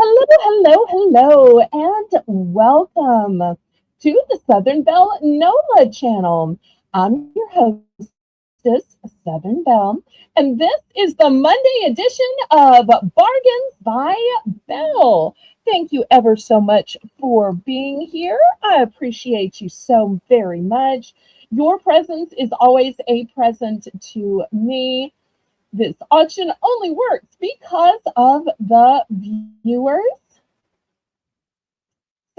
Hello, and welcome to the Southern Belle NOLA channel. I'm your hostess, Southern Belle, and this is the Monday edition of Bargains by Belle. Thank you ever so much for being here. I appreciate you so very much. Your presence is always a present to me. This auction only works because of the viewers.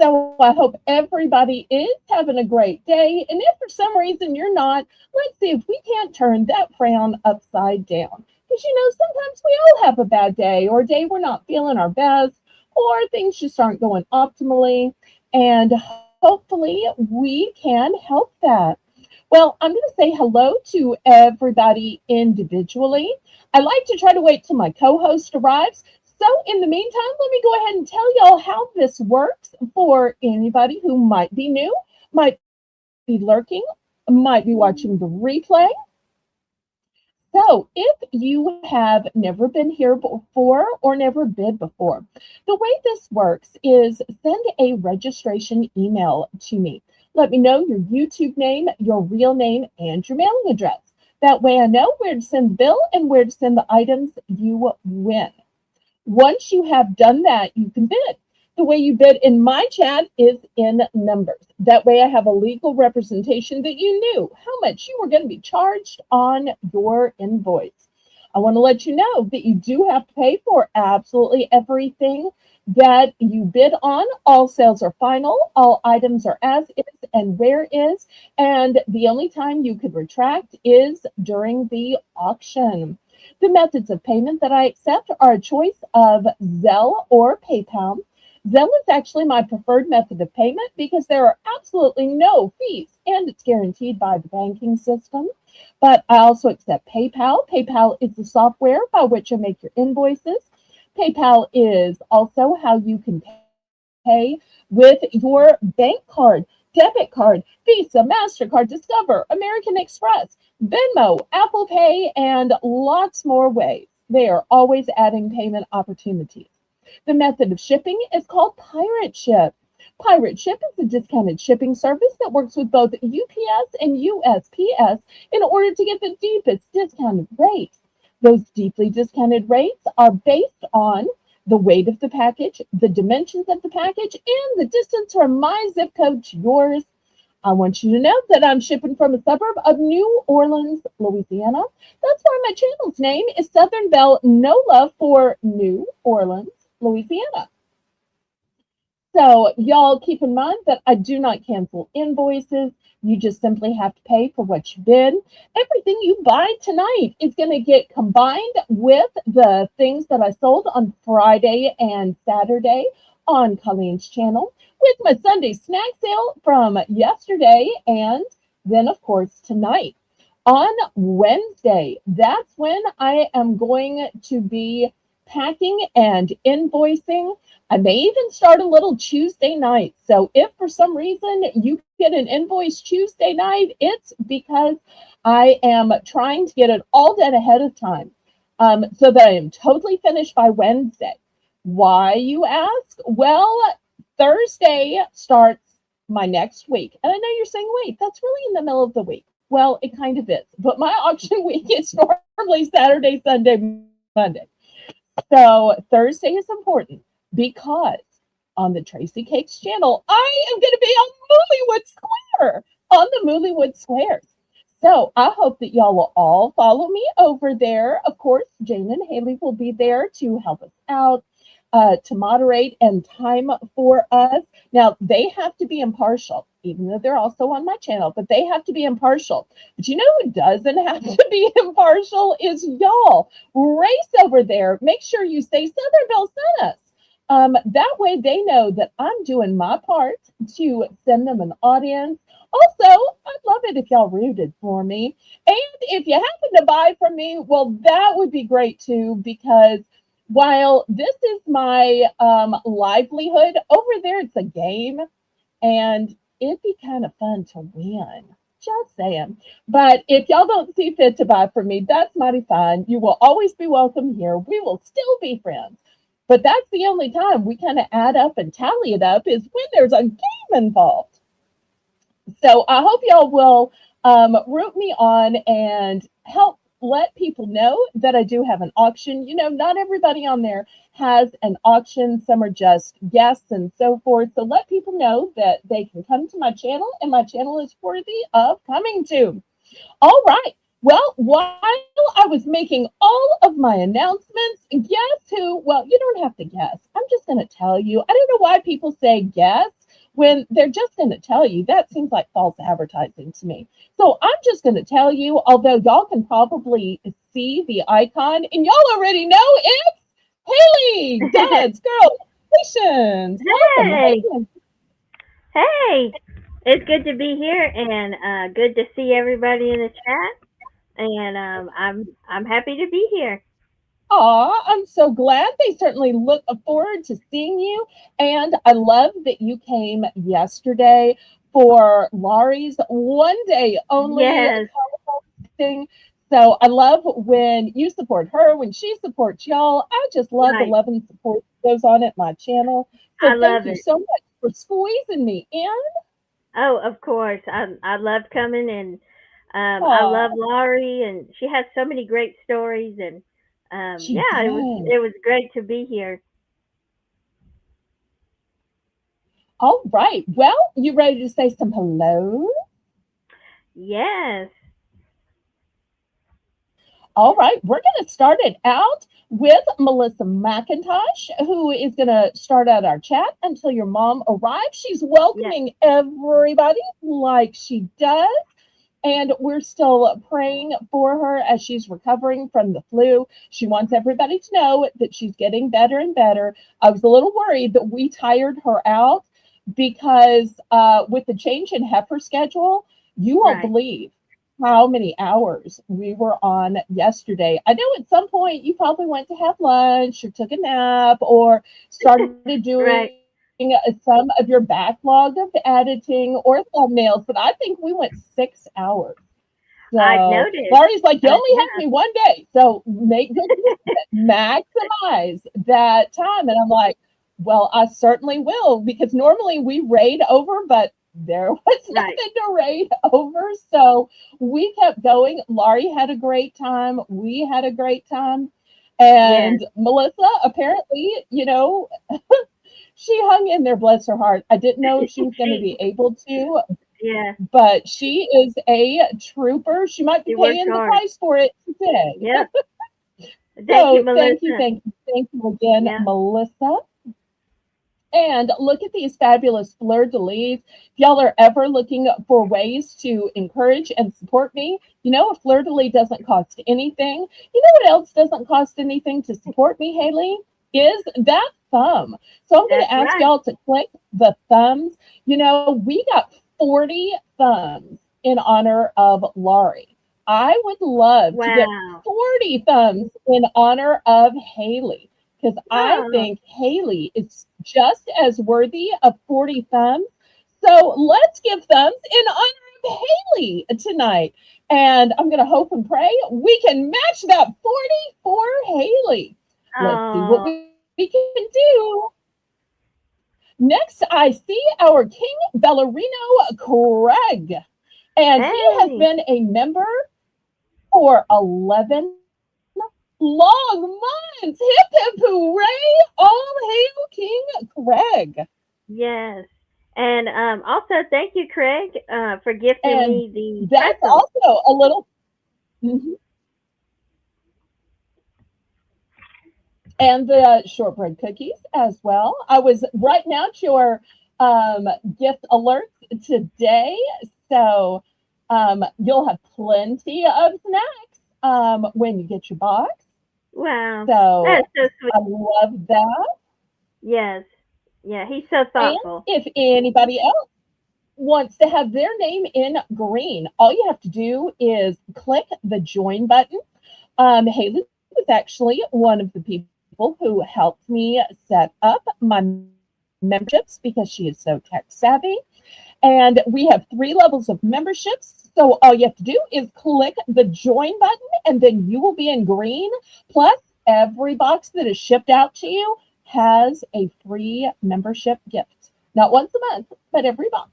So I hope everybody is having a great day. And if for some reason you're not, let's see if we can't turn that frown upside down. Because sometimes we all have a bad day or a day we're not feeling our best or things just aren't going optimally. And hopefully we can help that. Well, I'm going to say hello to everybody individually. I like to try to wait till my co host arrives. So, in the meantime, let me go ahead and tell y'all how this works for anybody who might be new, might be lurking, might be watching the replay. So, if you have never been here before or never bid before, the way this works is send a registration email to me. Let me know your YouTube name, your real name, and your mailing address. That way I know where to send the bill and where to send the items you win. Once you have done that, you can bid. The way you bid in my chat is in numbers. That way I have a legal representation that you knew how much you were going to be charged on your invoice. I want to let you know that you do have to pay for absolutely everything that you bid on. All sales are final. All items are as is and where is. And the only time you could retract is during the auction. The methods of payment that I accept are a choice of Zelle or PayPal. Zelle is actually my preferred method of payment because there are absolutely no fees and it's guaranteed by the banking system. But I also accept PayPal. PayPal is the software by which I make your invoices. PayPal is also how you can pay with your bank card, debit card, Visa, MasterCard, Discover, American Express, Venmo, Apple Pay, and lots more ways. They are always adding payment opportunities. The method of shipping is called Pirate Ship. Pirate Ship is a discounted shipping service that works with both UPS and USPS in order to get the deepest discounted rates. Those deeply discounted rates are based on the weight of the package, the dimensions of the package, and the distance from my zip code to yours. I want you to know that I'm shipping from a suburb of New Orleans, Louisiana. That's why my channel's name is Southern Belle NOLA for New Orleans, Louisiana. So, y'all keep in mind that I do not cancel invoices. You just simply have to pay for what you bid. Everything you buy tonight is going to get combined with the things that I sold on Friday and Saturday on Colleen's channel with my Sunday snack sale from yesterday and then, of course, tonight. On Wednesday, that's when I am going to be packing and invoicing. I may even start a little Tuesday night. So if for some reason you get an invoice Tuesday night, it's because I am trying to get it all done ahead of time so that I am totally finished by Wednesday. Why, you ask? Well, Thursday starts my next week. And I know you're saying, wait, that's really in the middle of the week. Well, it kind of is. But my auction week is normally Saturday, Sunday, Monday. So Thursday is important because on the Tracy Cakes channel, I am going to be on Moollywood Square, on the Moollywood Squares. So I hope that y'all will all follow me over there. Of course, Jane and Haley will be there to help us out, to moderate and time for us. Now, they have to be impartial, even though they're also on my channel, but they have to be impartial. But you know who doesn't have to be impartial is y'all. Race over there. Make sure you say Southern Belle sent us. That way they know that I'm doing my part to send them an audience. Also, I'd love it if y'all rooted for me. And if you happen to buy from me, well, that would be great too, because while this is my livelihood, over there it's a game and it'd be kind of fun to win. Just saying. But if y'all don't see fit to buy from me, that's mighty fine. You will always be welcome here. We will still be friends. But that's the only time we kind of add up and tally it up is when there's a game involved. So I hope y'all will root me on and help let people know that I do have an auction. Not everybody on there has an auction. Some are just guests and so forth. So let people know that they can come to my channel and my channel is worthy of coming to. All right. Well, while I was making all of my announcements, guess who? Well, you don't have to guess. I'm just going to tell you. I don't know why people say guess when they're just going to tell you. That seems like false advertising to me. So I'm just going to tell you, although y'all can probably see the icon, and y'all already know it's Haley. God's girl. Congratulations. Welcome. Hey, hey, it's good to be here and good to see everybody in the chat. And I'm happy to be here. Aw, I'm so glad. They certainly look forward to seeing you. And I love that you came yesterday for Laurie's one day only Yes, thing. So I love when you support her, when she supports y'all. I just love the right. love and support that goes on at my channel. I So thank love you it. so much for squeezing me in. Oh, of course. I love coming and I Aw, love Laurie and she has so many great stories and she yeah, does. it was great to be here. All right. Well, you ready to say some hello? Yes. All right, we're going to start it out with Melissa McIntosh, who is going to start out our chat until your mom arrives. She's Yes. welcoming everybody like she does. And we're still praying for her as she's recovering from the flu. She wants everybody to know that she's getting better and better. I was a little worried that we tired her out because with the change in heifer schedule, you won't Right. believe how many hours we were on yesterday. I know at some point you probably went to have lunch or took a nap or started doing Right. some of your backlog of editing or thumbnails, but I think we went 6 hours. I've So noticed. Laurie's like, you only Yeah. have me one day, so make good use of it. Maximize that time. And I'm like, well, I certainly will, because normally we raid over, but there was Right. nothing to raid over. So we kept going. Laurie had a great time. We had a great time. Yes. And Melissa, apparently, she hung in there, bless her heart. I didn't know if she was going to She be able to, yeah, but she is a trooper. She might be she works paying the hard. price for it today. Yep. Thank you, So thank you, Melissa. thank you, thank you again, Yeah. Melissa. And look at these fabulous fleur de lis. If y'all are ever looking for ways to encourage and support me, a fleur de lis doesn't cost anything. You know what else doesn't cost anything to support me, Haley? Is that thumb. So I'm going That's to ask right. y'all to click the thumbs. We got 40 thumbs in honor of Laurie. I would love to get Wow. 40 thumbs in honor of Haley because I Oh, think Haley is just as worthy of 40 thumbs. So let's give thumbs in honor of Haley tonight. And I'm going to hope and pray we can match that 40 for Haley. Let's see what oh, we can do. Next, I see our King Ballerino Craig. And he has hey, been a member for 11 long months. Hip hip hooray! All hail King Craig. yes. And also thank you, Craig, for gifting And me the that's pretzels. also a little. Mhm. And the shortbread cookies as well. I was writing out your um, gift alerts today. So you'll have plenty of snacks when you get your box. Wow, So that's so sweet. I love that. Yes, yeah, he's so And thoughtful. if anybody else wants to have their name in green, all you have to do is click the join button. Haley was actually one of the people who helped me set up my memberships because she is so tech savvy. And we have 3 levels of memberships. So all you have to do is click the join button and then you will be in green. Plus, every box that is shipped out to you has a free membership gift. Not once a month, but every box.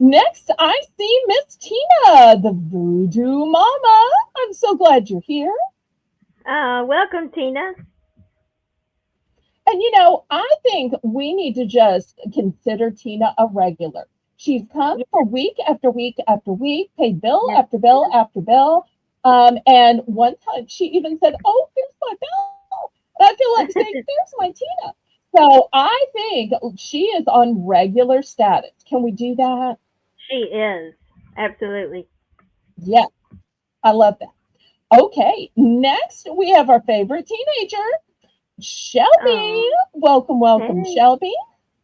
Next, I see Miss Tina, the Voodoo Mama. I'm so glad you're here. Welcome, Tina. And I think we need to just consider Tina a regular. She's come Yes, for week after week after week, paid bill yes, after bill after bill. And one time she even said, "Oh, here's my bill." And I feel like saying, "There's my Tina." So I think she is on regular status. Can we do that? she is. Absolutely. Yeah, I love that. Okay, next we have our favorite teenager, Shelby. Oh, Welcome, welcome, hey. Shelby.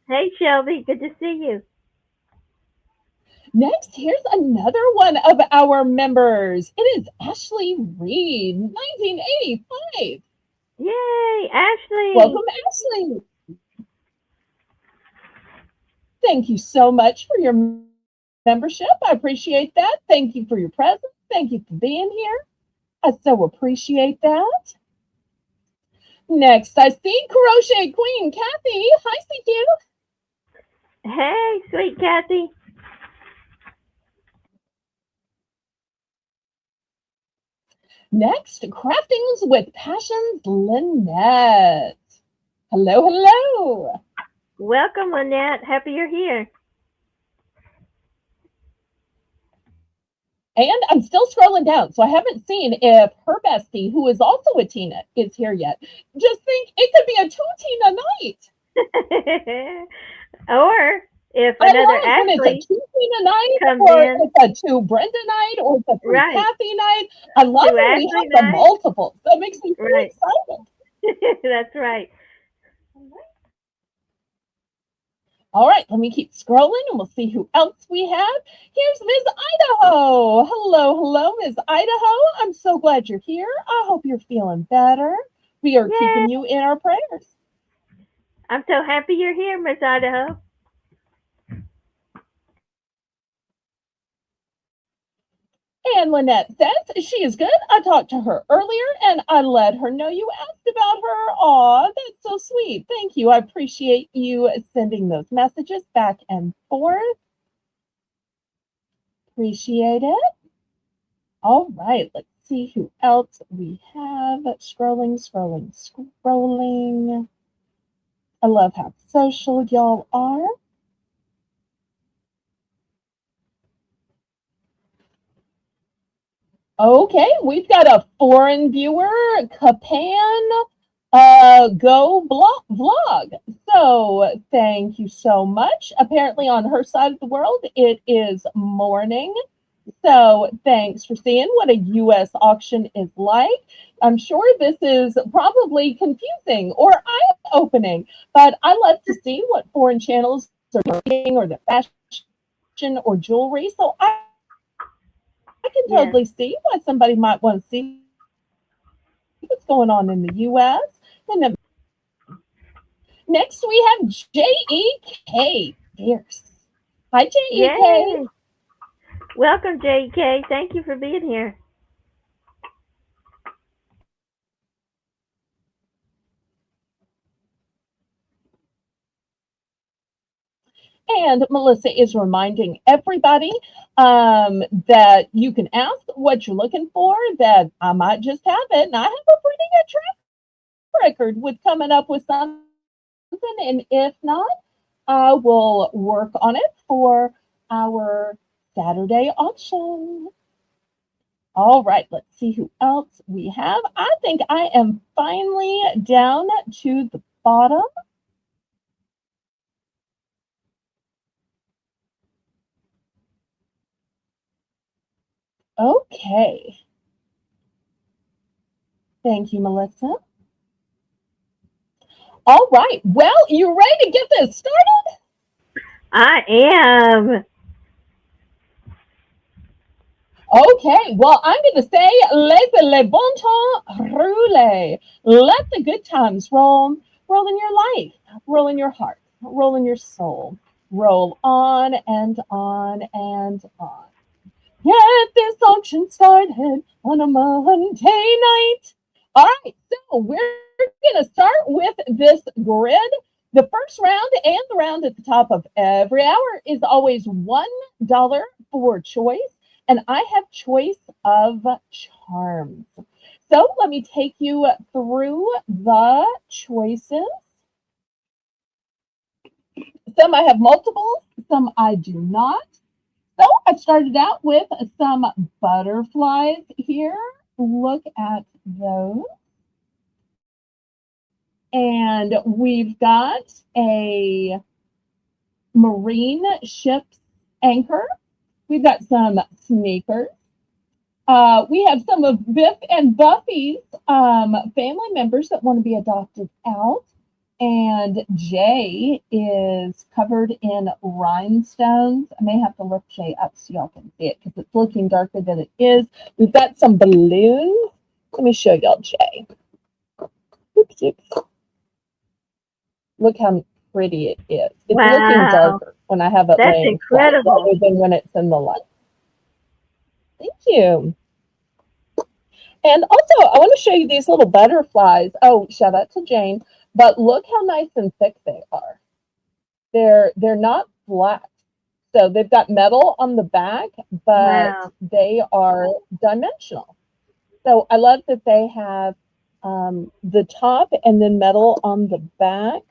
Hey, Shelby. Good to see you. Next, here's another one of our members. It is Ashley Reed, 1985. Yay, Ashley. Welcome, Ashley. Thank you so much for your membership. I appreciate that. Thank you for your presence. Thank you for being here. I so appreciate that. Next, I see Crochet Queen Kathy. Hi, CQ. Hey, sweet Kathy. Next, Craftings with Passions, Lynette. Hello, hello. Welcome, Lynette. Happy you're here. And I'm still scrolling down, so I haven't seen if her bestie, who is also a Tina, is here yet. Just think it could be a two Tina night. Or if I another love when it's a Ashley two Tina night, comes or in, it's a two Brenda night, or it's a three right, Kathy night. I love to when we Ashley have the night, multiples. That makes me so right. excited. That's right. All right, let me keep scrolling and we'll see who else we have. Here's Ms. Idaho. Hello, hello, Ms. Idaho. I'm so glad you're here. I hope you're feeling better. We are Yay! keeping you in our prayers. I'm so happy you're here, Miss Idaho. And Lynette says she is good. I talked to her earlier and I let her know you asked about her. Aw, that's so sweet. Thank you. I appreciate you sending those messages back and forth. Appreciate it. All right, let's see who else we have. Scrolling, scrolling, scrolling. I love how social y'all are. Okay, we've got a foreign viewer, Capan Go Vlog. So thank you so much. Apparently on her side of the world, it is morning. So thanks for seeing what a U.S. auction is like. I'm sure this is probably confusing or eye-opening, but I love to see what foreign channels are doing or the fashion or jewelry. So I can Yes. totally see why somebody might want to see what's going on in the U.S. And then next we have J.E.K. Fierce. Hi, J.E.K. Yay! Welcome, JK. Thank you for being here. And Melissa is reminding everybody that you can ask what you're looking for, that I might just have it. And I have a pretty good track record with coming up with something. And if not, I will work on it for our Saturday auction. All right, let's see who else we have. I think I am finally down to the bottom. Okay. Thank you, Melissa. All right. Well, you ready to get this started? I am. Okay. Well, I'm going to say, laissez le bon temps rouler. Let the good times roll. Roll in your life. Roll in your heart. Roll in your soul. Roll on and on and on. Get this auction started on a Monday night. All right, so we're going to start with this grid. The first round and the round at the top of every hour is always $1 for choice, and I have choice of charms. So let me take you through the choices. Some I have multiples, some I do not. So I started out with some butterflies here. Look at those. And we've got a marine ship's anchor. We've got some sneakers. We have some of Biff and Buffy's family members that want to be adopted out. And Jay is covered in rhinestones. I may have to lift Jay up so y'all can see it because it's looking darker than it is. We've got some balloons. Let me show y'all Jay. Oops, oops. Look how pretty it is. It's looking Wow, darker when I have it that's laying flat incredible. rather than when it's in the light. Thank you. And also, I want to show you these little butterflies. Oh, shout out to Jane. But look how nice and thick they are. They're not flat. So they've got metal on the back, but Wow. they are dimensional. So I love that they have the top and then metal on the back.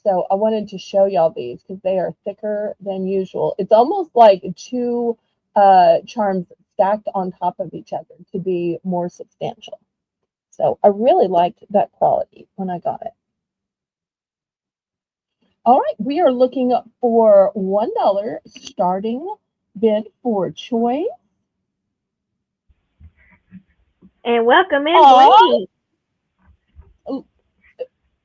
So I wanted to show y'all these because they are thicker than usual. It's almost like two charms stacked on top of each other to be more substantial. So I really liked that quality when I got it. All right, we are looking for $1 starting bid for choice. And welcome in, Aw, Blingy.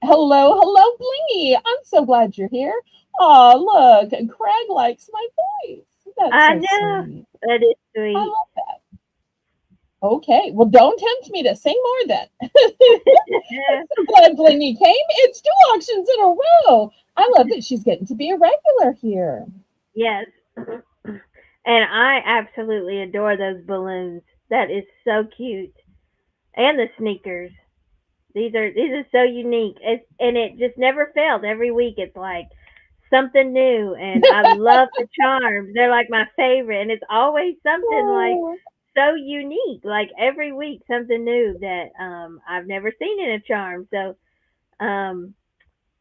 hello, hello, Blingy. I'm so glad you're here. Oh, look, Craig likes my voice. That's I so know. sweet. That is I sweet. love that. Okay, well, don't tempt me to sing more then. I'm so glad Blingy came. It's two auctions in a row. I love that she's getting to be a regular here. Yes. And I absolutely adore those balloons. That is so cute. And the sneakers. These are so unique. And it just never fails. Every week it's like something new, and I love the charms. They're like my favorite, and it's always something like Oh, so unique. Like every week something new that I've never seen in a charm. So um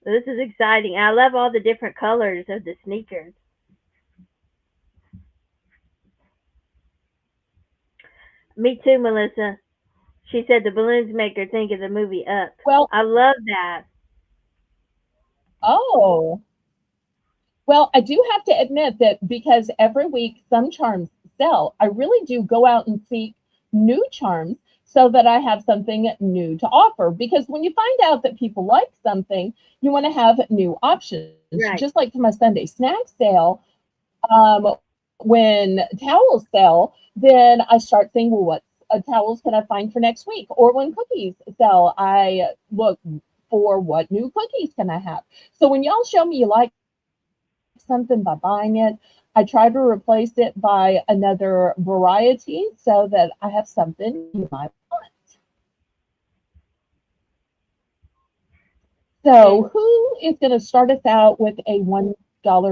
this is exciting. I love all the different colors of the sneakers. Me too, Melissa. She said the balloons make her think of the movie Up. well, I love that. oh. Well, I do have to admit that because every week some charms sell, I really do go out and seek new charms so that I have something new to offer. Because when you find out that people like something, you want to have new options. Right. Just like for my Sunday snack sale, when towels sell, then I start saying, well, what towels can I find for next week? Or when cookies sell, I look for what new cookies can I have. So when y'all show me you like something by buying it, I try to replace it by another variety so that I have something you might want. And So who is going to start us out with a $1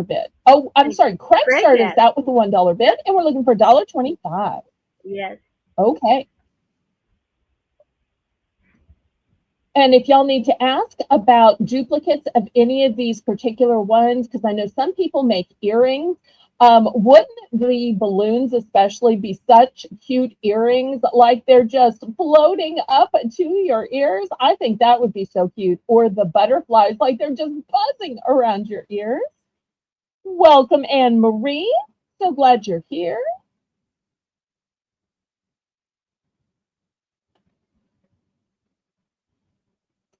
bid? Oh, I'm and sorry. Craig Craig started us has. out with a $1 bid, and we're looking for $1.25. Yes. Okay. And if y'all need to ask about duplicates of any of these particular ones, because I know some people make earrings, wouldn't the balloons especially be such cute earrings, like they're just floating up to your ears? I think that would be so cute. Or the butterflies, like they're just buzzing around your ears. Welcome, Anne Marie. So glad you're here.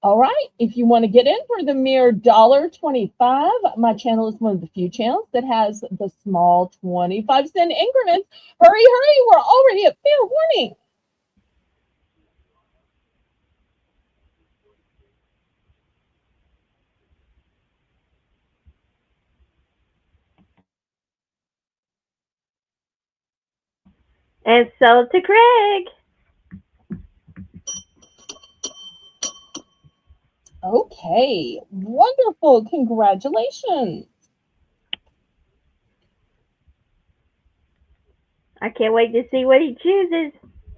All right, if you want to get in for the mere $1.25, my channel is one of the few channels that has the small 25-cent increments. Hurry, hurry, we're already at fair warning. And so to Craig. Okay, wonderful. Congratulations. I can't wait to see what he chooses.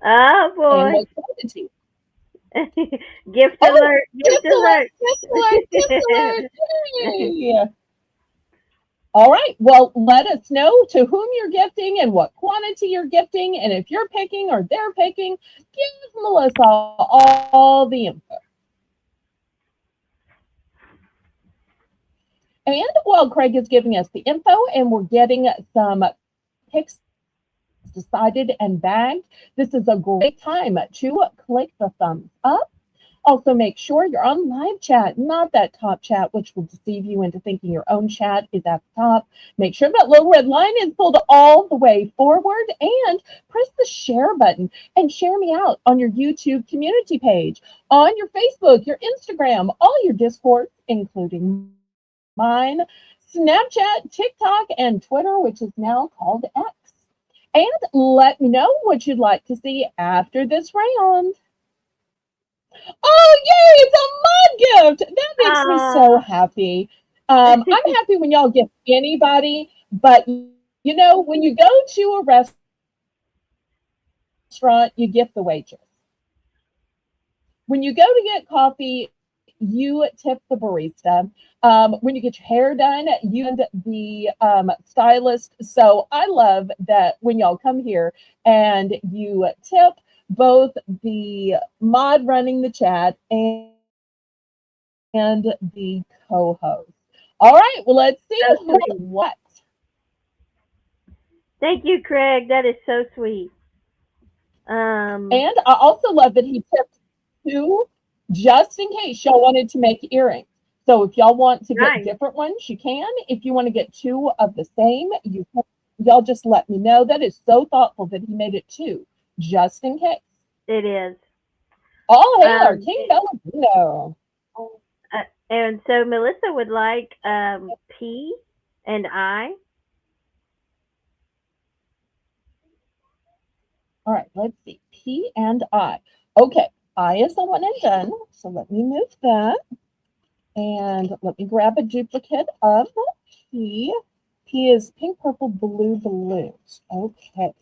Oh And boy. what quantity? Gift Oh, alert, gift gift alert, alert. gift alert, gift alert. Yay. All right. Well, let us know to whom you're gifting and what quantity you're gifting. And if you're picking or they're picking, give Melissa all the info. And while Craig is giving us the info and we're getting some picks decided and bagged, this is a great time to click the thumbs up. Also, make sure you're on live chat, not that top chat, which will deceive you into thinking your own chat is at the top. Make sure that little red line is pulled all the way forward and press the share button and share me out on your YouTube community page, on your Facebook, your Instagram, all your Discord, including mine, Snapchat, TikTok, and Twitter, which is now called X. And let me know what you'd like to see after this round. Oh, yay, it's a mug gift. That makes me so Ah. happy. I'm happy when y'all gift anybody, but when you go to a restaurant, you gift the waitress. When you go to get coffee, you tip the barista. When you get your hair done, you tip the stylist. So I love that when y'all come here and you tip both the mod running the chat and the co-host. All right, well, let's see who So gets sweet. what. Thank you, Craig. That is so sweet. And Um, I also love that he tipped two just in case y'all wanted to make earrings. So if y'all want to get nice. different ones, you can. If you want to get two of the same, you can. Y'all just let me know. That is so thoughtful that he made it two, just in case. It is. All hail our Um, King Belladino. and so Melissa would like P and I. All right, let's see. P and I. Okay, I is the one and done. So let me move that. And let me grab a duplicate of P. P is pink, purple, blue balloons. Okay.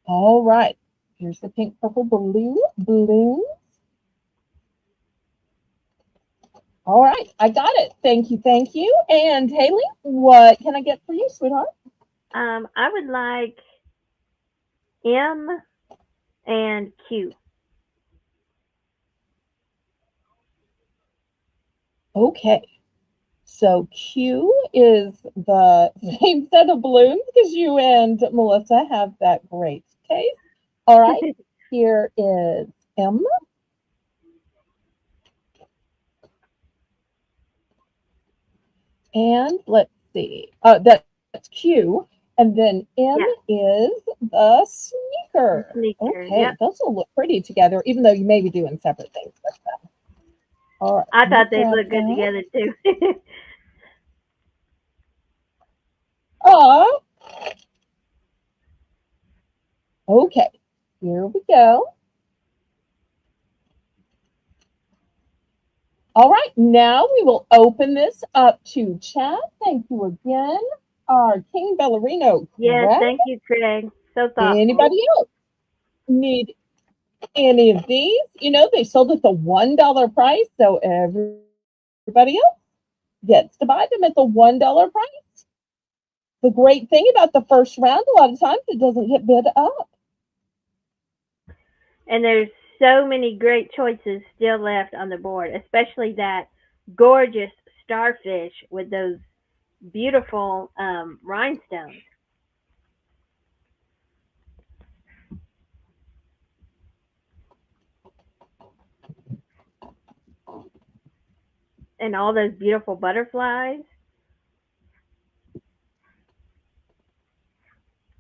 All right. Here's the pink, purple, blue balloon. All right. I got it. Thank you. Thank you. And Haley, what can I get for you, sweetheart? I would like M and Q. Okay. So Q is the same set of balloons because you and Melissa have that great taste. All right. Here is M. And let's see. That's Q. And then M Yeah, is the the sneaker. sneaker. Okay, Yep. those will look pretty together, even though you may be doing separate things. All right, I let me thought they'd grab look good that. together too. Ah, okay. Here we go. All right, now we will open this up to chat. Thank you again, our King Ballerino Yes, Craig. thank you, Craig. So thoughtful. Anybody else need any of these? They sold at the $1 price, so everybody else gets to buy them at the $1 price. The great thing about the first round, a lot of times it doesn't get bid up. And there's so many great choices still left on the board, especially that gorgeous starfish with those beautiful rhinestones and all those beautiful butterflies.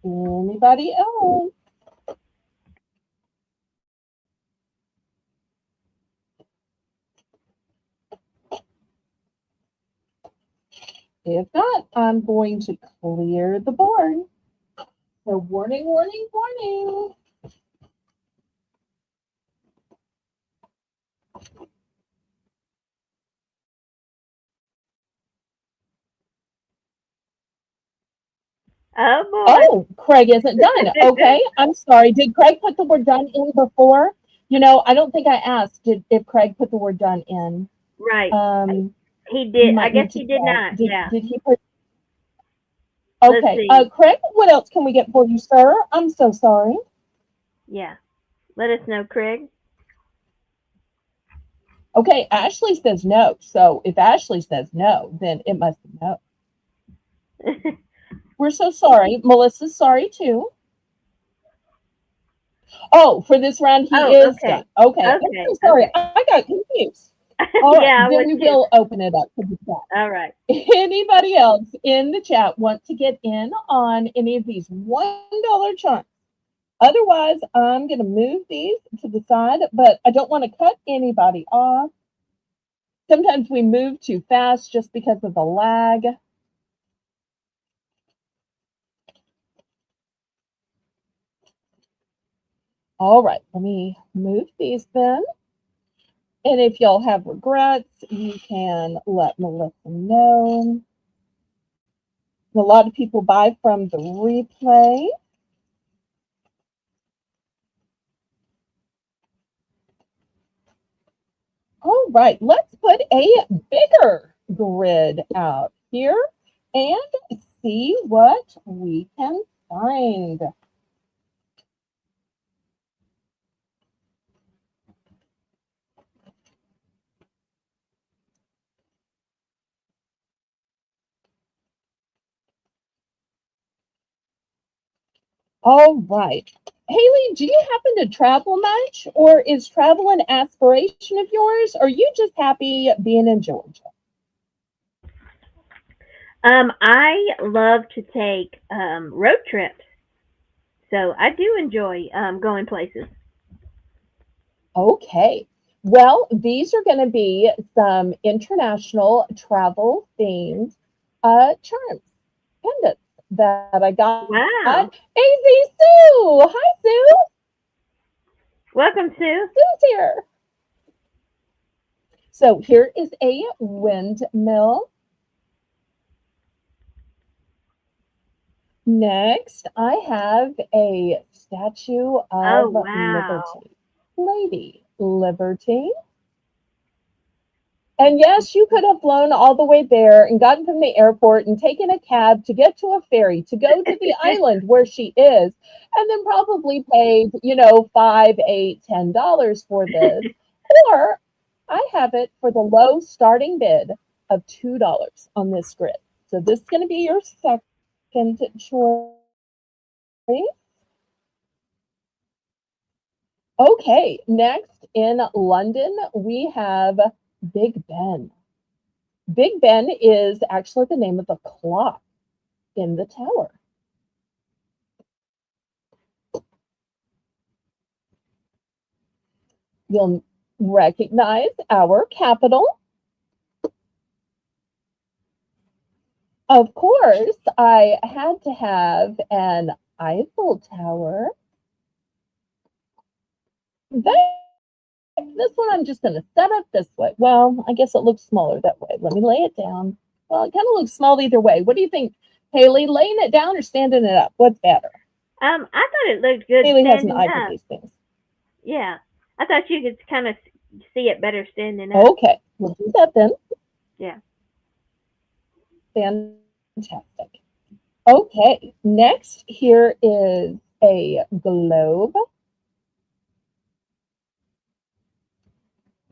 Anybody else? If not, I'm going to clear the board. So warning, warning, warning. Oh boy. Oh, Craig isn't done. Okay, I'm sorry. Did Craig put the word done in before? I don't think I asked if Craig put the word done in. Right. He You did. I might guess need to he did check. not. Did Yeah. did he put? Let's Okay, see. Craig, what else can we get for you, sir? I'm so sorry. Yeah. Let us know, Craig. Okay, Ashley says no. So if Ashley says no, then it must be no. We're so sorry. Melissa's sorry too. Oh, for this round, he Oh, is okay. done. Okay, I'm Okay. so sorry. Okay. I got confused. All right, Yeah, I then was we too. will open it up to the chat. All right. Anybody else in the chat want to get in on any of these $1 charms? Otherwise, I'm going to move these to the side, but I don't want to cut anybody off. Sometimes we move too fast just because of the lag. All right, let me move these then. And if y'all have regrets, you can let Melissa know. A lot of people buy from the replay. All right, let's put a bigger grid out here and see what we can find. All right. Haley, do you happen to travel much, or is travel an aspiration of yours, or are you just happy being in Georgia? I love to take road trips, so I do enjoy going places. Okay. Well, these are going to be some international travel themed charms, pendants that I got. AZ Wow. Sue. Hi, Sue. Welcome, Sue. Sue's here. So here is a windmill. Next, I have a statue Oh of wow. Liberty. Lady Liberty. And yes, you could have flown all the way there and gotten from the airport and taken a cab to get to a ferry to go to the island where she is, and then probably paid, $5, $8, $10 for this. Or I have it for the low starting bid of $2 on this grid. So this is going to be your second choice. Okay, next in London, we have Big Ben. Big Ben is actually the name of the clock in the tower. You'll recognize our capital. Of course, I had to have an Eiffel Tower. This one I'm just going to set up this way. Well, I guess it looks smaller that way. Let me lay it down. Well, it kind of looks small either way. What do you think, Haley? Laying it down or standing it up? What's better? I thought it looked good Haley has an standing eye for up. these things. Yeah. I thought you could kind of see it better standing up. Okay, we'll do that then. Yeah. Fantastic. Okay, next here is a globe.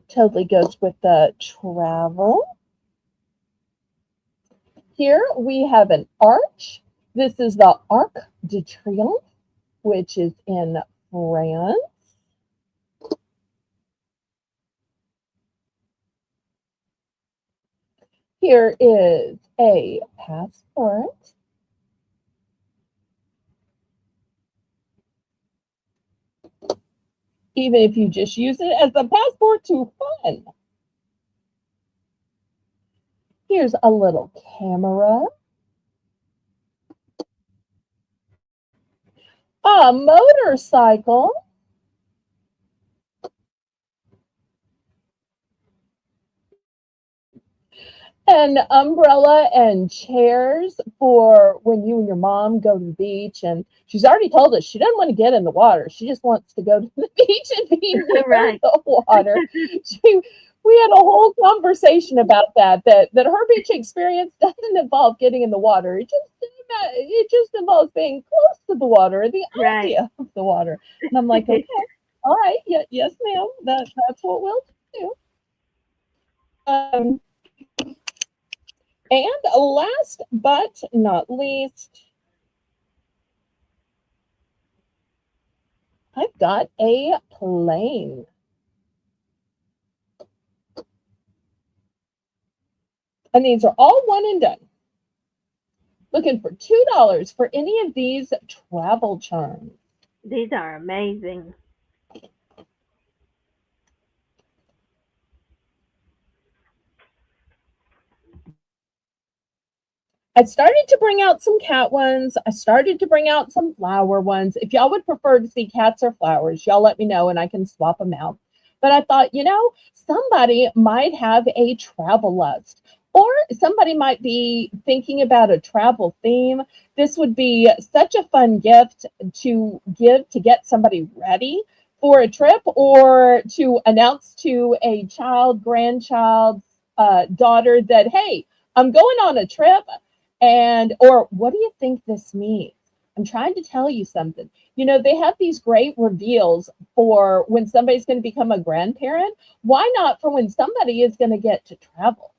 Totally goes with the travel. Here we have an arch. This is the Arc de Triomphe, which is in France. Here is a passport. Even if you just use it as a passport to fun. Here's a little camera. A motorcycle. an umbrella and chairs for when you and your mom go to the beach. And she's already told us she doesn't want to get in the water. She just wants to go to the beach and be near Right. the water. She, we had a whole conversation about that her beach experience doesn't involve getting in the water. It just involves being close to the water, the Right. idea of the water. And I'm like, okay, all right, yeah, yes, ma'am, that's what we'll do. Um, and last but not least, I've got a plane. And these are all one and done. Looking for $2 for any of these travel charms. These are amazing. I started to bring out some cat ones. I started to bring out some flower ones. If y'all would prefer to see cats or flowers, y'all let me know and I can swap them out. But I thought, somebody might have a travel lust, or somebody might be thinking about a travel theme. This would be such a fun gift to give to get somebody ready for a trip, or to announce to a child, grandchild, daughter that, hey, I'm going on a trip. And, or what do you think this means? I'm trying to tell you something. They have these great reveals for when somebody's going to become a grandparent. Why not for when somebody is going to get to travel?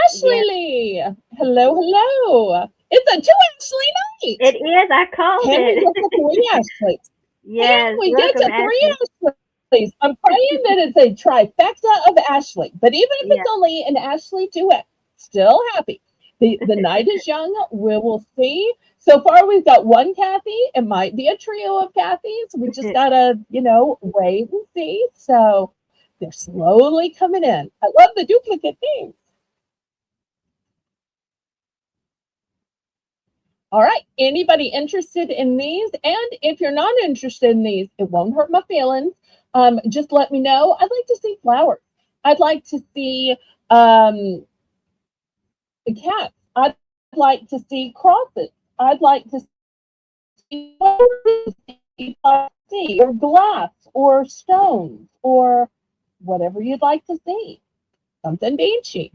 Ashley Yeah, Lee, hello, hello. It's a two Ashley it night. is. I called Can we it. get to three Ashleys? Can Yes. we get Welcome, to three Ashley. Ashleys? I'm praying that it's a trifecta of Ashley, but even if Yeah. it's only an Ashley duet, still happy. The night is young. We will see. So far, we've got one Kathy. It might be a trio of Kathys. We just gotta, wait and see. So they're slowly coming in. I love the duplicate names. All right. Anybody interested in these? And if you're not interested in these, it won't hurt my feelings. Just let me know. I'd like to see flowers. I'd like to see the cats. I'd like to see crosses. I'd like to see or glass or stones or whatever you'd like to see. Something beachy.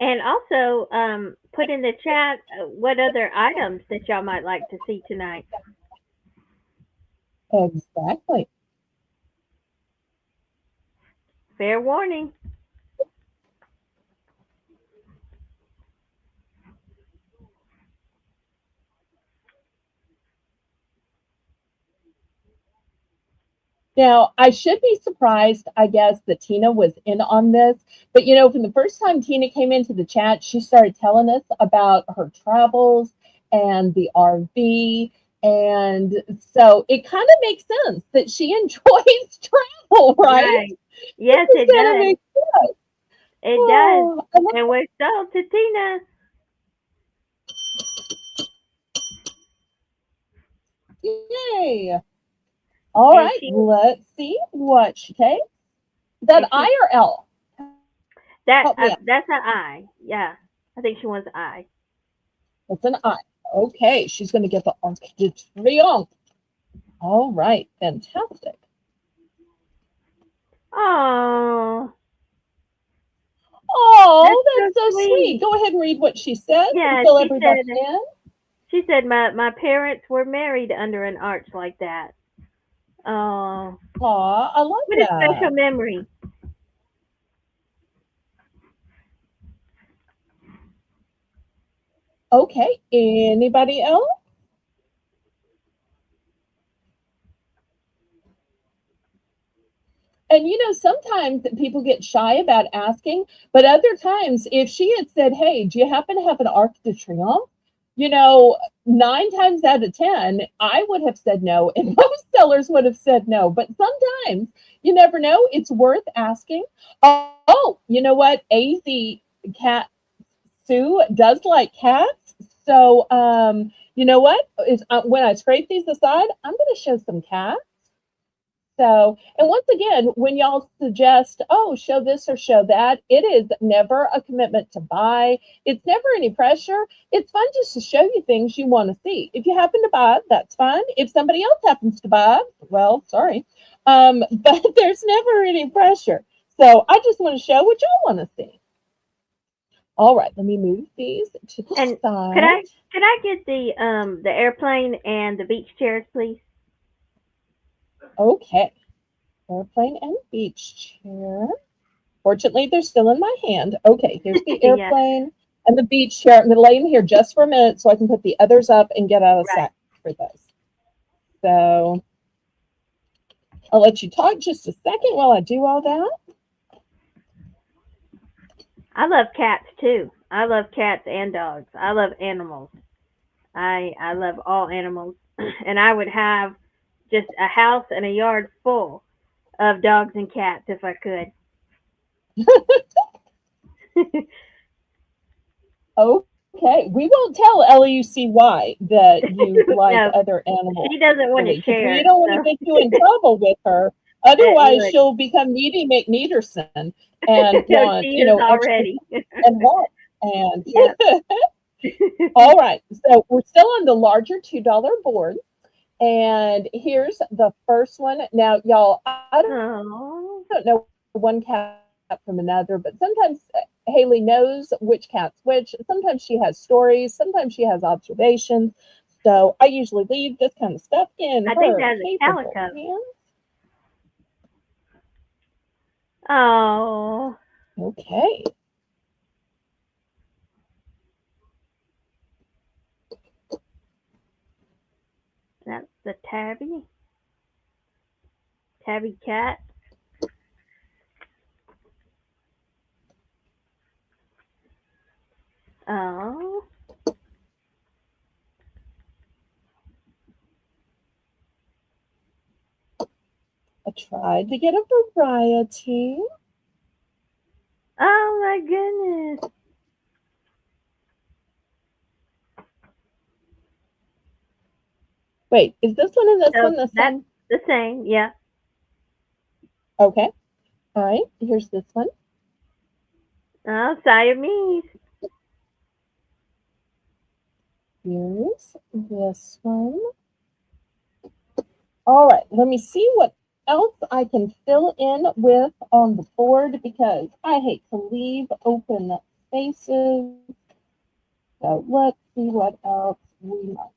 And also, put in the chat what other items that y'all might like to see tonight. Exactly. Fair warning. Now, I should be surprised, I guess, that Tina was in on this. But, from the first time Tina came into the chat, she started telling us about her travels and the RV. And so it kind of makes sense that she enjoys travel, right? Right. Yes, This it kind of does. makes sense. It does. Oh, And we're sold to Tina. yay. All And right, she let's see what she takes. Is that and she I or L? Help me out. that's an I. Yeah. I think she wants I. It's an I. Okay, she's going to get the Arc de Triomphe. All right, fantastic. Oh, that's Oh, so that's so sweet. sweet. Go ahead and read what she said and Yeah, fill everybody in. she said my parents were married under an arch like that. Oh, Aw, I love what a special that. memory. Okay, anybody else? And sometimes people get shy about asking, but other times, if she had said, "Hey, do you happen to have an Arc de Triomphe?" You know, 9 times out of 10, I would have said no, and most sellers would have said no. But sometimes you never know. It's worth asking. Oh, you know what? AZ Cat Sue does like cats. So, you know what? Is when I scrape these aside, I'm going to show some cats. So, and once again, when y'all suggest, oh, show this or show that, it is never a commitment to buy. It's never any pressure. It's fun just to show you things you want to see. If you happen to buy it, that's fine. If somebody else happens to buy it, well, sorry. But there's never any pressure. So I just want to show what y'all want to see. All right, let me move these to the And could side. I get the airplane and the beach chairs, please? Okay, airplane and beach chair. Fortunately, they're still in my hand. Okay, here's the Yeah, airplane and the beach chair. I'm going to lay them here just for a minute so I can put the others up and get out of right. sight for this. So I'll let you talk just a second while I do all that. I love cats too. I love cats and dogs. I love animals. I love all animals, and I would have just a house and a yard full of dogs and cats if I could. Okay, we won't tell LUCY that you like No, other animals, she doesn't want to because we share, don't want to so get you in trouble with her. it Otherwise, would. she'll become Needy McNeederson and No, want, she is extra already. and what? And Yeah. all right, so we're still on the larger $2 board. And here's the first one. Now, y'all, I Oh. don't know one cat from another, but sometimes Haley knows which cat's which. Sometimes she has stories, sometimes she has observations. So I usually leave this kind of stuff in I think her that's a capable calico. hands. Oh, Okay. that's the tabby cat. Oh, I tried to get a variety. oh my goodness. Wait, is this one and this So one the that's same? the same, yeah. Okay. All right. Here's this one. Oh, Siamese. Here's this one. All right, let me see what else I can fill in with on the board, because I hate to leave open spaces. So let's see what else we might.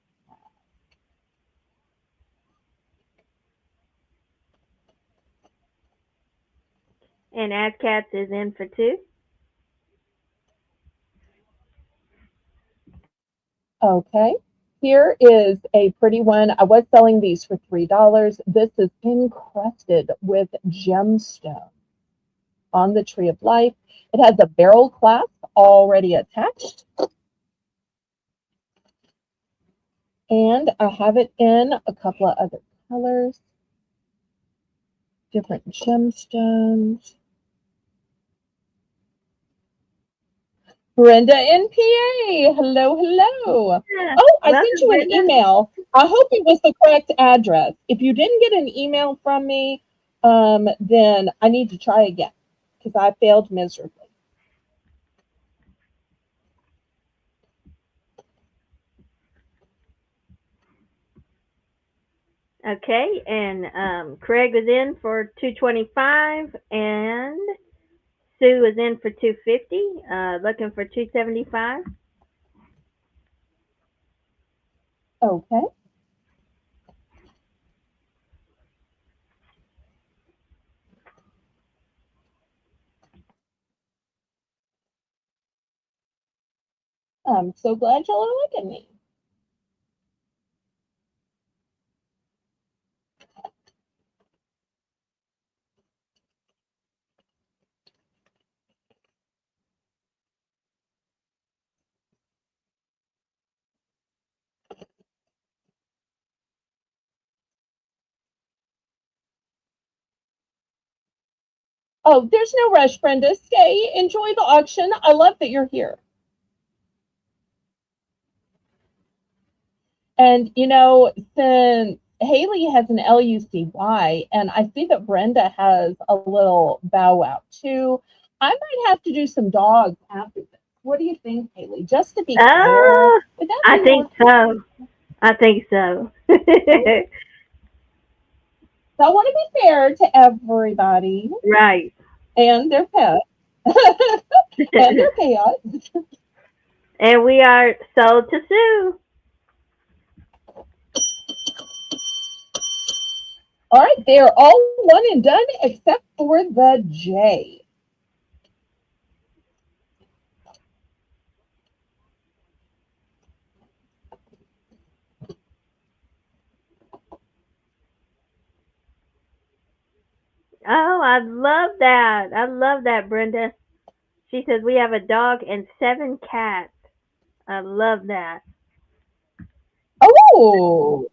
And Ad Cats is in for two. Okay, here is a pretty one. I was selling these for $3. This is encrusted with gemstone on the Tree of Life. It has a barrel clasp already attached. And I have it in a couple of other colors, different gemstones. Brenda in PA. Hello, hello. Yeah. Oh, I sent Welcome, you an Brenda. email. I hope it was the correct address. If you didn't get an email from me, then I need to try again, because I failed miserably. Okay, and Craig was in for 225, and Sue was in for 250. Looking for 275. Okay. I'm so glad y'all are looking at me. Oh, there's no rush, Brenda. Stay, enjoy the auction. I love that you're here. And since Haley has an LUCY, and I see that Brenda has a little bow out too. I might have to do some dogs after this. What do you think, Haley? Just to be fair, Oh, would that I be more? think so. I think so. So I want to be fair to everybody Right. and their pets and their pets. And we are sold to Sue. All right, they are all one and done except for the J. Oh, I love that. I love that, Brenda. She says we have a dog and 7 cats. I love that. Oh,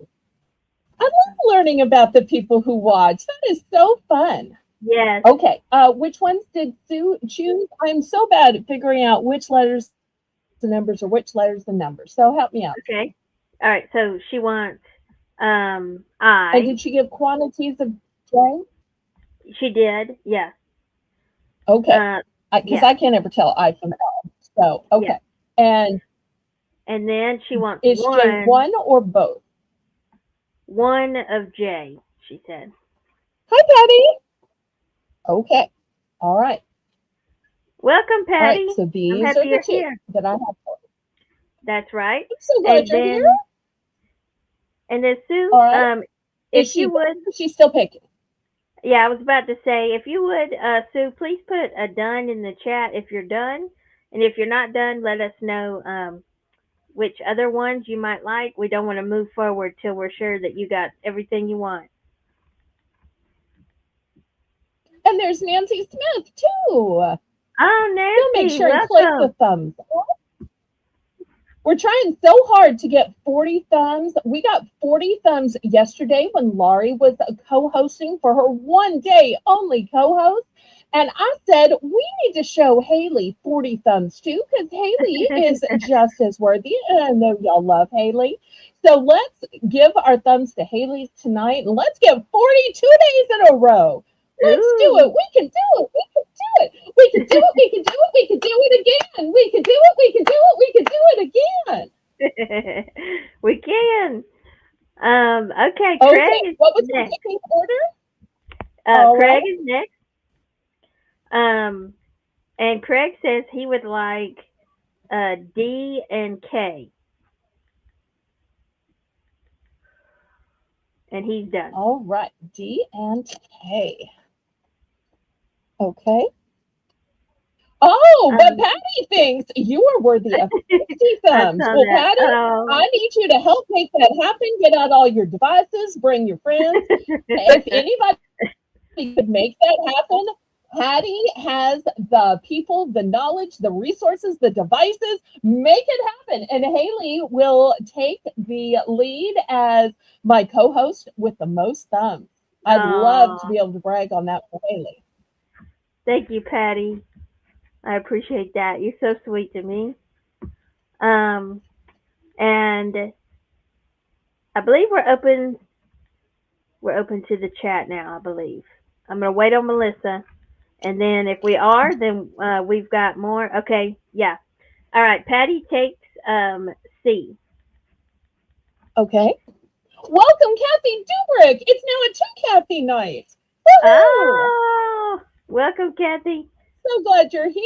I love learning about the people who watch. That is so fun. Yes. Okay, which ones did Sue choose? I'm so bad at figuring out which letters the numbers or which letters the numbers. So help me out. Okay. All right. So she wants And I. did she give quantities of J? She did. Yeah. Okay, Uh, because yeah. I can't ever tell I from L. So Yeah. okay, and And then she wants is J one or both? one of J. She said. Hi, Patty. Okay, all right, Welcome, all right. Patty. So I'm these happy are the you're two here. that I have for you. That's right. I'm so glad And you're here. then Sue, All right, is if she? you would, She's still picking. yeah, I was about to say, if you would, Sue, please put a done in the chat if you're done, and if you're not done, let us know which other ones you might like. We don't want to move forward till we're sure that you got everything you want. And there's Nancy Smith too. Oh, You'll make Nancy, sure and click the welcome. thumbs. We're trying so hard to get 40 thumbs. We got 40 thumbs yesterday when Laurie was co-hosting for her one day only co-host. And I said, we need to show Haley 40 thumbs too, because Haley is just as worthy. And I know y'all love Haley. So let's give our thumbs to Haley tonight. And let's get 42 days in a row. Let's do it. Ooh. We can do it. We can do it. We can do it. We can do it. We can do it again. We can do it. We can do it. We can do it again. We can. Okay, Craig Okay. is What was your next. picking order? All Craig right. is next. And Craig says he would like D and K, and he's done. All right. D and K. Okay. Oh, but Um, Patty thinks you are worthy of 50 I thumbs. saw Well, that. Patty, Oh. I need you to help make that happen. Get out all your devices, bring your friends. If anybody could make that happen, Patty has the people, the knowledge, the resources, the devices. Make it happen. And Haley will take the lead as my co-host with the most thumbs. I'd love to Oh, be able to brag on that for Haley. thank you, Patty. I appreciate that. You're so sweet to me. Um, and I believe we're open. We're open to the chat now. I believe. I'm gonna wait on Melissa, and then if we are, then we've got more. Okay, yeah. All right. Patty takes C. Okay. Welcome, Kathy Dubrick. It's now a two Kathy night. Woohoo! Oh, welcome, Kathy. So glad you're here.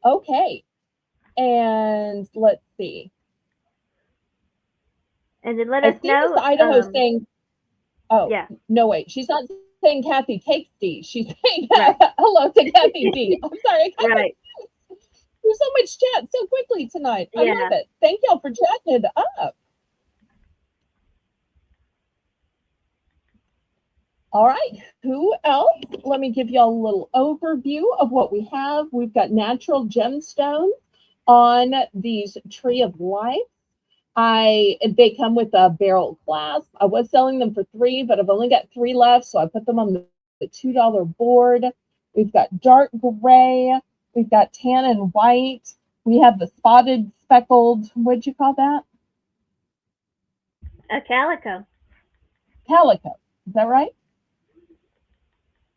Okay. And let's see. And then let I us see Miss know. Idaho saying, oh, Yeah, no, wait. She's not saying Kathy takes D. She's saying right, hello to Kathy D. I'm sorry. I got right. through so much chat so quickly tonight. I love Yeah. it. Thank y'all for chatting it up. All right. Who else? Let me give y'all a little overview of what we have. We've got natural gemstones on these Tree of Life. They come with a barrel clasp. I was selling them for $3, but I've only got 3 left, so I put them on the $2 board. We've got dark gray. We've got tan and white. We have the spotted, speckled, what'd you call that? A calico. Calico. Is that right?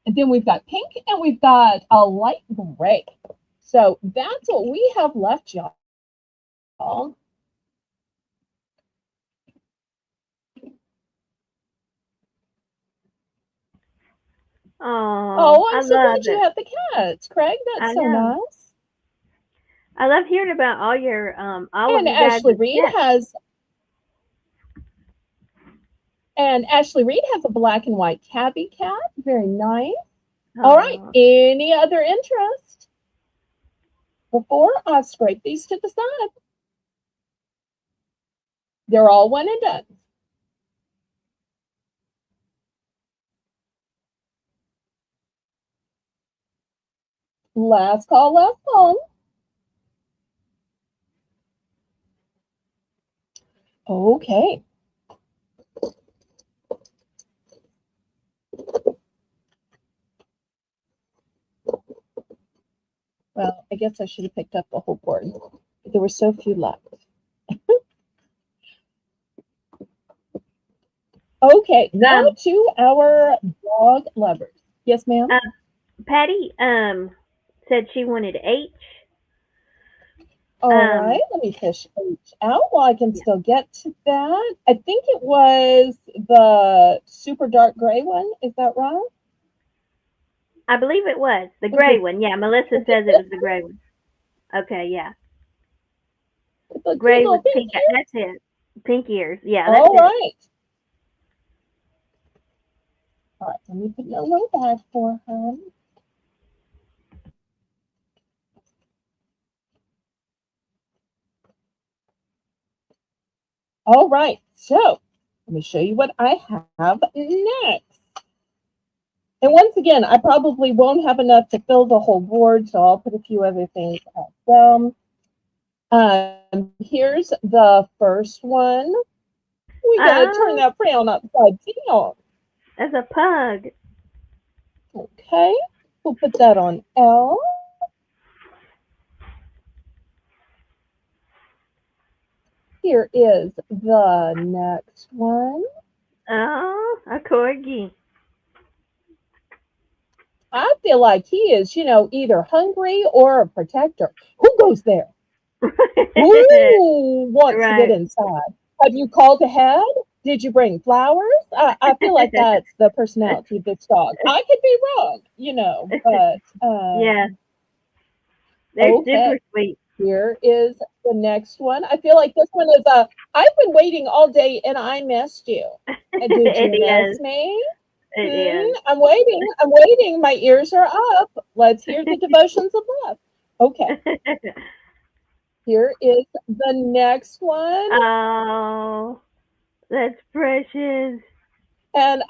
And then we've got pink and we've got a light gray. So that's what we have left, y'all. Oh, Oh, I'm I so love glad you it. have the cats, Craig. That's I so know. nice. I love hearing about all of And you guys' Ashley Reed pets. has a black and white tabby cat. Very nice. All right. Oh, Any other interest before I scrape these to the side? They're all one and done. Last call, last call. Okay. Well, I guess I should have picked up the whole board. There were so few left. Okay, now to our dog lovers. Yes, ma'am. Patty said she wanted H. All right, let me fish H out while I can still get to that. I think it was the super dark gray one. Is that right? I believe it was the gray one. Yeah, Melissa says it was the gray one. Okay, yeah. The Gray little with pink pink. ears? That's it. Pink ears. Yeah, that's All it. right. All right, let me put in a little bag for her. All right, so let me show you what I have next. And once again, I probably won't have enough to fill the whole board, so I'll put a few other things as well. Here's the first one. We gotta turn that frown upside down. As a pug. Okay, we'll put that on L. Here is the next one. Oh, a corgi. I feel like he is, either hungry or a protector. Who goes there? Who wants to get inside? Have you called ahead? Did you bring flowers? I feel like that's the personality of this dog. I could be wrong, but yeah, they're okay. super sweet. Here is the next one. I feel like this one is I've been waiting all day and I missed you. Did you miss me? It is. I'm waiting. I'm waiting. My ears are up. Let's hear the devotions of love. Okay. Here is the next one. Oh, that's precious. And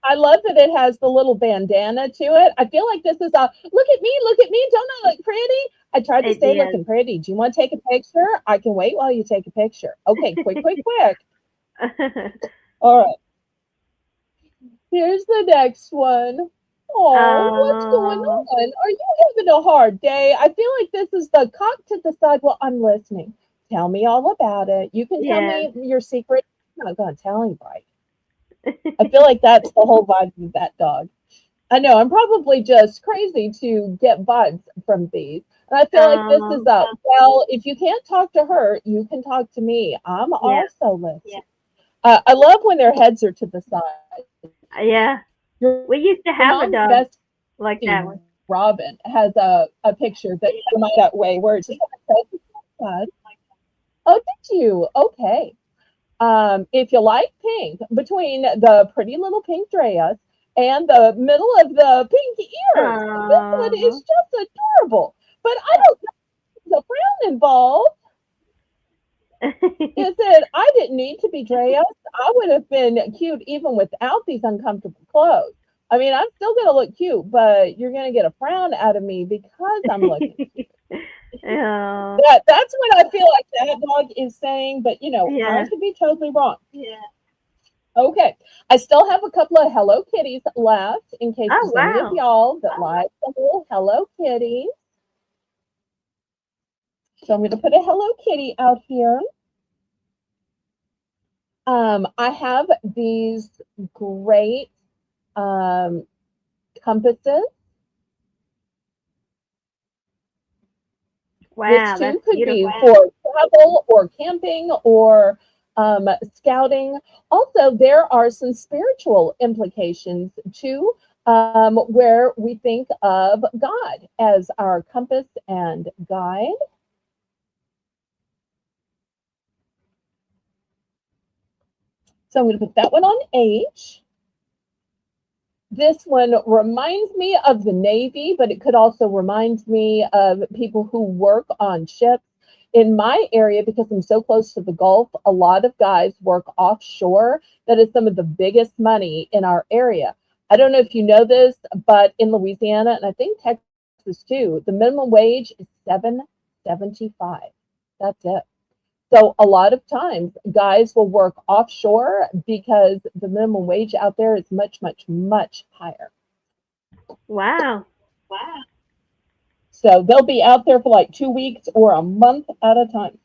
I love that it has the little bandana to it. I feel like this is look at me, don't I look pretty? I tried to stay looking pretty. Do you want to take a picture? I can wait while you take a picture. Okay, quick. All right. Here's the next one. Oh, what's going on? Are you having a hard day? I feel like this is the cock to the side. Well, I'm listening. Tell me all about it. You can tell me your secret. I'm not going to tell anybody. I feel like that's the whole vibe of that dog. I know I'm probably just crazy to get vibes from these. And I feel like this is well, if you can't talk to her, you can talk to me. I'm also listening. I love when their heads are to the side. Yeah. We used to have a dog like that one. Robin has a picture that way where it's just like, oh, did you? Okay. If you like pink, between the pretty little pink dress and the middle of the pink ears, this one is just adorable. But I don't know if there's a frown involved. Is it? I didn't need to be dressed. I would have been cute even without these uncomfortable clothes. I mean, I'm still going to look cute, but you're going to get a frown out of me because I'm looking cute. That's what I feel like that dog is saying, but I could be totally wrong. Yeah. Okay, I still have a couple of Hello Kitties left in case Oh there's any of wow. y'all that like the little Hello Kitty. So I'm going to put a Hello Kitty out here. I have these great um, compasses. This Wow, too that's could be beautiful. for travel or camping or scouting. Also, there are some spiritual implications too, where we think of God as our compass and guide. So I'm going to put that one on H. This one reminds me of the Navy, but it could also remind me of people who work on ships. In my area, because I'm so close to the Gulf, a lot of guys work offshore. That is some of the biggest money in our area. I don't know if you know this, but in Louisiana and I think Texas too, the minimum wage is 7.75. That's it. So a lot of times guys will work offshore because the minimum wage out there is much, much, much higher. Wow. So they'll be out there for like 2 weeks or a month at a time.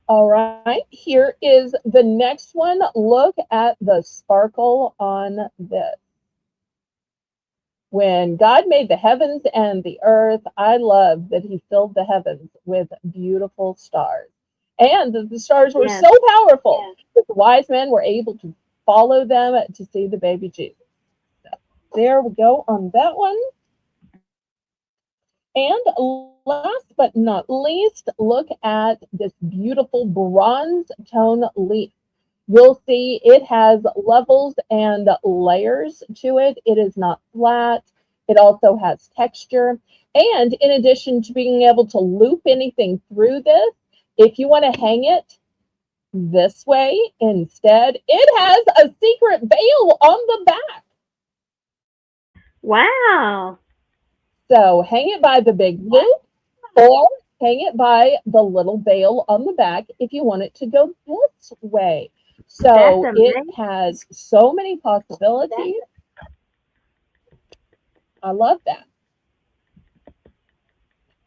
All right, here is the next one. Look at the sparkle on this. When God made the heavens and the earth, I love that he filled the heavens with beautiful stars. And the stars were Yes. so powerful that the wise men were able to follow them to see the baby Jesus. So there we go on that one. And last but not least, look at this beautiful bronze tone leaf. You'll see it has levels and layers to it. It is not flat. It also has texture. And in addition to being able to loop anything through this, if you want to hang it this way instead, it has a secret veil on the back. Wow. So hang it by the big loop or hang it by the little veil on the back if you want it to go this way. That's So it amazing. has so many possibilities. I love that.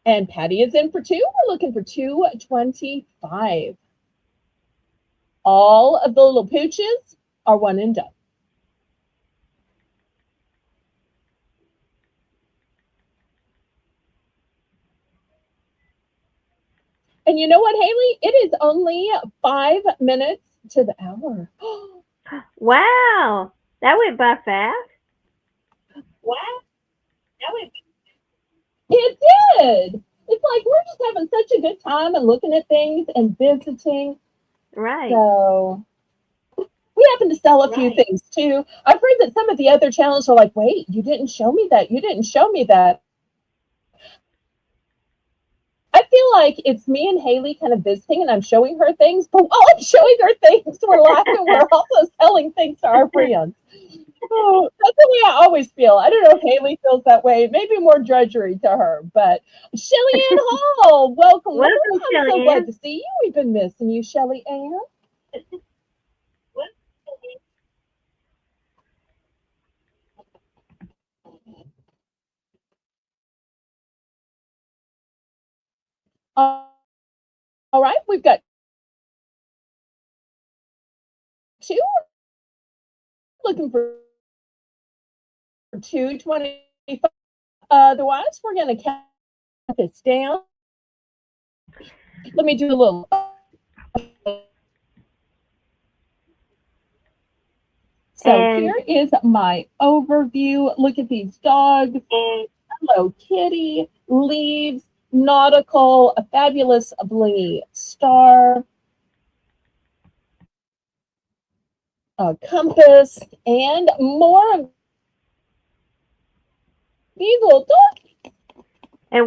And Patty is in for two. We're looking for 225. All of the little pooches are one and done. And you know what, Haley? It is only 5 minutes to the hour. Wow. That went by fast. It did. It's like we're just having such a good time and looking at things and visiting. Right. So we happen to sell a few things too. I've heard that some of the other channels are like, wait, you didn't show me that. You didn't show me that. I feel like it's me and Haley kind of visiting and I'm showing her things, but while I'm showing her things, we're laughing. We're also selling things to our friends. Oh, that's the way I always feel. I don't know if Haley feels that way. Maybe more drudgery to her. But Shelly Ann Hall, welcome, welcome. Welcome, I'm so Shelly glad Ann. to see you. We've been missing you, Shelly Ann. All right, we've got two. Looking for 225. Otherwise, we're going to count this down. Let me do a little. So And here is my overview. Look at these dogs. Hello Kitty, leaves, nautical, a fabulous blingy star, a compass, and more of these little dogs.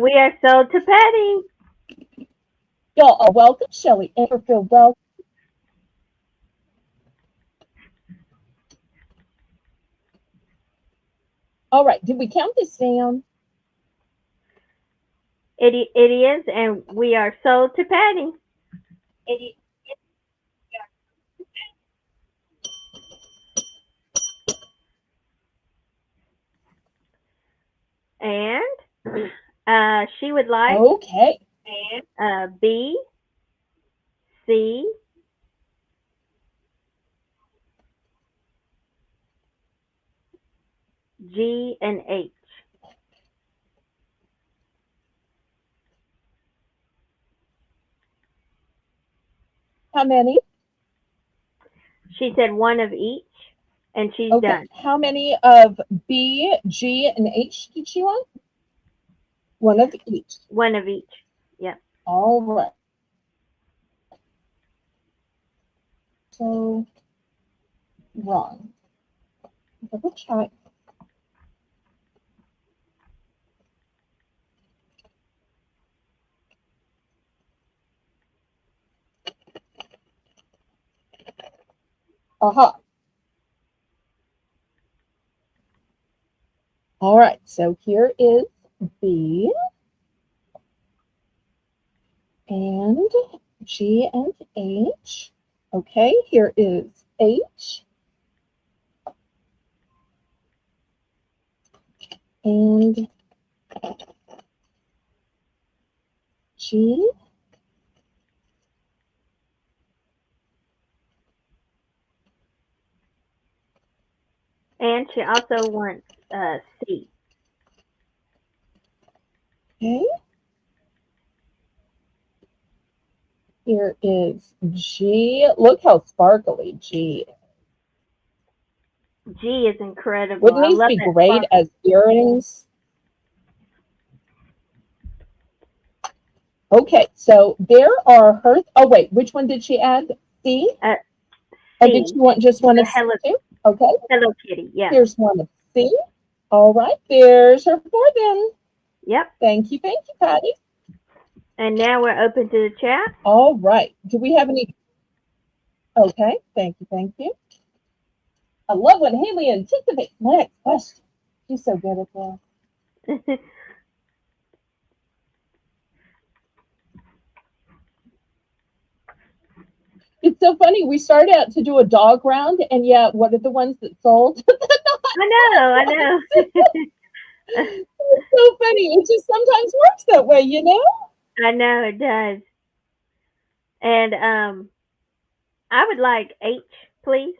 we are sold to Patty. Y'all are welcome, Shelly. Ever feel welcome? All right, did we count this down? It is, and we are sold to Patty. And she would like Okay. B, C, G, and H. How many? She said one of each, and she's Okay. done. How many of B, G, and H did she want? One of each. One of each. Yep. All right. So wrong. Double check. Aha. All right. So here is B and G and H. Okay. Here is H and G. And she also wants C. Okay. Here is G. Look how sparkly G is. G is incredible. Wouldn't I these love be that great sparkle. as earrings? Okay, so there are her. Oh, wait, which one did she add? C? Uh, Or did C. she want just one The of C too? Okay, Hello Kitty. Yeah. here's one of C. All right, there's her four then. Yep. Thank you, Patty. And now we're open to the chat. All right, do we have any? Okay, thank you. I love when Haley anticipates my next question. She's so good at that. It's so funny. We started out to do a dog round, and yet, what are the ones that sold? I know. It's so funny. It just sometimes works that way, you know? I know it does. And I would like H, please.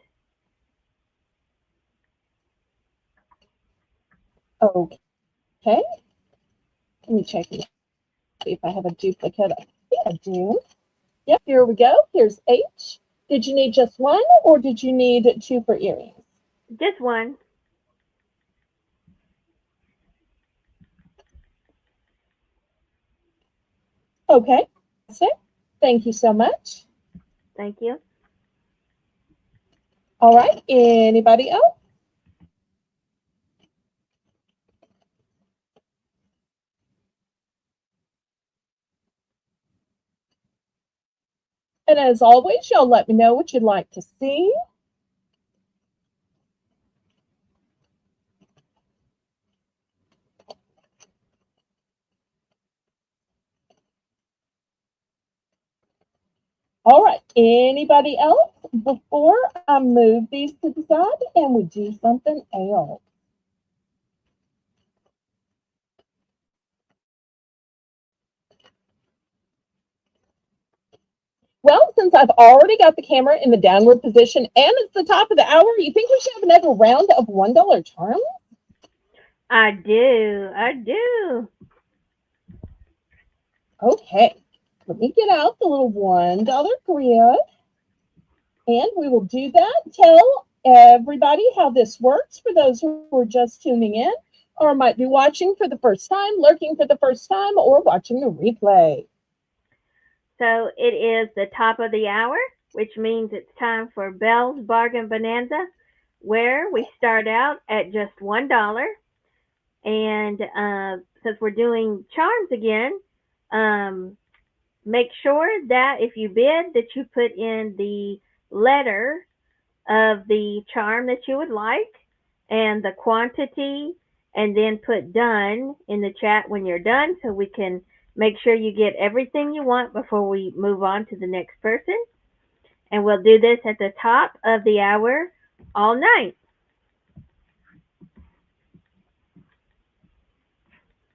Okay. Let me check and see if I have a duplicate. I think I do. Yep, here we go. Here's H. Did you need just one or did you need two for earrings? Just one. Okay. That's it. Thank you so much. Thank you. All right. Anybody else? And as always, y'all let me know what you'd like to see. All right. Anybody else before I move these to the side and we do something else? Well, since I've already got the camera in the downward position and it's the top of the hour, you think we should have another round of $1 charms? I do. I do. Okay. Let me get out the little $1 grid. And we will do that. Tell everybody how this works for those who are just tuning in or might be watching for the first time, lurking for the first time, or watching the replay. So it is the top of the hour, which means it's time for Belle's Bargain Bonanza, where we start out at just $1. And since we're doing charms again, make sure that if you bid that you put in the letter of the charm that you would like and the quantity, and then put done in the chat when you're done so we can make sure you get everything you want before we move on to the next person. And we'll do this at the top of the hour all night.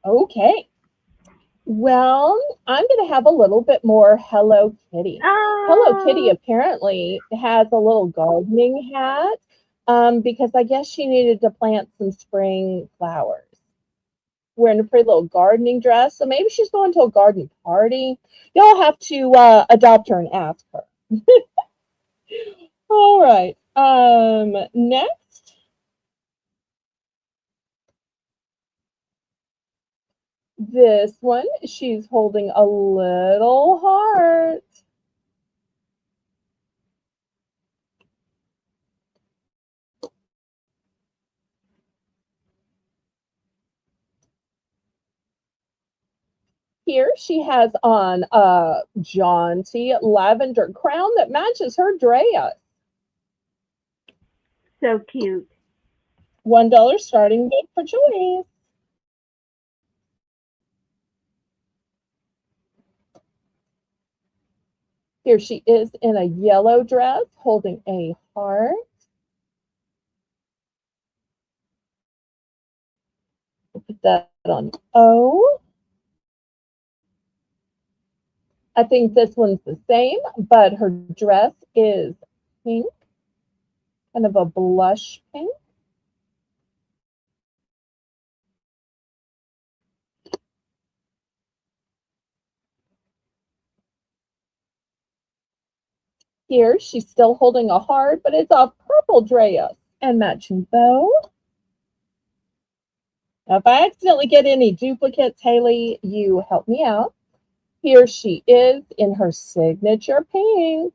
Okay. Well, I'm going to have a little bit more Hello Kitty. Hello Kitty Oh, apparently has a little gardening hat because I guess she needed to plant some spring flowers. Wearing a pretty little gardening dress, so maybe she's going to a garden party. Y'all have to adopt her and ask her. All right. Next, this one, she's holding a little heart. Here she has on a jaunty lavender crown that matches her dress. so cute. $1 starting bid for choice. Here she is in a yellow dress holding a heart. We'll put that on O. I think this one's the same, but her dress is pink, kind of a blush pink. Here, she's still holding a heart, but it's a purple dress and matching bow. Now, if I accidentally get any duplicates, Haley, you help me out. Here she is in her signature pink.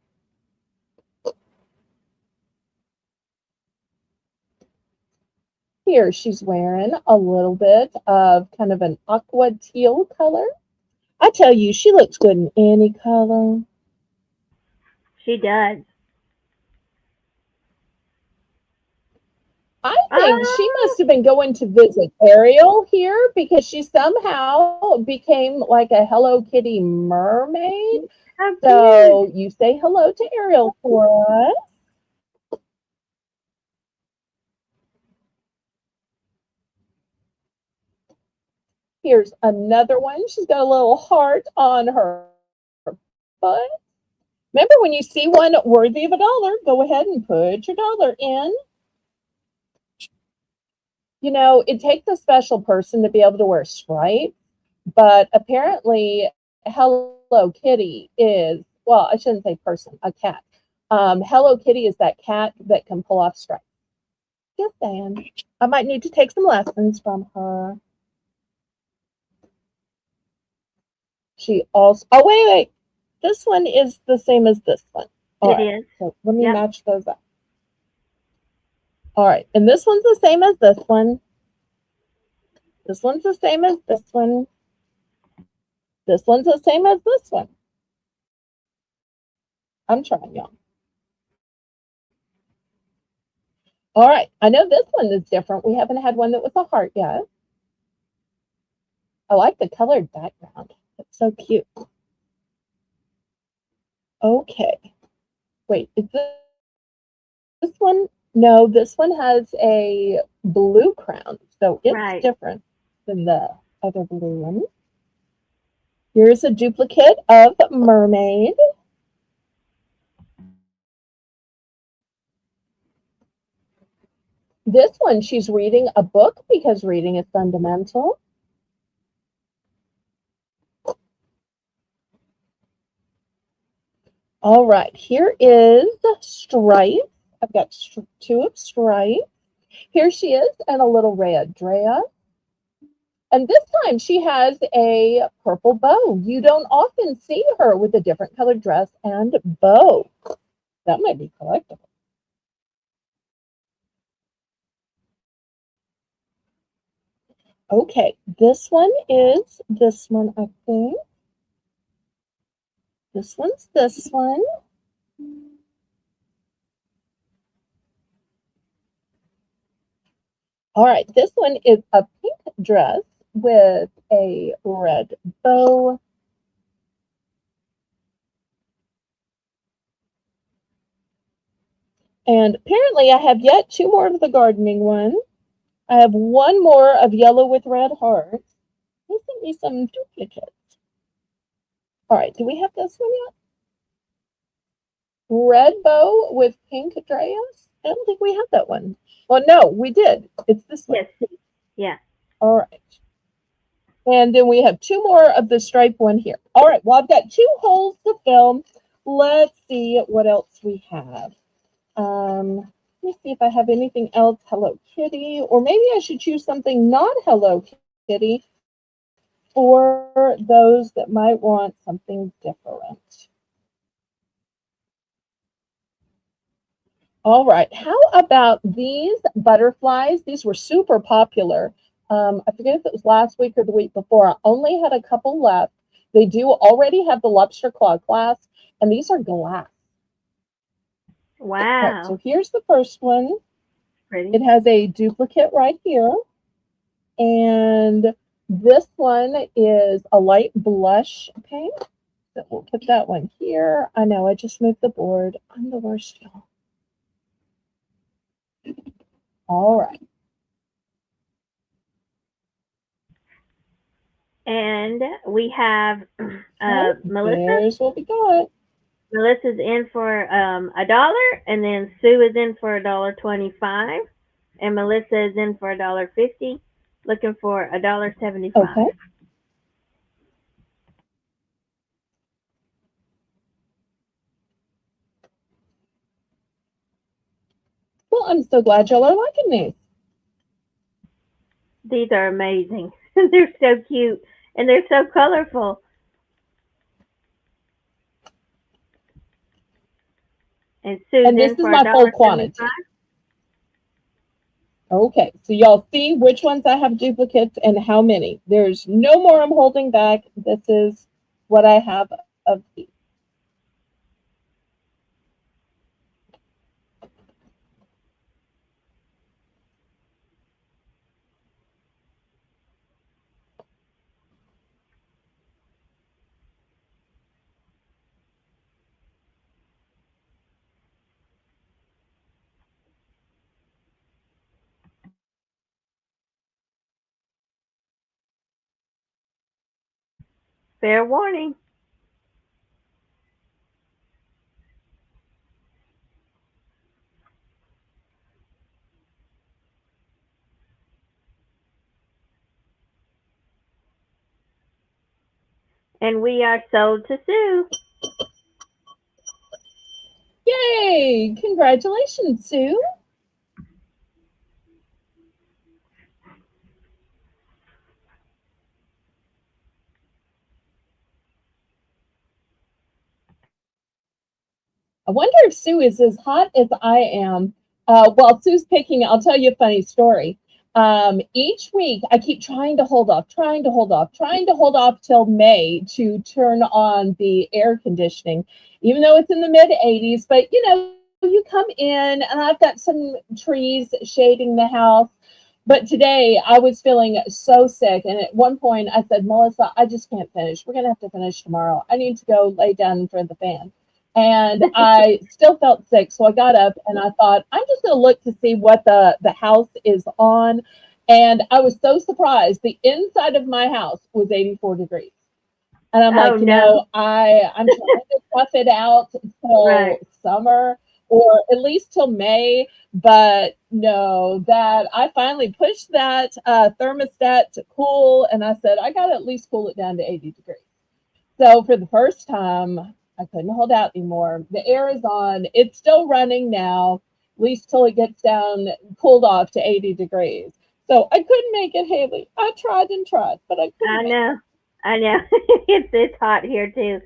Here she's wearing a little bit of kind of an aqua teal color. I tell you, she looks good in any color. She does. I think she Oh, must have been going to visit Ariel here because she somehow became like a Hello Kitty mermaid. how cute. So you say hello to Ariel for us. Here's another one. She's got a little heart on her butt. Remember, when you see one worthy of $1, go ahead and put your dollar in. You know, it takes a special person to be able to wear stripes, but apparently Hello Kitty is, well, I shouldn't say person, a cat. Hello Kitty is that cat that can pull off stripes. Just saying. I might need to take some lessons from her. She also, oh, wait. This one is the same as this one. All It right. is. So let me Yep. match those up. All right. And this one's the same as this one. This one's the same as this one. This one's the same as this one. I'm trying, y'all. All right. I know this one is different. We haven't had one that was a heart yet. I like the colored background. It's so cute. Okay. Wait, is this one? No, this one has a blue crown, so it's Right. different than the other blue one. Here's a duplicate of Mermaid. This one, she's reading a book because reading is fundamental. All right, here is Stripe. I've got two of Stripe. Here she is in a little red dress. And this time she has a purple bow. You don't often see her with a different colored dress and bow. That might be collectible. Okay, this one is this one, I think. This one's this one. All right, this one is a pink dress with a red bow. And apparently I have yet two more of the gardening one. I have one more of yellow with red hearts. me some duplicates. All right, do we have this one yet? Red bow with pink dress. I don't think we have that one. Well, no, we did. It's this one. Yes. Yeah. All right. And then we have two more of the stripe one here. All right, well, I've got two holes to fill. Let's see what else we have. Let me see if I have anything else. Hello Kitty. Or maybe I should choose something not Hello Kitty for those that might want something different. All right, how about these butterflies? These were super popular. I forget if it was last week or the week before. I only had a couple left. They do already have the lobster claw clasp, and these are glass. All right, so Wow. here's the first one. Pretty. It has a duplicate right here. And this one is a light blush pink. So we'll put that one here. I know, I just moved the board. I'm the worst, y'all. All right. And we have Melissa. There's what we got. Melissa's in for $1, and then Sue is in for $1.25, and Melissa is in for $1.50, looking for $1.75. Okay. Well, I'm so glad y'all are liking these. These are amazing. They're so cute, and they're so colorful. And Sue's And this in is for my full quantity. $1.75. Okay, so y'all see which ones I have duplicates and how many. There's no more I'm holding back. This is what I have of these. Fair warning. And we are sold to Sue. Yay! Congratulations, Sue. I wonder if Sue is as hot as I am. While Sue's picking, I'll tell you a funny story. Each week, I keep trying to hold off, trying to hold off, trying to hold off till May to turn on the air conditioning, even though it's in the mid 80s. But you know, you come in, and I've got some trees shading the house. But today I was feeling so sick. And at one point I said, Melissa, I just can't finish. We're going to have to finish tomorrow. I need to go lay down and thread the fan. And I still felt sick. So I got up and I thought, I'm just going to look to see what the house is on. And I was so surprised. The inside of my house was 84 degrees. And I'm like, Oh you no. know, I'm trying to tough it out till Right. summer or at least till May. But no, that I finally pushed that thermostat to cool. And I said, I got to at least cool it down to 80 degrees. So for the first time, I couldn't hold out anymore. The air is on. It's still running now, at least till it gets down, cooled off to 80 degrees. So I couldn't make it, Haley. I tried and tried, but I couldn't I make know. I know. It's hot here too.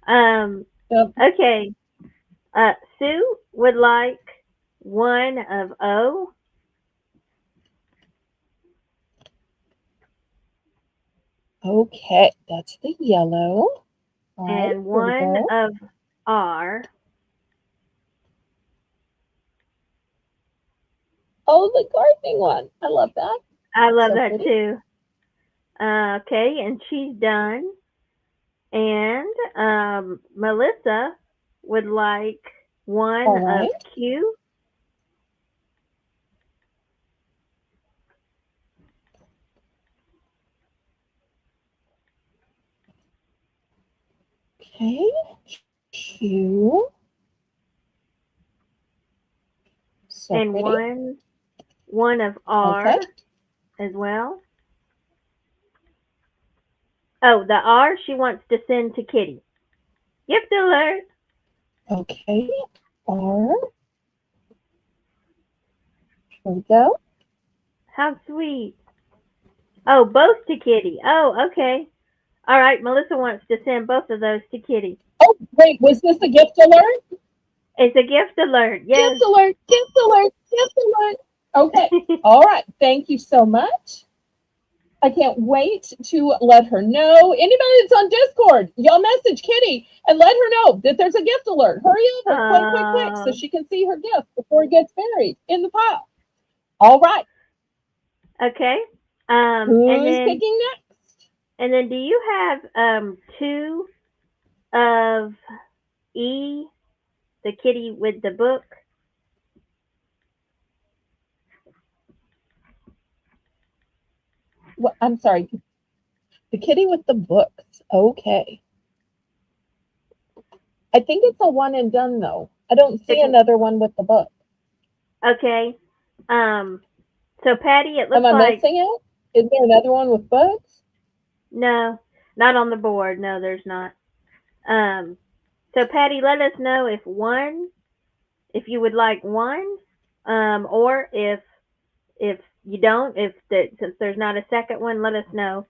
Um. it. Yep. Okay. Sue would like one of O Okay, that's the yellow. All right, and here we one go. of R. Oh, the gardening one. I love that. I love So that pretty. too. Okay, and she's done. And Melissa would like one All of right. Q. Okay. Q. So And pretty. one of Okay. R as well. Oh, the R she wants to send to Kitty. Gift alert. Okay. R. Here we go. How sweet. Oh, both to Kitty. Oh, okay. All right, Melissa wants to send both of those to Kitty. Oh, wait, was this a gift alert? It's a gift alert. Gift Yes. alert, gift alert, gift alert. Okay. All right. Thank you so much. I can't wait to let her know. Anybody that's on Discord, y'all message Kitty and let her know that there's a gift alert. Hurry over, quick, quick, quick, so uh, she can see her gift before it gets buried in the pile. All right. okay. And Who's then picking next? do you have two of E, the kitty with the book? Well, I'm sorry. The kitty with the books. Okay. I think it's a one and done though. I don't see It's another one with the book. okay. Um. So Patty, it Am looks I like missing it? Is there another one with books? no, not on the board. No, there's not. Um. So Patty, let us know if you would like one, or if you don't, since there's not a second one, let us know.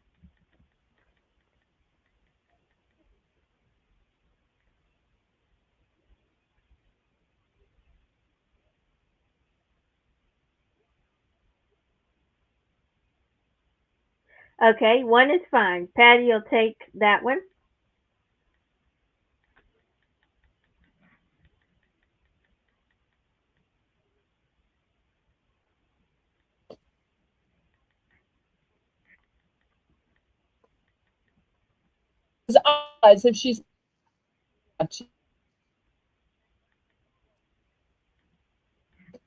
Okay, one is fine. Patty will take that one. Eyes if she's.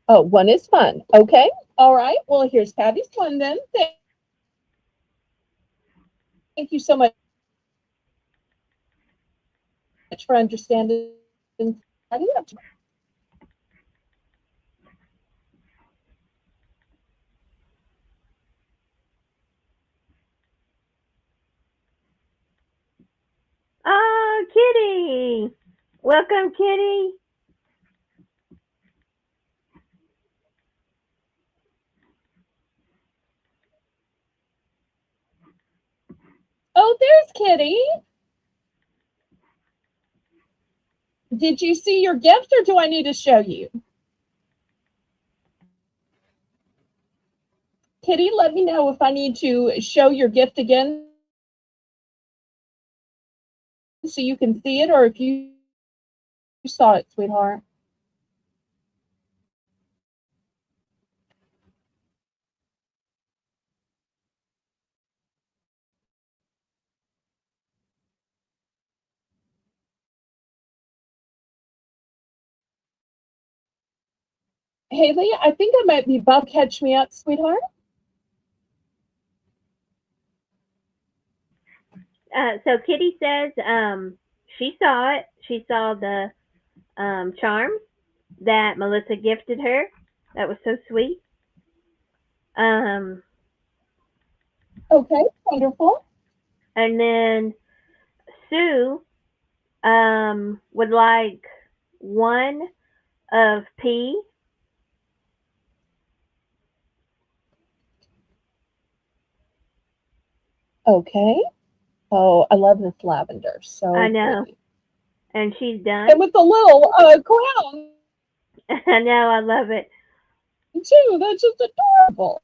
Oh, one is fun. Okay. All right. Well, here's Patty's one then. Thank you so much for understanding. Patty. Oh, Kitty! Welcome, Kitty. Oh, there's Kitty. Did you see your gift or do I need to show you? Kitty, let me know if I need to show your gift again so you can see it or if you saw it, sweetheart. Haley, I think I might be Bob. Catch me up, sweetheart. So Kitty says she saw it. She saw the charm that Melissa gifted her. That was so sweet. Um, Okay, wonderful. and then Sue would like one of P. Okay. Oh, I love this lavender. I So know, pretty. and she's done. And with the little crown I know, I love it. too. That's just adorable.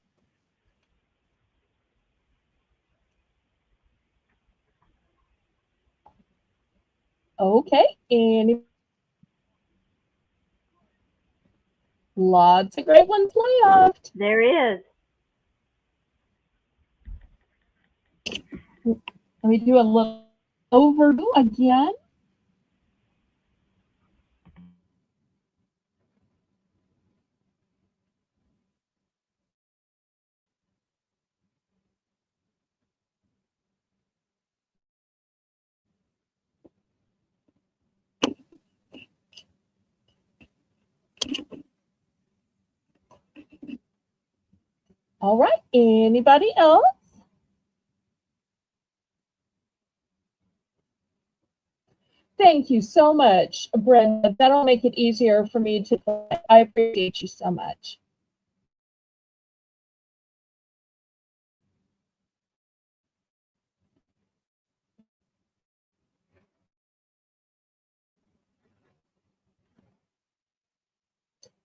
Okay. And lots of great ones left. There is. Let me do a little overview again. All right. Anybody else? Thank you so much, Brenda. That'll make it easier for me to play. I appreciate you so much.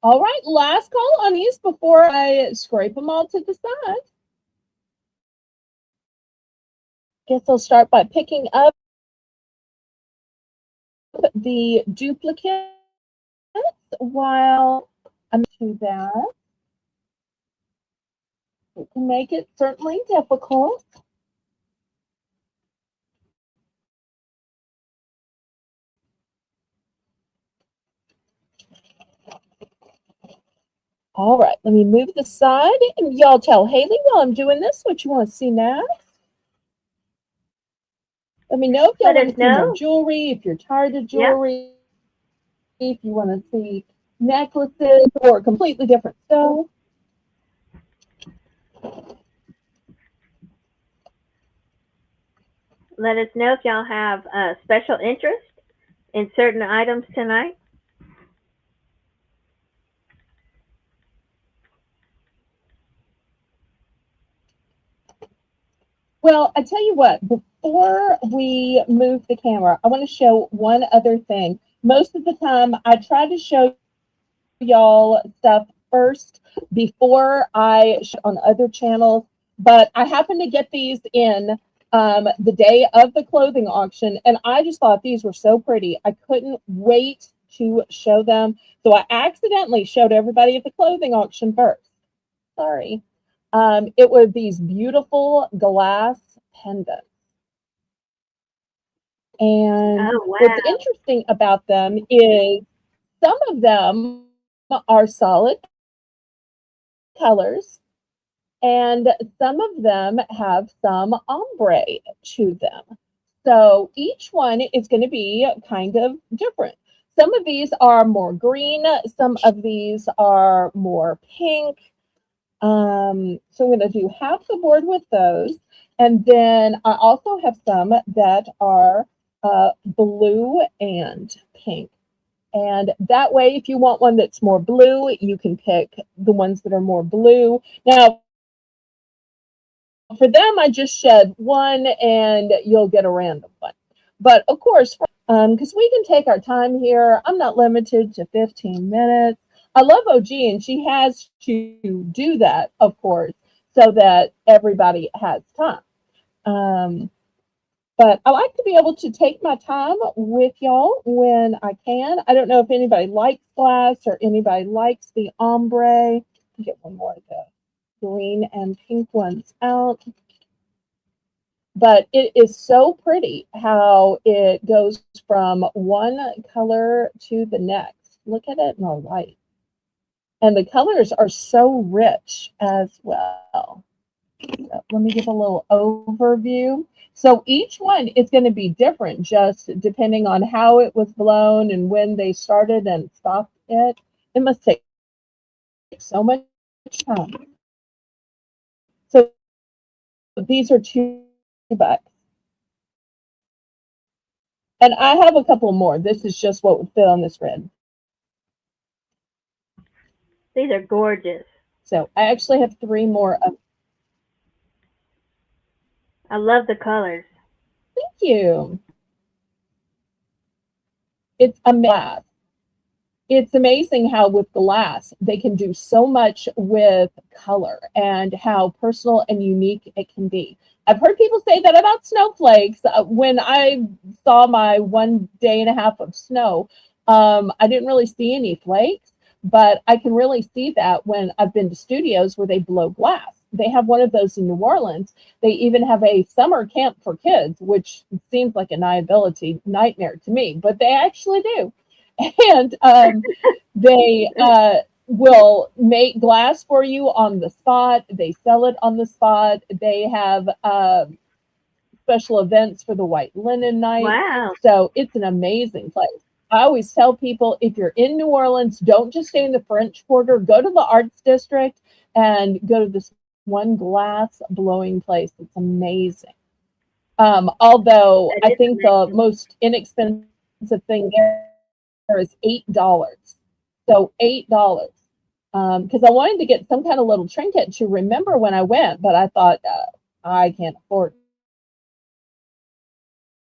All right, last call on these before I scrape them all to the side. Guess I'll start by picking up the duplicates while I'm doing that. It can make it certainly difficult. All right, let me move the side and y'all tell Haley while I'm doing this what you want to see next. Let me know if y'all Let want us to see more know. jewelry, if you're tired of Yep. jewelry, if you want to see necklaces or completely different stuff. Let us know if y'all have special interest in certain items tonight. Well, I tell you what, before we move the camera, I want to show one other thing. Most of the time, I try to show y'all stuff first before I show on other channels, but I happened to get these in the day of the clothing auction, and I just thought these were so pretty. I couldn't wait to show them. So I accidentally showed everybody at the clothing auction first. Sorry. It was these beautiful glass pendants. And Oh what's wow! interesting about them is some of them are solid colors, and some of them have some ombre to them. So each one is going to be kind of different. Some of these are more green, some of these are more pink. So I'm going to do half the board with those. And then I also have some that are blue and pink. And that way, if you want one that's more blue, you can pick the ones that are more blue. Now, for them, I just shed one and you'll get a random one. But of course, because we can take our time here, I'm not limited to 15 minutes. I love OG, and she has to do that, of course, so that everybody has time. Um, but I like to be able to take my time with y'all when I can. I don't know if anybody likes glass or anybody likes the ombre. Get one more of the green and pink ones out. But it is so pretty how it goes from one color to the next. Look at it in the light. And the colors are so rich as well. So let me give a little overview. So each one is going to be different just depending on how it was blown and when they started and stopped it. It must take so much time. So these are $2. And I have a couple more. This is just what would fit on this grid. These are gorgeous. So I actually have three more. I love the colors. Thank you. It's amazing. It's amazing how with glass they can do so much with color and how personal and unique it can be. I've heard people say that about snowflakes. When I saw my 1 day and a half of snow, I didn't really see any flakes, but I can really see that when I've been to studios where they blow glass. They have one of those in New Orleans. They even have a summer camp for kids, which seems like a nightmare to me, but they actually do. And they will make glass for you on the spot. They sell it on the spot. They have special events for the white linen night. Wow. So it's an amazing place. I always tell people if you're in New Orleans, don't just stay in the French Quarter, go to the Arts District and go to the one glass blowing place. It's amazing. Although That I is think the amazing. most inexpensive thing there is $8. So $8. Because I wanted to get some kind of little trinket to remember when I went, but I thought I can't afford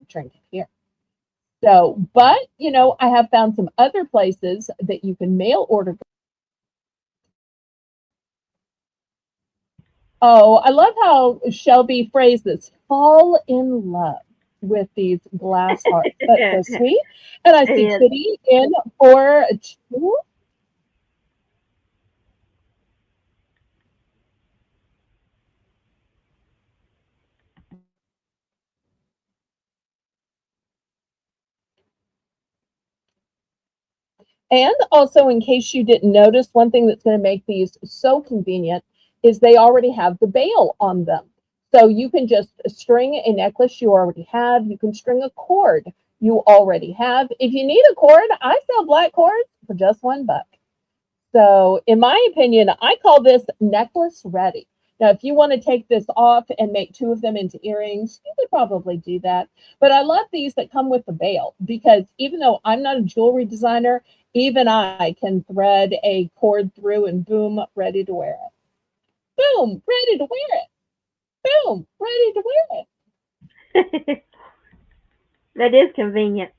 a trinket here. So, but I have found some other places that you can mail order. Oh, I love how Shelby phrased this, fall in love with these glass hearts. That's so sweet. And I see Yes. Kitty in for two. And also, in case you didn't notice, one thing that's going to make these so convenient is they already have the bail on them. So you can just string a necklace you already have. You can string a cord you already have. If you need a cord, I sell black cords for just $1. So, in my opinion, I call this necklace ready. Now, if you want to take this off and make two of them into earrings, you could probably do that. But I love these that come with the veil because even though I'm not a jewelry designer, even I can thread a cord through and boom, ready to wear it. Boom, ready to wear it. Boom, ready to wear it. That is convenient.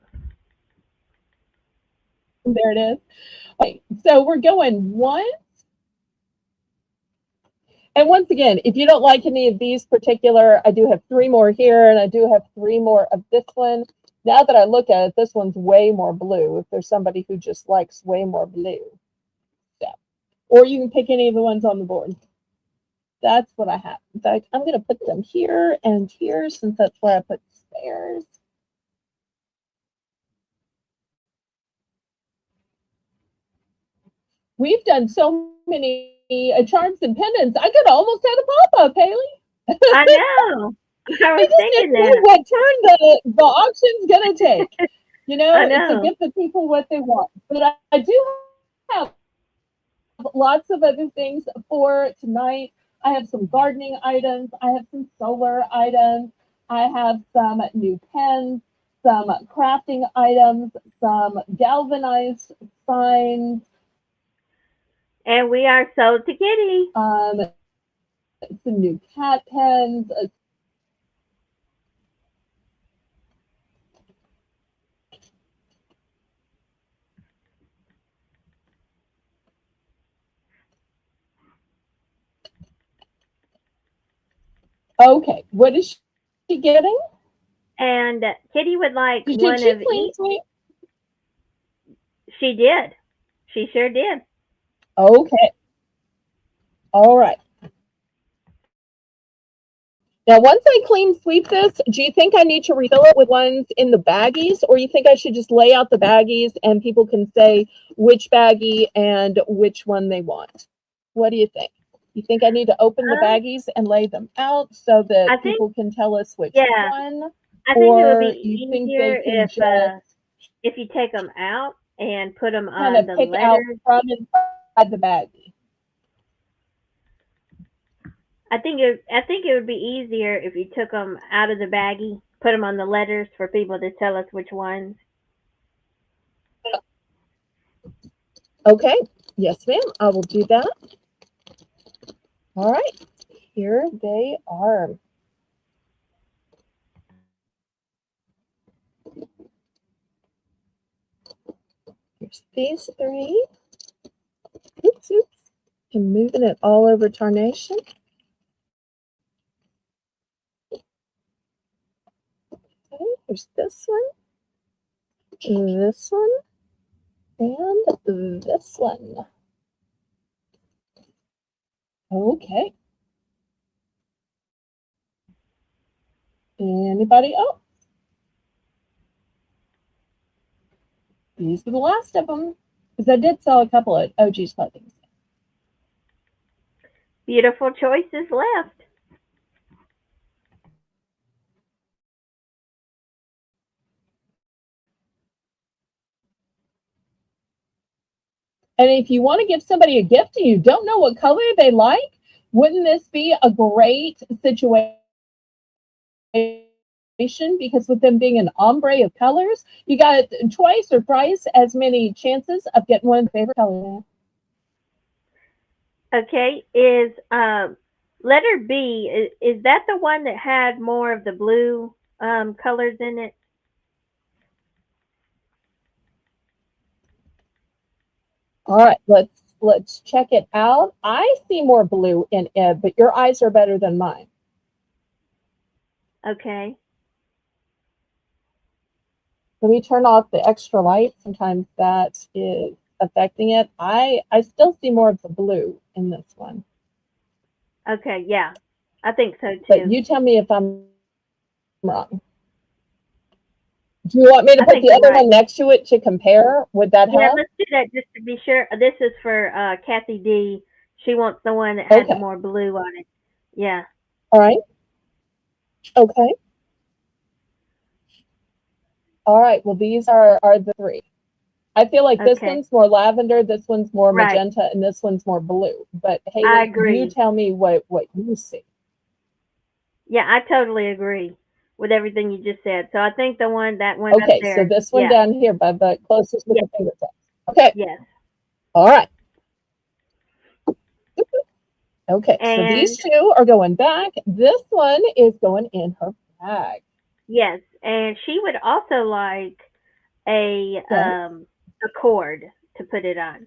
There it is. Okay, so we're going one. And once again, if you don't like any of these particular, I do have three more here and I do have three more of this one. Now that I look at it, this one's way more blue if there's somebody who just likes way more blue. So, or you can pick any of the ones on the board. That's what I have. In fact, I'm going to put them here and here since that's where I put spares. We've done so many charms and pendants. I could almost have a pop-up, Haley. I know. I I was just thinking didn't know that. what turn the auction's gonna take. I It's to know. give the people what they want. But I do have lots of other things for tonight. I have some gardening items. I have some solar items. I have some new pens, some crafting items, some galvanized signs, And we are sold to Kitty. some new cat pens. Okay, what is she getting? And Kitty would like Did one she of clean each. sweep? She did. She sure did. Okay, all right. Now, once I clean sweep this, do you think I need to refill it with ones in the baggies, or you think I should just lay out the baggies and people can say which baggie and which one they want? What do you think? You think I need to open the Um, baggies and lay them out so I that think, people can tell us which yeah, one, I think it would or be you think they easier can just if you take them out and put them kind on of the pick out letters. from inside the baggie? I think it would be easier if you took them out of the baggie, put them on the letters for people to tell us which ones. Okay, yes, ma'am, I will do that. All right, here they are. Here's these three. Oops, oops. I'm moving it all over Tarnation. Okay, there's this one, and this one. Okay. Anybody else? These are the last of them. Because I did sell a couple of OG's clothing. Beautiful choices left. And if you want to give somebody a gift and you don't know what color they like, Wouldn't this be a great situation? Because with them being an ombre of colors, you got twice or thrice as many chances of getting one of the favorite colors. Okay, is letter B, is that the one that had more of the blue colors in it? All right, let's check it out. I see more blue in it, but your eyes are better than mine. Okay. Let me turn off the extra light. Sometimes that is affecting it. I still see more of the blue in this one. Okay, yeah. I think so But too. you tell me if I'm wrong. Do you want me to I put think the you're other right. one next to it to compare? Would that Yeah, help? let's do that just to be sure. This is for Kathy D. She wants the one that had the Okay. more blue on it. Yeah. All right. Okay. All right. Well, these are the three. I feel like this Okay. one's more lavender, this one's more Right. magenta, and this one's more blue. But I Haley, you agree. tell me what you see. Yeah, I totally agree with everything you just said. So I think that one up Okay, so there. this one Yeah. down here by the closest with Yes. the fingertips. Okay. Yes. All right. Okay, so these And two are going back. This one is going in her bag. yes, and she would also like Okay. a cord to put it on.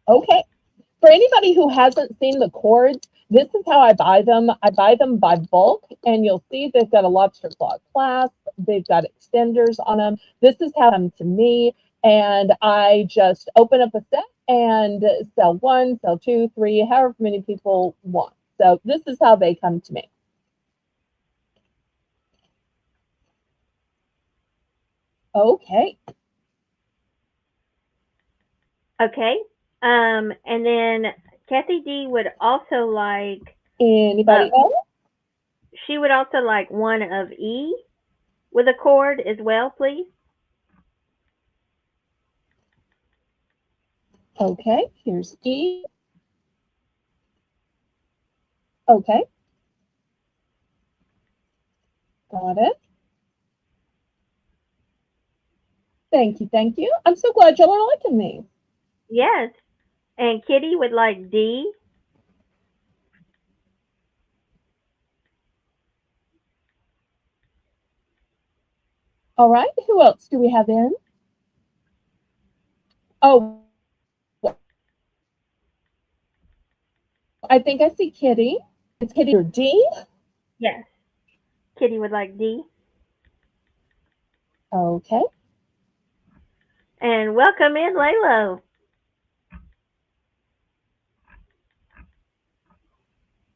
Okay. For anybody who hasn't seen the cords, this is how I buy them. I buy them by bulk, and you'll see they've got a lobster claw clasp. They've got extenders on them. This is how they come to me, and I just open up a set and sell one, sell two, three, however many people want. So this is how they come to me. Okay. Okay. And then Kathy D would also like Anybody else? she would also like one of E with a cord as well, please. Okay. Here's E. Okay. Got it. Thank you. Thank you. I'm so glad y'all are liking me. Yes. And Kitty would like D. All right. Who else do we have in? Oh, I think I see Kitty. It's Kitty or D. Yes. Kitty would like D. Okay. And welcome in, Laylo.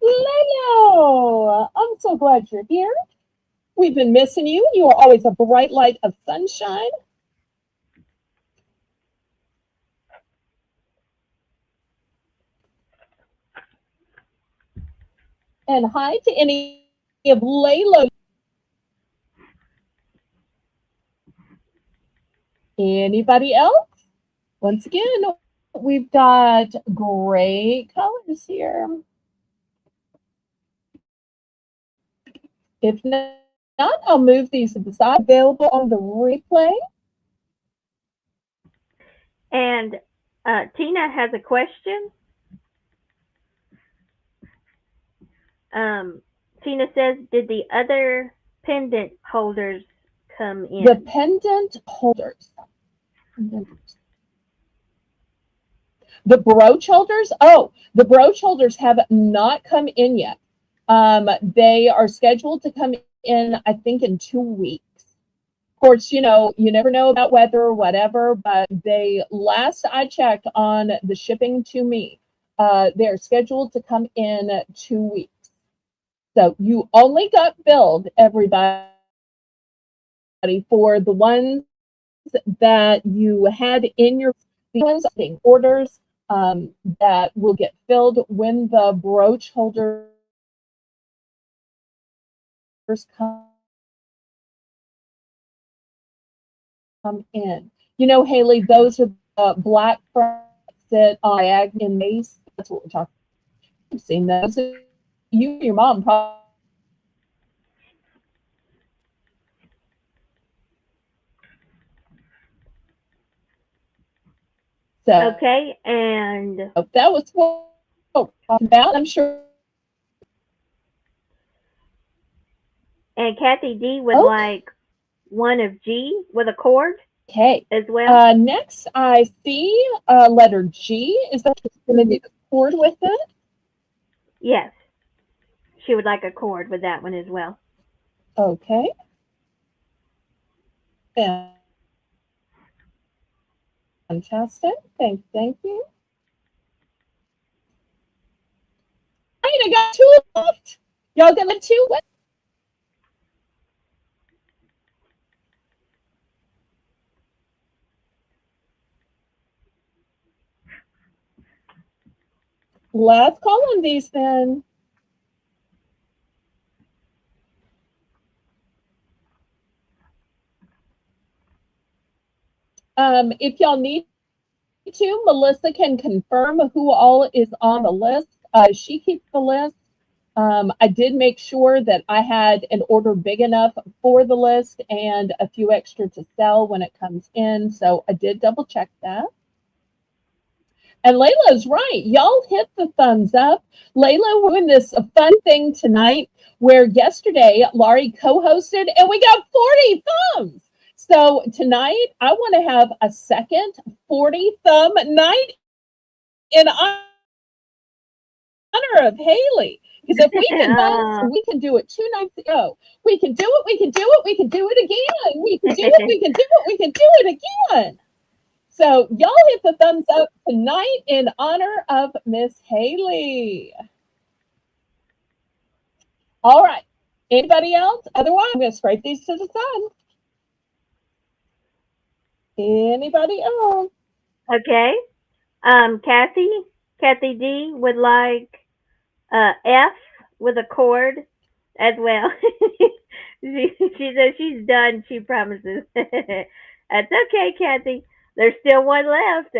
Leo, I'm so glad you're here. We've been missing you. You are always a bright light of sunshine. And hi to any of Laylo. Anybody else? Once again, we've got great colors here. If not, I'll move these to the side. Available on the replay. And Tina has a question. Um, Tina says, "Did the other pendant holders come The in?" pendant holders. The brooch holders? Oh, the brooch holders have not come in yet. They are scheduled to come in, I think, in 2 weeks. Of course, you never know about weather or whatever, but last I checked on the shipping to me, they're scheduled to come in 2 weeks. So you only got billed, everybody, for the ones that you had in your orders that will get filled when the brooch holders come in. Haley, those are the black sit on diagonal in base. That's what we're talking about. You've seen those. You and your mom probably. So Okay, and that was what we're talking about. I'm sure. Kathy D would Okay. like one of G with a cord Okay. as well. Next, I see letter G. Is that going to be the cord with it? Yes, she would like a cord with that one as well. Okay. Fantastic. Thank you. All right, I got two left. Y'all gonna two? Let's call on these then. If y'all need to, Melissa can confirm who all is on the list. She keeps the list. I did make sure that I had an order big enough for the list and a few extra to sell when it comes in. So I did double check that. And Layla's right. Y'all hit the thumbs up. Layla, we're doing this fun thing tonight where yesterday Laurie co-hosted and we got 40 thumbs. So tonight I want to have a second 40 thumb night in honor of Haley. Because if we can bounce, we can do it 2 nights ago. We can do it, we can do it, we can do it again. We can do it, we can do it, we can do it again. So y'all hit the thumbs up tonight in honor of Miss Haley. All right. Anybody else? Otherwise, I'm going to scrape these to the side. Anybody else? Okay. Kathy D would like F with a cord as well. she says she's done. She promises. That's okay, Kathy. There's still one left.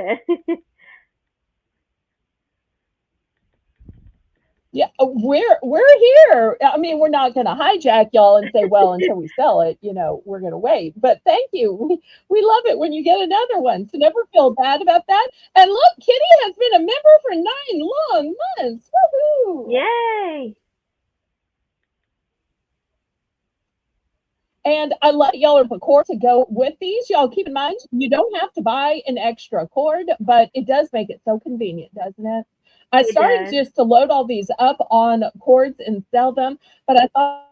Yeah, we're here. I mean, we're not going to hijack y'all and say, well, until we sell it, we're going to wait. But thank you. We love it when you get another one. So never feel bad about that. And look, Kitty has been a member for 9 long months. Woohoo! Yay! And I let y'all have a cord to go with these. Y'all keep in mind, you don't have to buy an extra cord, but it does make it so convenient, doesn't it? I started just to load all these up on cords and sell them, but I thought,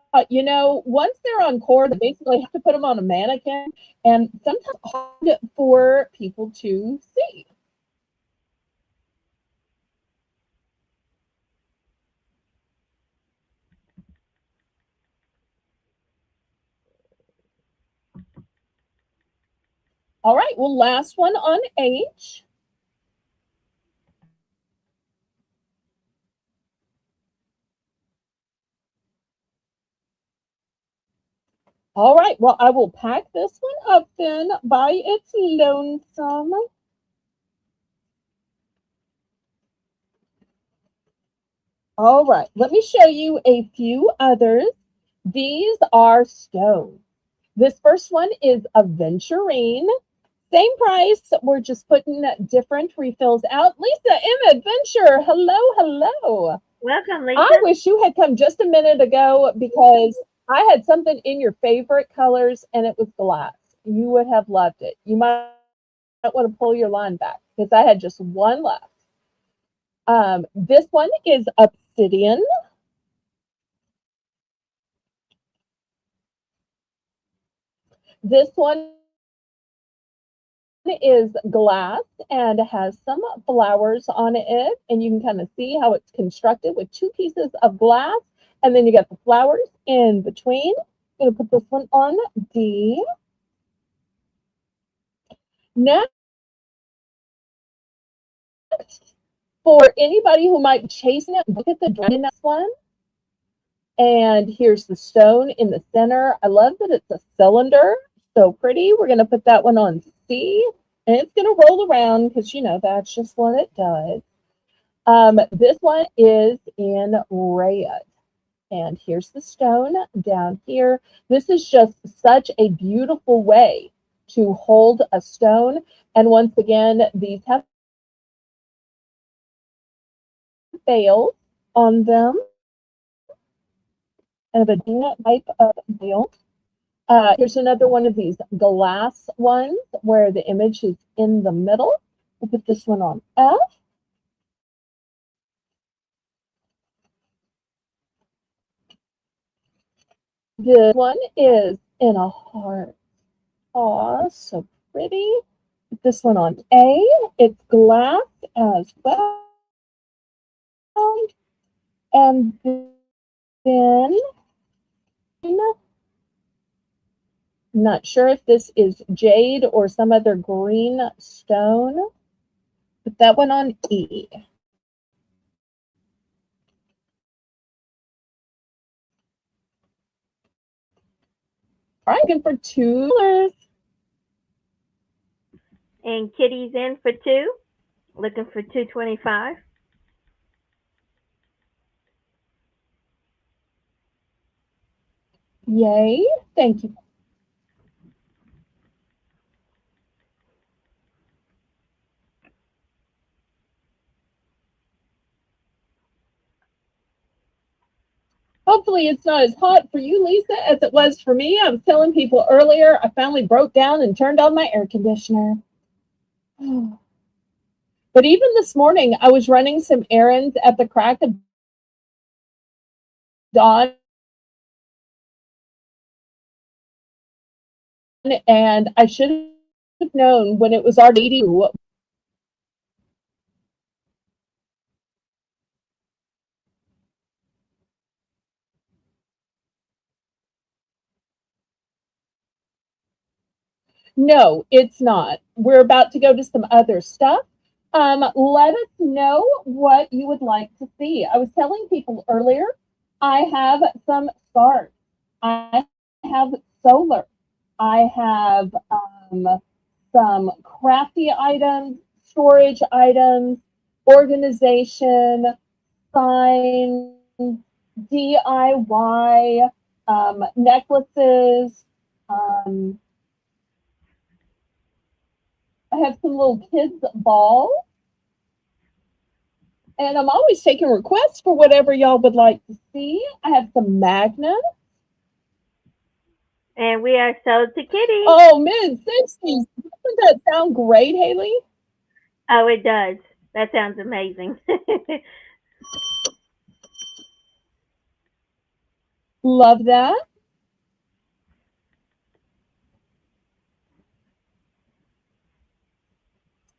once they're on cord, I basically have to put them on a mannequin, and sometimes it's hard for people to see. All right, well, last one on H. All right, well, I will pack this one up then by its lonesome. All right, let me show you a few others. These are stones. This first one is aventurine. Same price. We're just putting different refills out. Lisa M. Adventure. Hello, hello. Welcome, Lisa. I wish you had come just a minute ago because I had something in your favorite colors and it was glass. You would have loved it. You might want to pull your line back because I had just one left. This one is obsidian. This one is glass and has some flowers on it, and you can kind of see how it's constructed with 2 pieces of glass, and then you got the flowers in between. I'm going to put this one on D. Next, for anybody who might be chasing it, look at the dragon next one. And here's the stone in the center. I love that it's a cylinder. So pretty. We're going to put that one on C. And it's going to roll around because, that's just what it does. This one is in red. And here's the stone down here. This is just such a beautiful way to hold a stone. And once again, these have veils on them, and a different type of veil. Here's another one of these glass ones where the image is in the middle. We'll put this one on F. This one is in a heart. Aw, so pretty. Put this one on A. It's glass as well. And then, not sure if this is jade or some other green stone. Put that one on E. All right, looking for $2. And Kitty's in for 2, looking for 225. Yay, thank you. Hopefully it's not as hot for you, Lisa, as it was for me. I was telling people earlier, I finally broke down and turned on my air conditioner. But even this morning, I was running some errands at the crack of dawn, and I should have known when it was already 82. No, it's not. We're about to go to some other stuff. Let us know what you would like to see. I was telling people earlier, I have some stars. I have solar. I have some crafty items, storage items, organization, signs, DIY, necklaces. Um, I have some little kids' balls. And I'm always taking requests for whatever y'all would like to see. I have some magnets. And we are sold to Kitty. Oh, mid-60s. Doesn't that sound great, Haley? Oh, it does. That sounds amazing. Love that.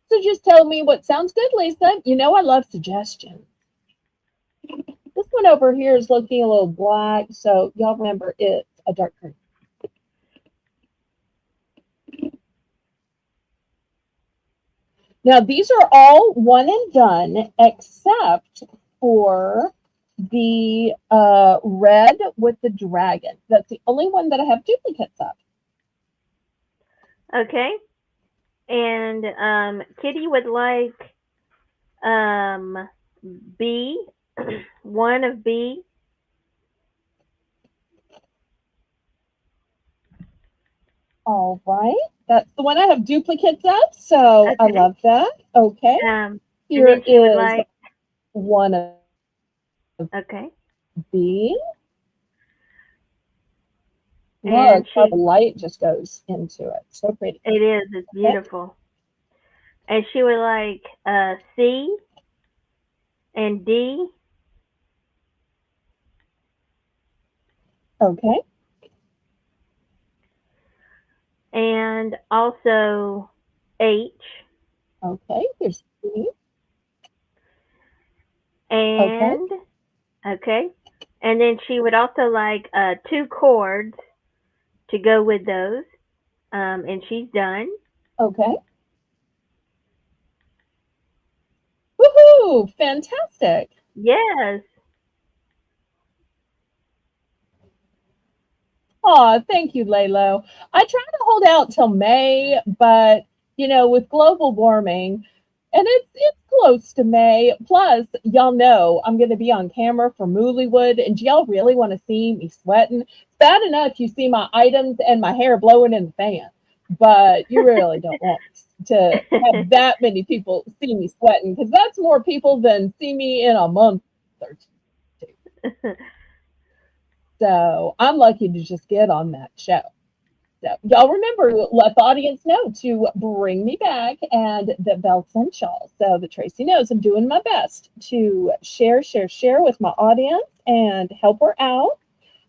So just tell me what sounds good, Lisa. You know I love suggestions. This one over here is looking a little black, so y'all remember it's a dark green. Now, these are all one and done except for the red with the dragon. That's the only one that I have duplicates of. Okay. And Kitty would like B, one of B. All right. That's the one I have duplicates of, so I Okay. love that. Okay. And Here then she would is like, one of okay. B. And Look how the she, light just goes into it. So pretty. it is, it's Okay. beautiful. And she would like C and D. Okay. And also H. Okay. Here's B. Okay. And, okay. And then she would also like 2 chords to go with those. And she's done. Okay. Woohoo! Fantastic. Yes. Aw, thank you, Lalo. I try to hold out till May, but with global warming, and it's close to May. Plus, y'all know I'm going to be on camera for Moolywood, and do y'all really want to see me sweating? It's bad enough you see my items and my hair blowing in the fan, but you really don't want to have that many people see me sweating, because that's more people than see me in a month or two. So I'm lucky to just get on that show. So y'all remember, let the audience know to bring me back and that Belle sent y'all. So that Tracy knows I'm doing my best to share with my audience and help her out.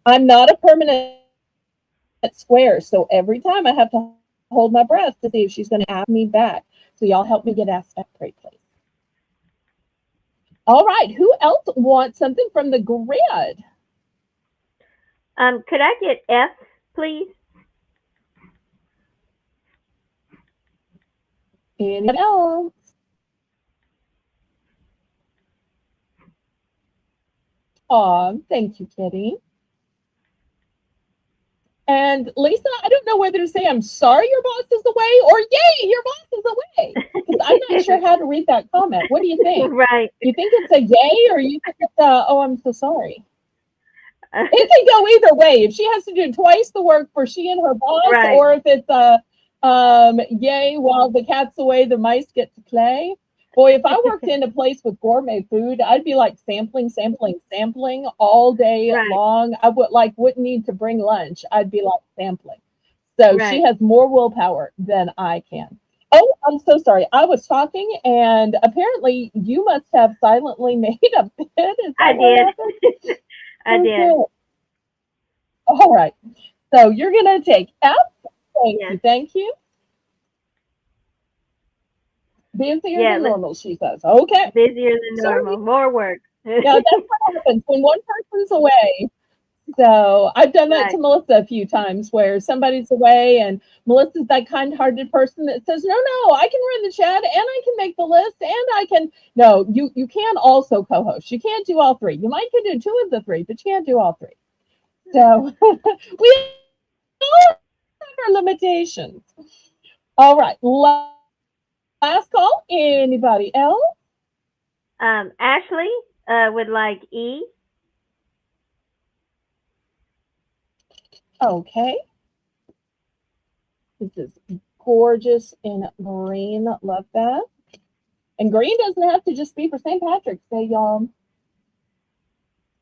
I'm not a permanent square, so every time I have to hold my breath to see if she's going to ask me back. So y'all help me get asked back, please. All right, who else wants something from the grid? Could I get F, please? Anybody else? Thank you, Kitty. And Lisa, I don't know whether to say I'm sorry your boss is away or yay, your boss is away. Because I'm not sure how to read that comment. What do you think? Right. You think it's a yay or you think it's a, oh, I'm so sorry? It can go either way. If she has to do twice the work for she and her boss, Right. or if it's a yay, while the cat's away, the mice get to play. Boy, if I worked in a place with gourmet food, I'd be like sampling all day Right. long. I wouldn't need to bring lunch. I'd be like sampling. So she Right. has more willpower than I can. Oh, I'm so sorry. I was talking, and apparently you must have silently made a bid. Is I that what did. happened? I did. Okay. All right. So you're gonna take F. Yes. Thank you. Busier Yeah. than normal, she says. Okay. Busier than normal. Sorry. More work. Yeah, that's what happens when one person's away. So I've done that to Right. Melissa a few times where somebody's away and Melissa's that kind-hearted person that says, no, I can run the chat and I can make the list and I can. No, you can also co-host. You can't do all three. You might can do two of the three, but you can't do all three. So we all have our limitations. All right, last call. Anybody else? Ashley would like E. Okay. This is gorgeous in green. Love that. And green doesn't have to just be for St. Patrick's Day, y'all.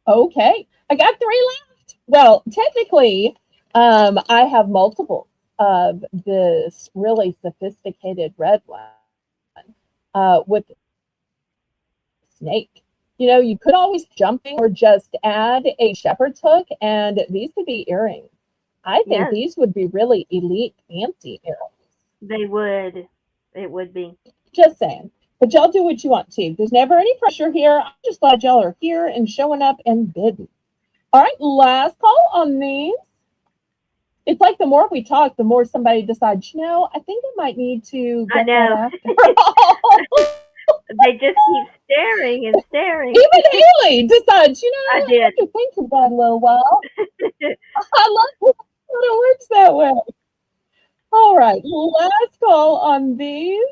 Okay, I got three left. Well, technically, I have multiple of this really sophisticated red one with snake. You could always jumping or just add a shepherd's hook, and these could be earrings. I think Yes, these would be really elite, fancy earrings. they would. It would be. Just saying. But y'all do what you want to. There's never any pressure here. I'm just glad y'all are here and showing up and bidding. All right, last call on these. It's like the more we talk, the more somebody decides, I think I might need to I get that know. after all. They just keep staring and staring. Even Haley decides, I I did. have to think of that a little while. I love when it works that way. All right, last call on these.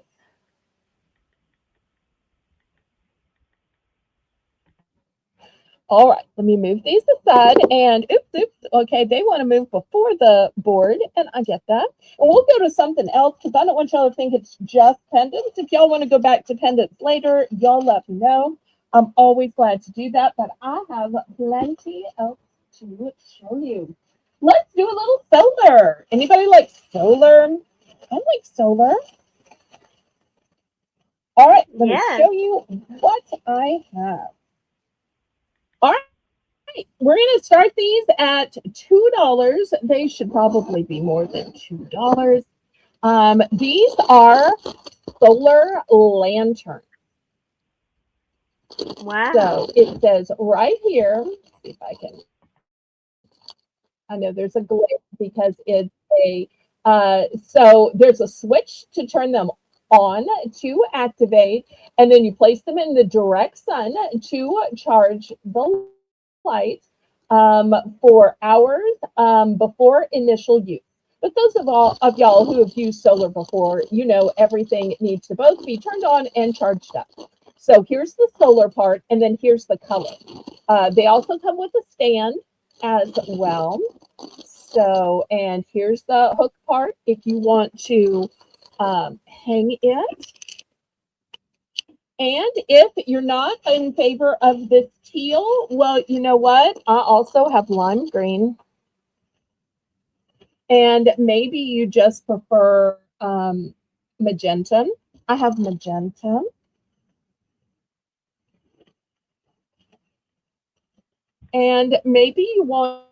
All right, let me move these aside. And oops. Okay, they want to move before the board, and I get that. And we'll go to something else because I don't want y'all to think it's just pendants. If y'all want to go back to pendants later, y'all let me know. I'm always glad to do that, but I have plenty else to show you. Let's do a little solar. Anybody like solar? I like solar. All right, let me Yes. show you what I have. All right, we're going to start these at $2. They should probably be more than $2. These are solar lanterns. Wow. So it says right here, let's see if I can. I know there's a glare because it's so there's a switch to turn them on to activate, and then you place them in the direct sun to charge the light for hours before initial use. But those of y'all who have used solar before, you know everything needs to both be turned on and charged up. So here's the solar part, and then here's the color. They also come with a stand as well. So, and here's the hook part if you want to hang it. And if you're not in favor of this teal, well, you know what? I also have lime green. And maybe you just prefer magenta. I have magenta. And maybe you want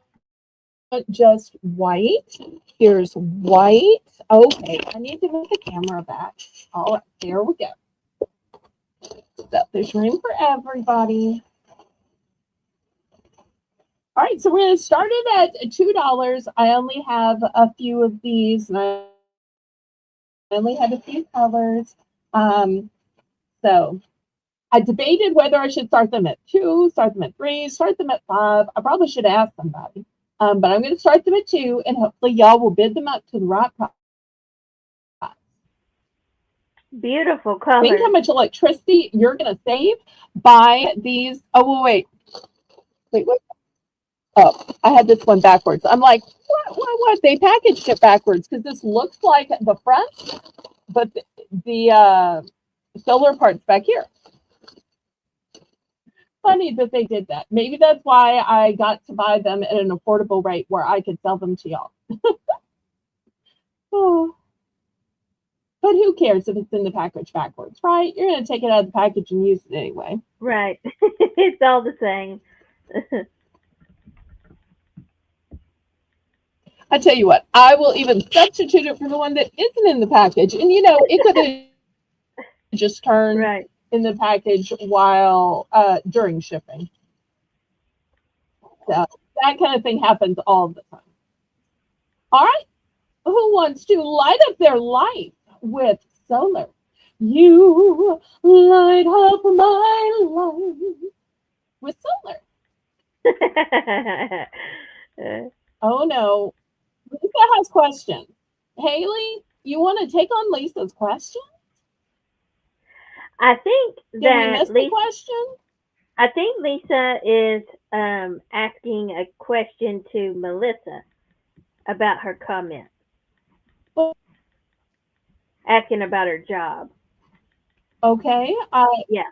just white. Here's white. Okay, I need to move the camera back. All right, there we go. So there's room for everybody. All right, so we're going to start it at $2. I only have a few of these, and I only have a few colors. So I debated whether I should start them at 2, start them at 3, start them at 5. I probably should ask somebody. But I'm going to start them at 2, and hopefully y'all will bid them up to the right price. Beautiful color. Think how much electricity you're going to save by these. Oh, wait. Oh, I had this one backwards. I'm like, what? They packaged it backwards because this looks like the front, but the solar part's back here. Funny that they did that. Maybe that's why I got to buy them at an affordable rate where I could sell them to y'all. Oh. But who cares if it's in the package backwards, right? You're going to take it out of the package and use it anyway. Right. It's all the same. I tell you what, I will even substitute it for the one that isn't in the package. And, you know, it could have just turned Right. in the package while during shipping. So that kind of thing happens all the time. All right. Who wants to light up their life with solar? You light up my life with solar. Oh, no. Lisa has questions. Haley, you want to take on Lisa's question? I think Did that we miss the question? I think Lisa is asking a question to Melissa about her comment. Asking about her job. Okay. Yeah.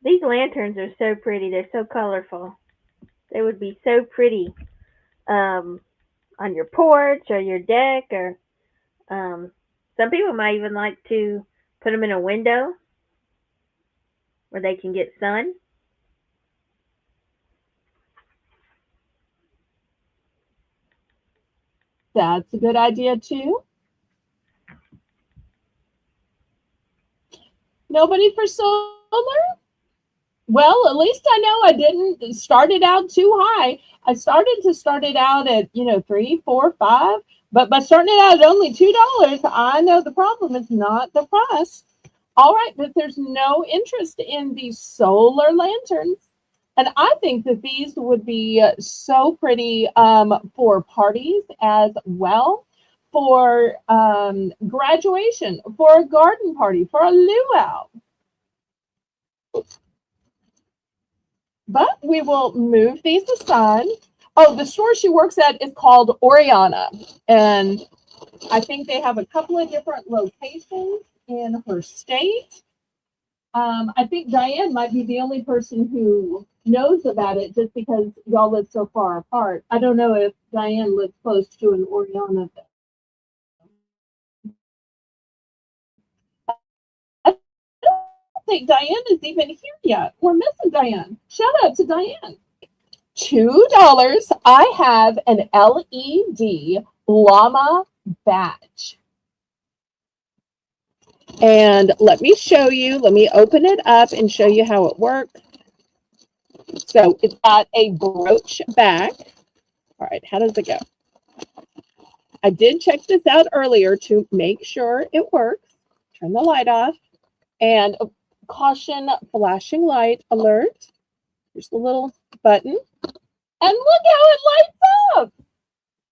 These lanterns are so pretty. They're so colorful. They would be so pretty on your porch or your deck, or some people might even like to put them in a window where they can get sun. That's a good idea too. Nobody for solar? Well, at least I know I didn't start it out too high. I start it out at, you know, 3, 4, 5. But by starting it out at only $2, I know the problem is not the price. All right, but there's no interest in these solar lanterns. And I think that these would be so pretty for parties as well, for graduation, for a garden party, for a luau. But we will move these aside. Oh, the store she works at is called Oriana. And I think they have a couple of different locations in her state. I think Diane might be the only person who knows about it just because y'all live so far apart. I don't know if Diane lives close to an Oriana. I don't think Diane is even here yet. We're missing Diane. Shout out to Diane. $2. I have an LED llama badge. And let me show you. Let me open it up and show you how it works. So it's got a brooch back. All right, how does it go? I did check this out earlier to make sure it works. Turn the light off. And caution, flashing light alert. Here's the little button. And look how it lights up.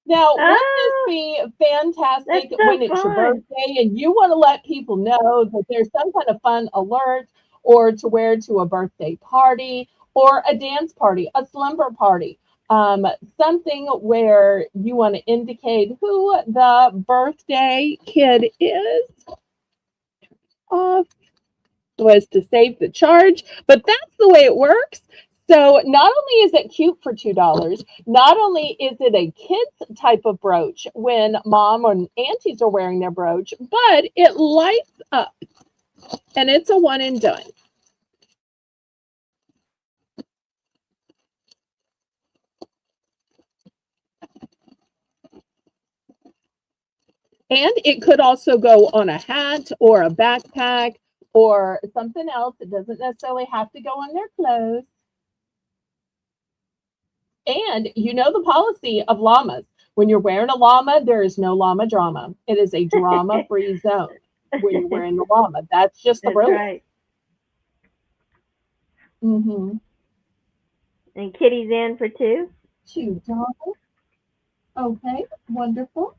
Now, wouldn't this be fantastic when it's your birthday and you want to let people know that there's some kind of fun alert or to wear to a birthday party or a dance party, a slumber party, something where you want to indicate who the birthday kid is. Off was to save the charge, but that's the way it works. So not only is it cute for $2, not only is it a kid's type of brooch when mom or aunties are wearing their brooch, but it lights up and it's a one and done. And it could also go on a hat or a backpack or something else. It doesn't necessarily have to go on their clothes. And you know the policy of llamas. When you're wearing a llama, there is no llama drama. It is a drama-free zone when you're wearing the llama. That's just the rule. Right. Mm-hmm. And Kitty's in for $2. $2. Okay, wonderful.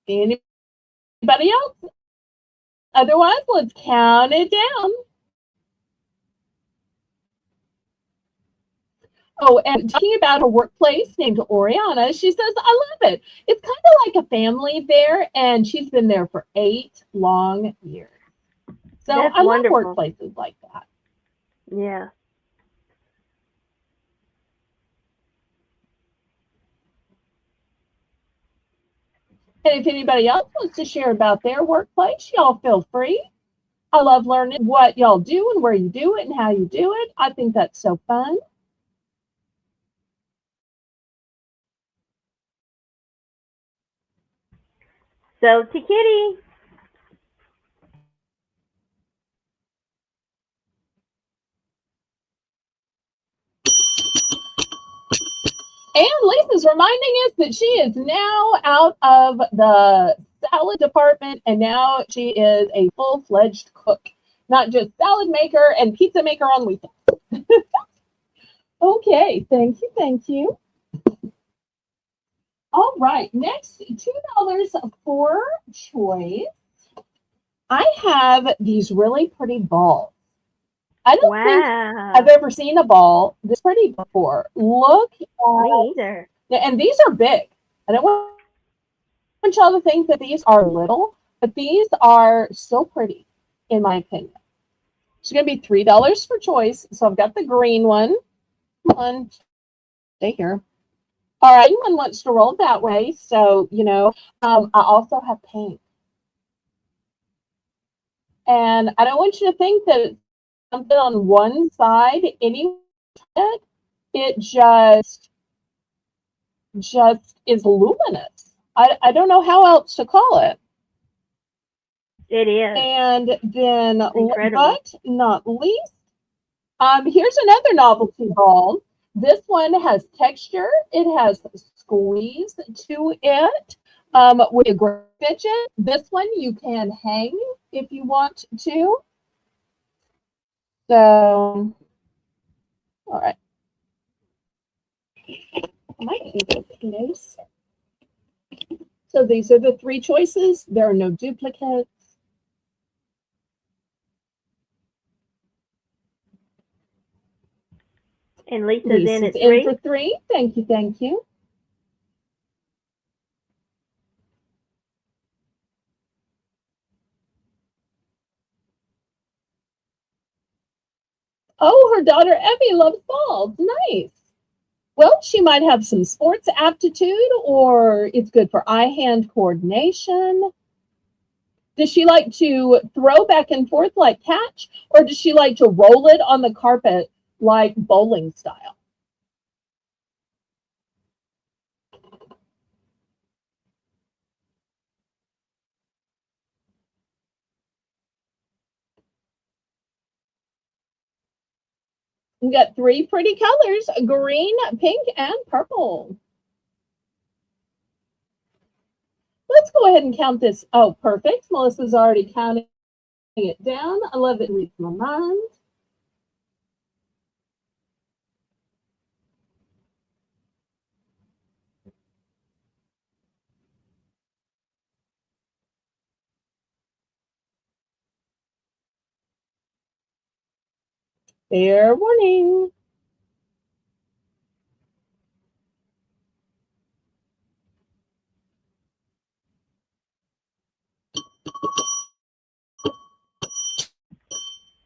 Anybody else? Otherwise, let's count it down. Oh, and talking about her workplace named Oriana, she says, I love it. It's kind of like a family there, and she's been there for 8 long years. So That's I wonderful. love workplaces like that. Yeah. And if anybody else wants to share about their workplace, y'all feel free. I love learning what y'all do and where you do it and how you do it. I think that's so fun. So to Kitty. And Lisa's reminding us that she is now out of the salad department and now she is a full-fledged cook, not just salad maker and pizza maker on weekends. Okay, thank you, thank you. All right, next, $2 for choice. I have these really pretty balls. I don't think I've ever seen a ball this pretty before. Look at, Me either. And these are big. I don't want y'all to think that these are little, but these are so pretty, in my opinion. It's going to be $3 for choice. So I've got the green one. Come on, stay here. All right, one wants to roll that way. So, I also have pink. And I don't want you to think that it's something on one side. It just is luminous. I don't know how else to call it. It is. And then, incredible. but not least, here's another novelty ball. This one has texture. It has squeeze to it with a great fidget. This one you can hang if you want to. So, all right. I might need a place. So these are the 3 choices. There are no duplicates. And Lisa's in at 3. In for 3. Thank you, thank you. Oh, her daughter Evie loves balls. Nice. Well, she might have some sports aptitude, or it's good for eye-hand coordination. Does she like to throw back and forth like catch, or does she like to roll it on the carpet like bowling style? We got three pretty colors, green, pink, and purple. Let's go ahead and count this. Oh, perfect. Melissa's already counting it down. I love it. Reads my mind. Fair warning.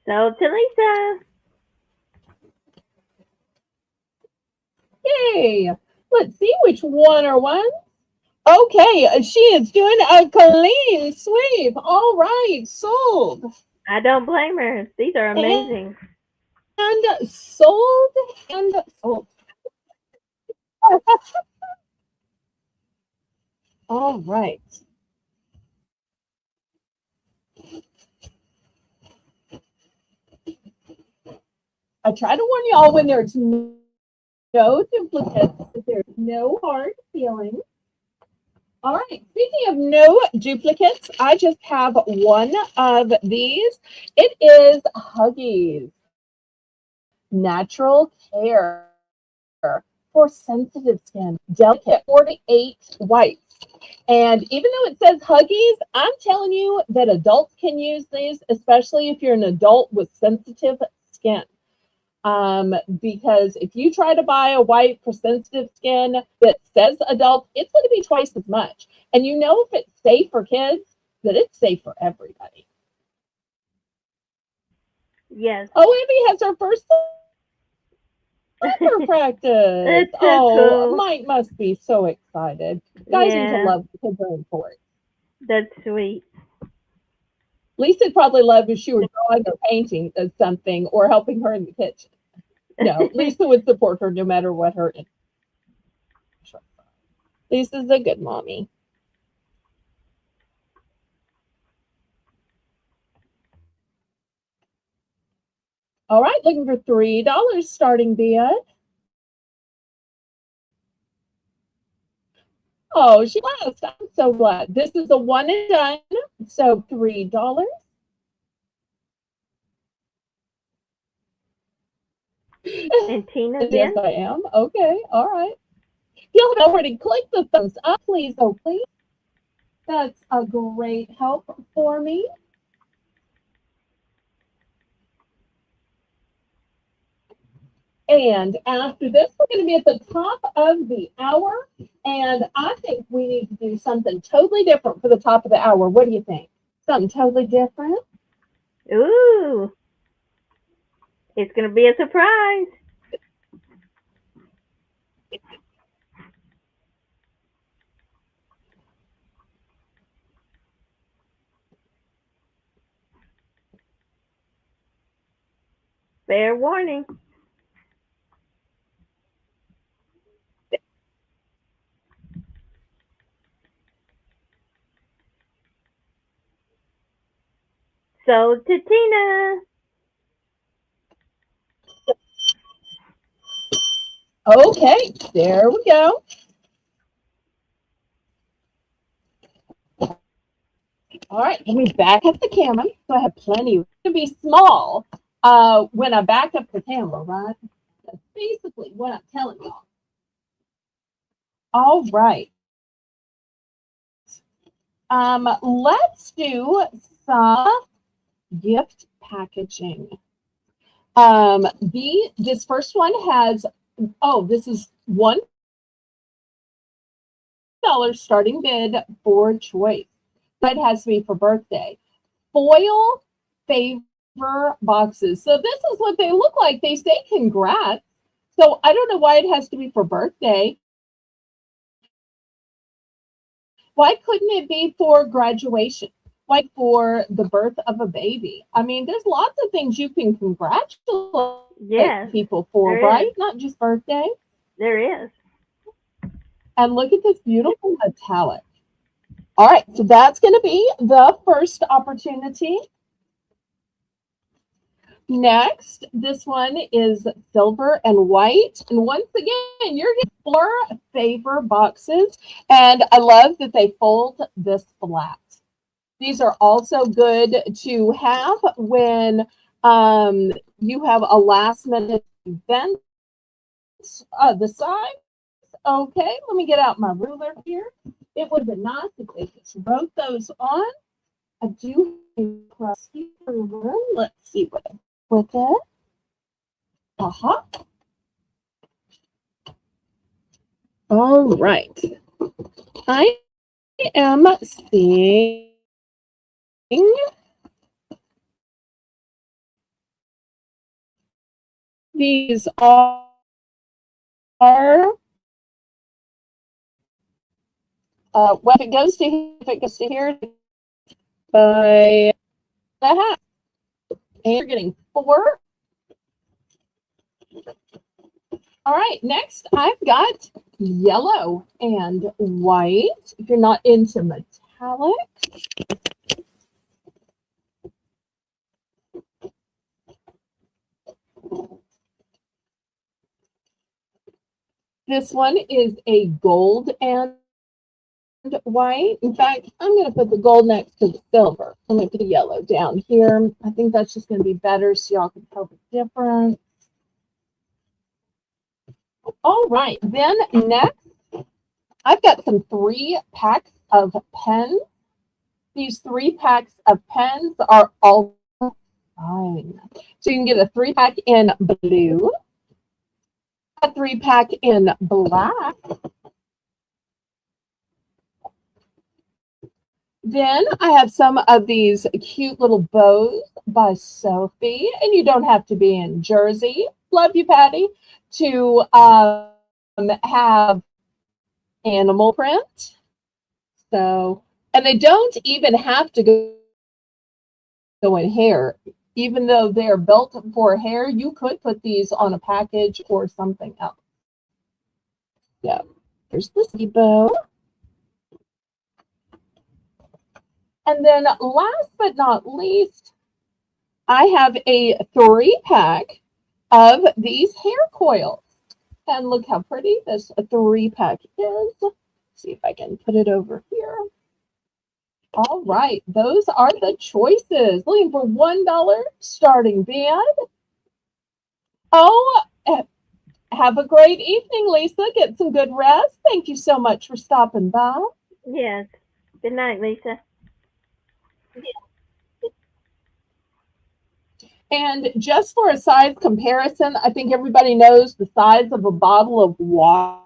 So to Lisa. Yay. Let's see which one are ones. Okay, she is doing a clean sweep. All right, sold. I don't blame her. These are amazing. And sold and sold. All right. I try to warn y'all when there's no duplicates, there's no hard feelings. All right, speaking of no duplicates, I just have one of these. It is Huggies Natural Care for sensitive skin, delicate 48 wipes. And even though it says Huggies, I'm telling you that adults can use these, especially if you're an adult with sensitive skin. Because if you try to buy a wipe for sensitive skin that says adult, it's going to be twice as much. And you know, if it's safe for kids, that it's safe for everybody. Yes. Oh, Abby has her first soccer practice. That's so Oh, cool. Mike must be so excited. Guys need to Yeah, love the kids are in sports. that's sweet. Lisa'd probably love if she were drawing or painting something or helping her in the kitchen. No, Lisa would support her no matter what her interests are. Lisa's a good mommy. All right, looking for $3 starting bid. Oh, she left. I'm so glad. This is a one and done. So $3. And Tina's Yes, in. I am. Okay, all right. Y'all have already clicked the thumbs up, please. Oh, please. That's a great help for me. And after this, we're going to be at the top of the hour. And I think we need to do something totally different for the top of the hour. What do you think? Something totally different? Ooh, it's gonna be a surprise. Fair warning. So to Tina. Okay, there we go. All right, let me back up the camera. So I have plenty to be small when I back up the camera, right? That's basically what I'm telling y'all. All right. Let's do some gift packaging. This first one has, oh, this is $1 starting bid for choice. But it has to be for birthday. Foil favor boxes. So this is what they look like. They say congrats. So I don't know why it has to be for birthday. Why couldn't it be for graduation? Why for the birth of a baby? I mean, there's lots of things you can congratulate people for, right? Is. Not just birthday. There is. And look at this beautiful metallic. All right, so that's going to be the first opportunity. Next, this one is silver and white. And once again, you're getting 4 favor boxes. And I love that they fold this flat. These are also good to have when you have a last minute event. The size, okay, let me get out my ruler here. It would have been nice if they just wrote those on. I do have a crusty ruler. Let's see what with it. Uh-huh. All right. I am seeing these are well, if it goes to here by the half. And you're getting 4. All right, next I've got yellow and white. If you're not into metallic, this one is a gold and white. In fact, I'm going to put the gold next to the silver. I'm going to put the yellow down here. I think that's just going to be better so y'all can tell the difference. All right, then next, I've got some 3 packs of pens. These 3 packs of pens are all fine. So you can get a 3-pack in blue, a 3-pack in black. Then I have some of these cute little bows by Sophie, and you don't have to be in Jersey. Love you, Patty, to have animal print. So, and they don't even have to go in hair. Even though they're built for hair, you could put these on a package or something else. So, here's the bow. And then last but not least, I have a 3-pack of these hair coils. And look how pretty this 3-pack is. Let's see if I can put it over here. All right, those are the choices. Looking for $1 starting bid. Oh, have a great evening, Lisa. Get some good rest. Thank you so much for stopping by. Yes. Good night, Lisa. And just for a size comparison, I think everybody knows the size of a bottle of water.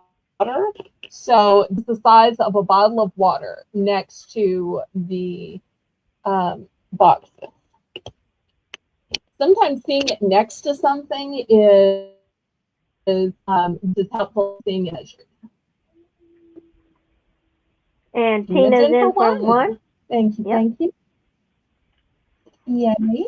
So it's the size of a bottle of water next to the boxes. Sometimes seeing it next to something is just helpful seeing it measured. And Tina's in for 1. Thank you, thank you. Yay.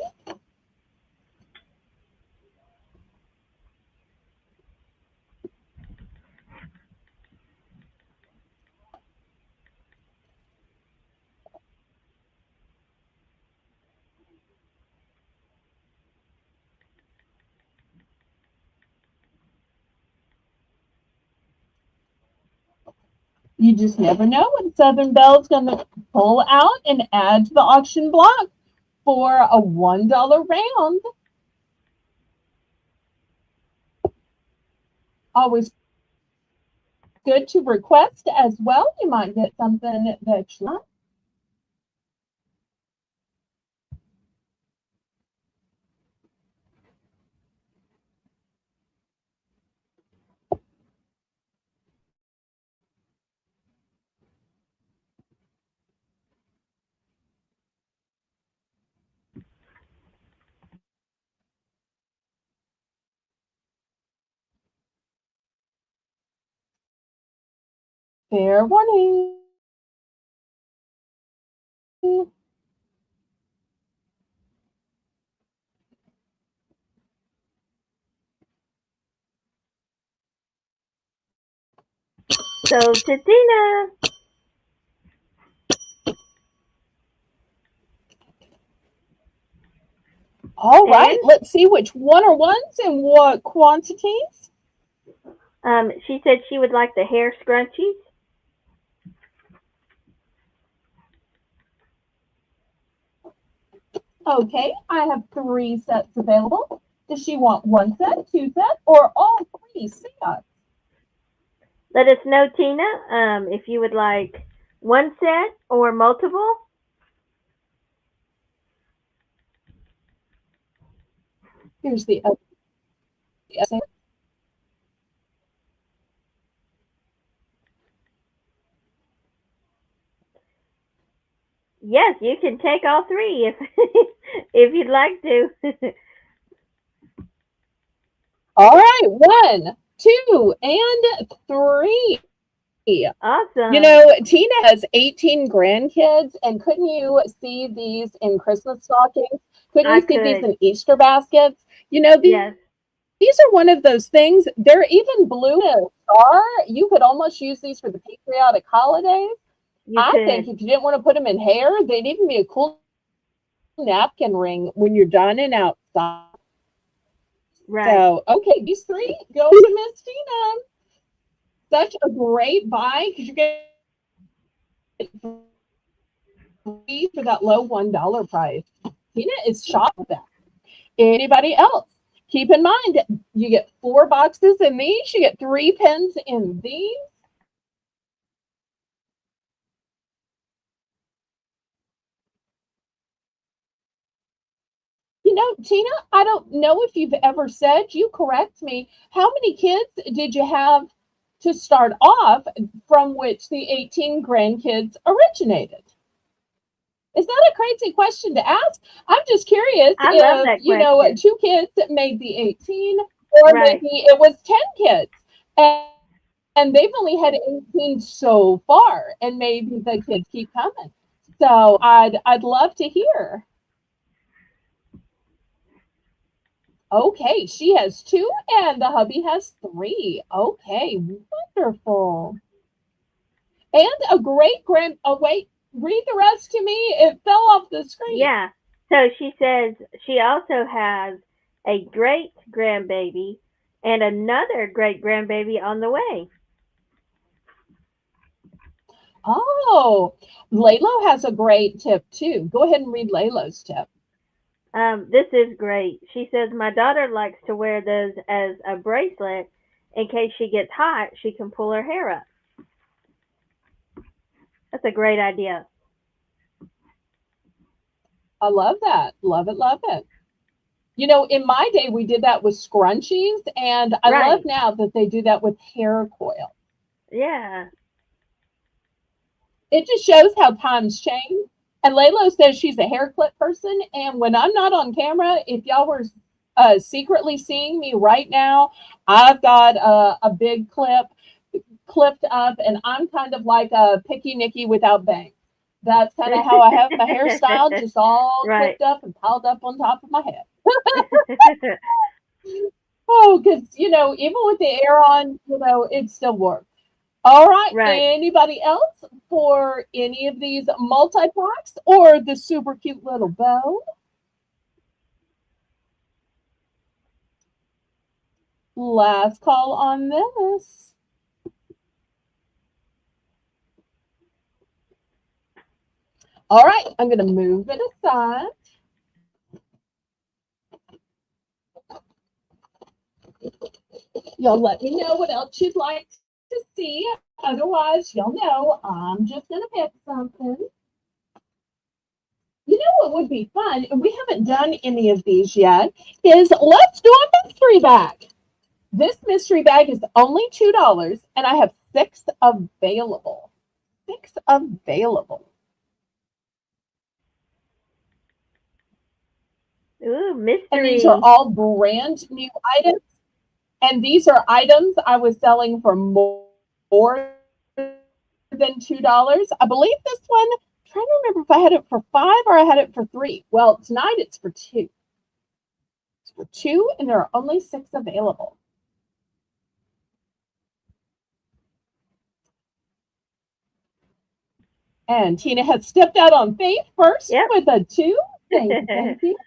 You just never know when Southern Belle's going to pull out and add to the auction block for a $1 round. Always good to request as well. You might get something that you like. Fair warning. So to Tina. All right, And let's see which one are ones and what quantities. she said she would like the hair scrunchies. Okay, I have 3 sets available. Does she want 1 set, 2 sets, or all 3 sets? Let us know, Tina, if you would like one set or multiple. Here's the other. Yes, you can take all three if if you'd like to. All right, 1, 2, and 3. Awesome. Tina has 18 grandkids, and couldn't you see these in Christmas stockings? Couldn't I you see these could. in Easter baskets? Yes, These are one of those things. They're even blue in a star. You could almost use these for the patriotic holidays. you I think could. if you didn't want to put them in hair, they'd even be a cool napkin ring when you're done and outside. Right. So, okay, these 3 go to Miss Tina. Such a great buy because you're getting 3 for that low $1 price. Tina is shocked at that. Anybody else? Keep in mind, you get 4 boxes in these, you get 3 pens in these. Tina, I don't know if you've ever said, you correct me, how many kids did you have to start off from which the 18 grandkids originated? Is that a crazy question to ask? I'm just curious I love if, that question. 2 kids made the 18, or Right. maybe it was 10 kids. And they've only had 18 so far, and maybe the kids keep coming. So I'd love to hear. Okay, she has 2 and the hubby has 3. Okay, wonderful. And a great grand oh wait, read the rest to me. It fell off the screen. Yeah. So she says she also has a great grandbaby and another great grandbaby on the way. Oh, Laylo has a great tip too. Go ahead and read Laylo's tip. This is great. She says my daughter likes to wear those as a bracelet in case she gets hot. She can pull her hair up. That's a great idea. I love that. Love it, love it. In my day, we did that with scrunchies, and I love Right. now that they do that with hair coil. Yeah. It just shows how times change. And Laylo says she's a hair clip person, and when I'm not on camera, if y'all were secretly seeing me right now, I've got a big clip clipped up, and I'm kind of like a picky Nicky without bangs. That's kind of how I have my hairstyle, just all Right. clipped up and piled up on top of my head. Oh, because even with the air on, it still works. All right. Right. Anybody else for any of these multi-packs or the super cute little bow? Last call on this. All right. I'm going to move it aside. Y'all let me know what else you'd like to see. Otherwise, y'all know I'm just going to pick something. You know what would be fun, and we haven't done any of these yet, is let's do a mystery bag. This mystery bag is only $2, and I have 6 available. 6 available. Ooh, And these are mystery. all brand new items. And these are items I was selling for more than $2. I believe this one, I'm trying to remember if I had it for 5 or I had it for 3. Well, tonight it's for 2. It's for 2, and there are only 6 available. And Tina has stepped out on faith first Yep. with a 2. Thank you, thank you.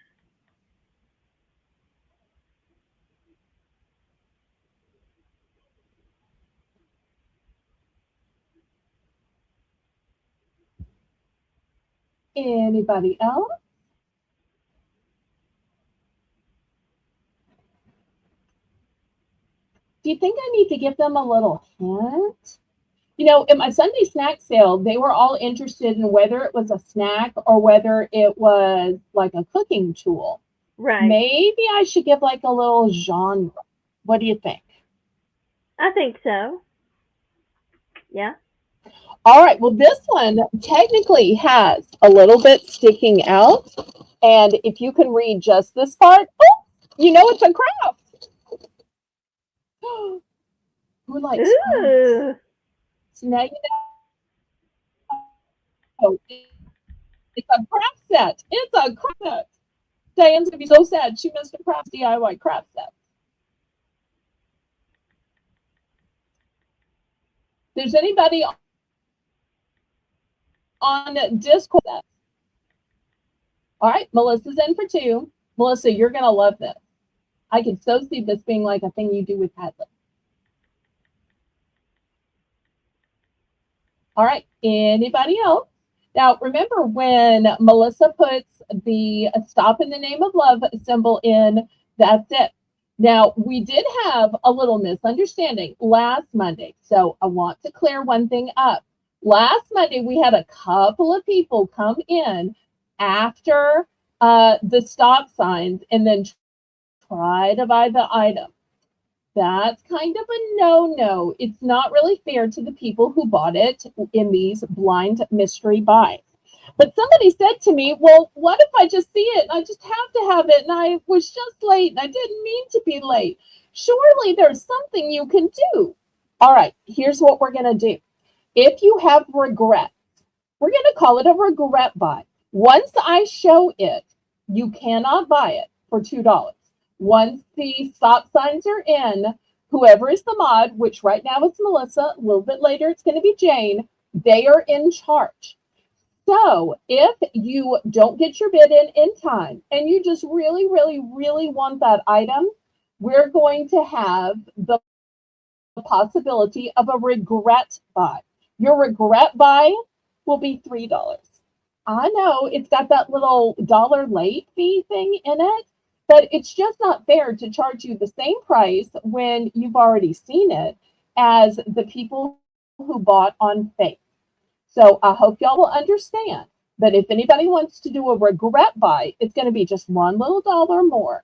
Anybody else? Do you think I need to give them a little hint? You know, in my Sunday snack sale, they were all interested in whether it was a snack or whether it was like a cooking tool. Right. Maybe I should give like a little genre. What do you think? I think so. Yeah. All right, well, this one technically has a little bit sticking out. And if you can read just this part, oh, you know it's a craft. Who likes crafts? Ooh. So now you know it's a craft set. It's a craft set. Diane's going to be so sad. She missed a craft DIY craft set. There's anybody on Discord? All right, Melissa's in for 2. Melissa, you're going to love this. I can so see this being like a thing you do with Hadley. All right, anybody else? Now, remember when Melissa puts the stop in the name of love symbol in, that's it. Now, we did have a little misunderstanding last Monday, so I want to clear one thing up. Last Monday, we had a couple of people come in after the stop signs and then try to buy the item. That's kind of a no-no. It's not really fair to the people who bought it in these blind mystery buys. But somebody said to me, well, what if I just see it and I just have to have it and I was just late and I didn't mean to be late? Surely there's something you can do. All right, here's what we're going to do. If you have regrets, we're going to call it a regret buy. Once I show it, you cannot buy it for $2. Once the stop signs are in, whoever is the mod, which right now is Melissa, a little bit later it's going to be Jane, they are in charge. So if you don't get your bid in time and you just really, really, really want that item, we're going to have the possibility of a regret buy. Your regret buy will be $3. I know it's got that little dollar late fee thing in it, but it's just not fair to charge you the same price when you've already seen it as the people who bought on faith. So I hope y'all will understand that if anybody wants to do a regret buy, it's going to be just one little dollar more.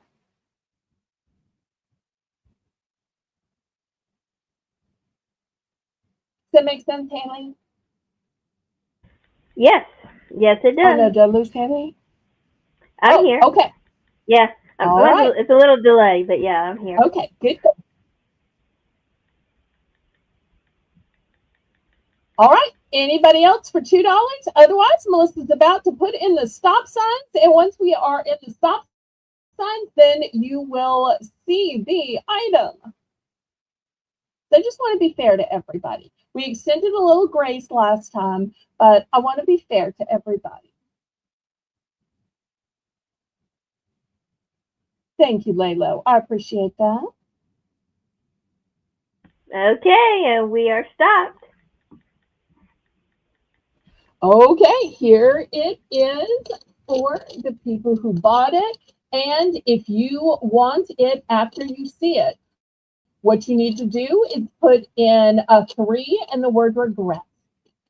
Does that make sense, Haley? Yes. Yes, it Oh, no, does. did I lose Haley? I'm Oh, here. okay. Yeah. All right. It's a little delay, but yeah, I'm here. Okay, good. All right. Anybody else for $2? Otherwise, Melissa's about to put in the stop signs. And once we are in the stop signs, then you will see the item. So I just want to be fair to everybody. We extended a little grace last time, but I want to be fair to everybody. Thank you, Laylo. I appreciate that. Okay, and we are stopped. Okay, here it is for the people who bought it. And if you want it after you see it, what you need to do is put in a 3 and the word regret.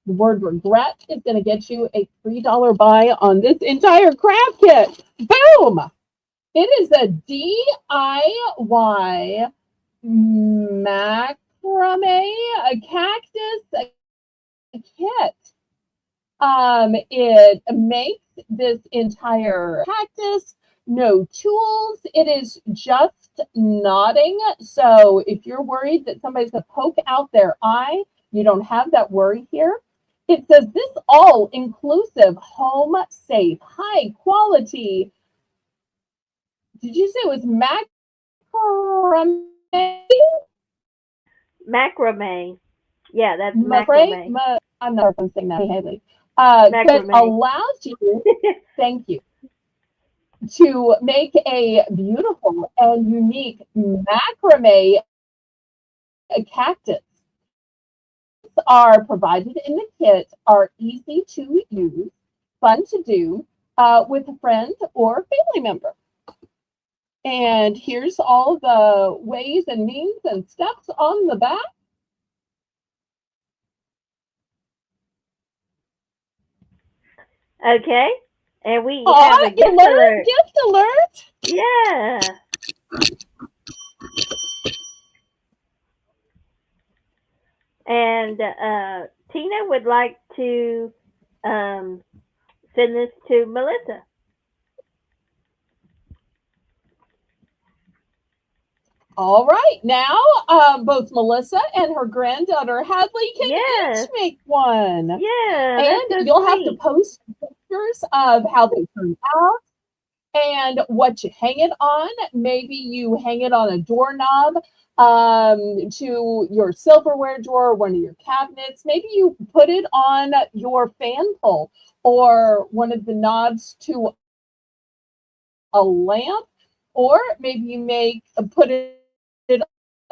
The word regret is going to get you a $3 buy on this entire craft kit. Boom! It is a DIY macrame, a cactus kit. It makes this entire cactus, no tools. It is just knotting. So if you're worried that somebody's going to poke out their eye, you don't have that worry here. It says this all inclusive, home safe, high quality. Did you say it was macrame? Macrame. Yeah, that's macrame. I'm not saying that, Haley. That allows you, thank you, to make a beautiful and unique macrame cactus. Are provided in the kit, are easy to use, fun to do with a friend or family member. And here's all the ways and means and steps on the back. Okay. And we have a Oh, you gift learned alert. gift alert. Yeah. And Tina would like to um, send this to Melissa. All right, now both Melissa and her granddaughter Hadley can each Yes. make one. Yeah, that's And so you'll have to sweet. post pictures of how they turn out and what you hang it on. Maybe you hang it on a doorknob to your silverware drawer, one of your cabinets. Maybe you put it on your fan pole or one of the knobs to a lamp, or maybe you put it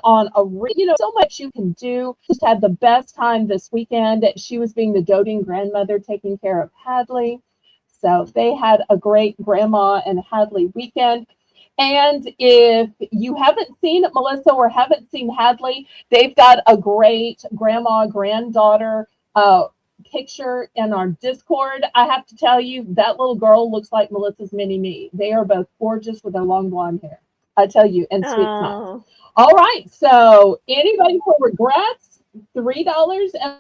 on a so much you can do. Just had the best time this weekend. She was being the doting grandmother taking care of Hadley. So they had a great grandma and Hadley weekend. And if you haven't seen Melissa or haven't seen Hadley, they've got a great grandma granddaughter picture in our Discord. I have to tell you, that little girl looks like Melissa's mini me. They are both gorgeous with their long blonde hair. I tell you, and sweet smiles. Oh. All right, so anybody for regrets, $3 and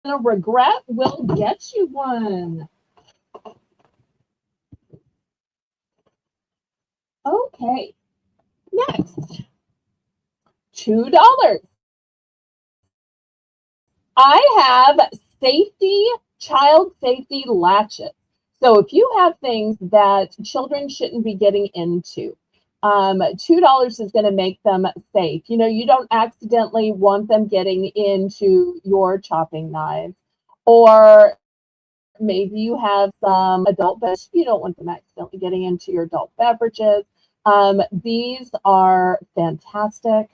a regret will get you one. Okay, next, $2. I have child safety latches. So if you have things that children shouldn't be getting into, $2 is going to make them safe. You don't accidentally want them getting into your chopping knives, or maybe you have some adult beverages. You don't want them accidentally getting into your adult beverages. These are fantastic.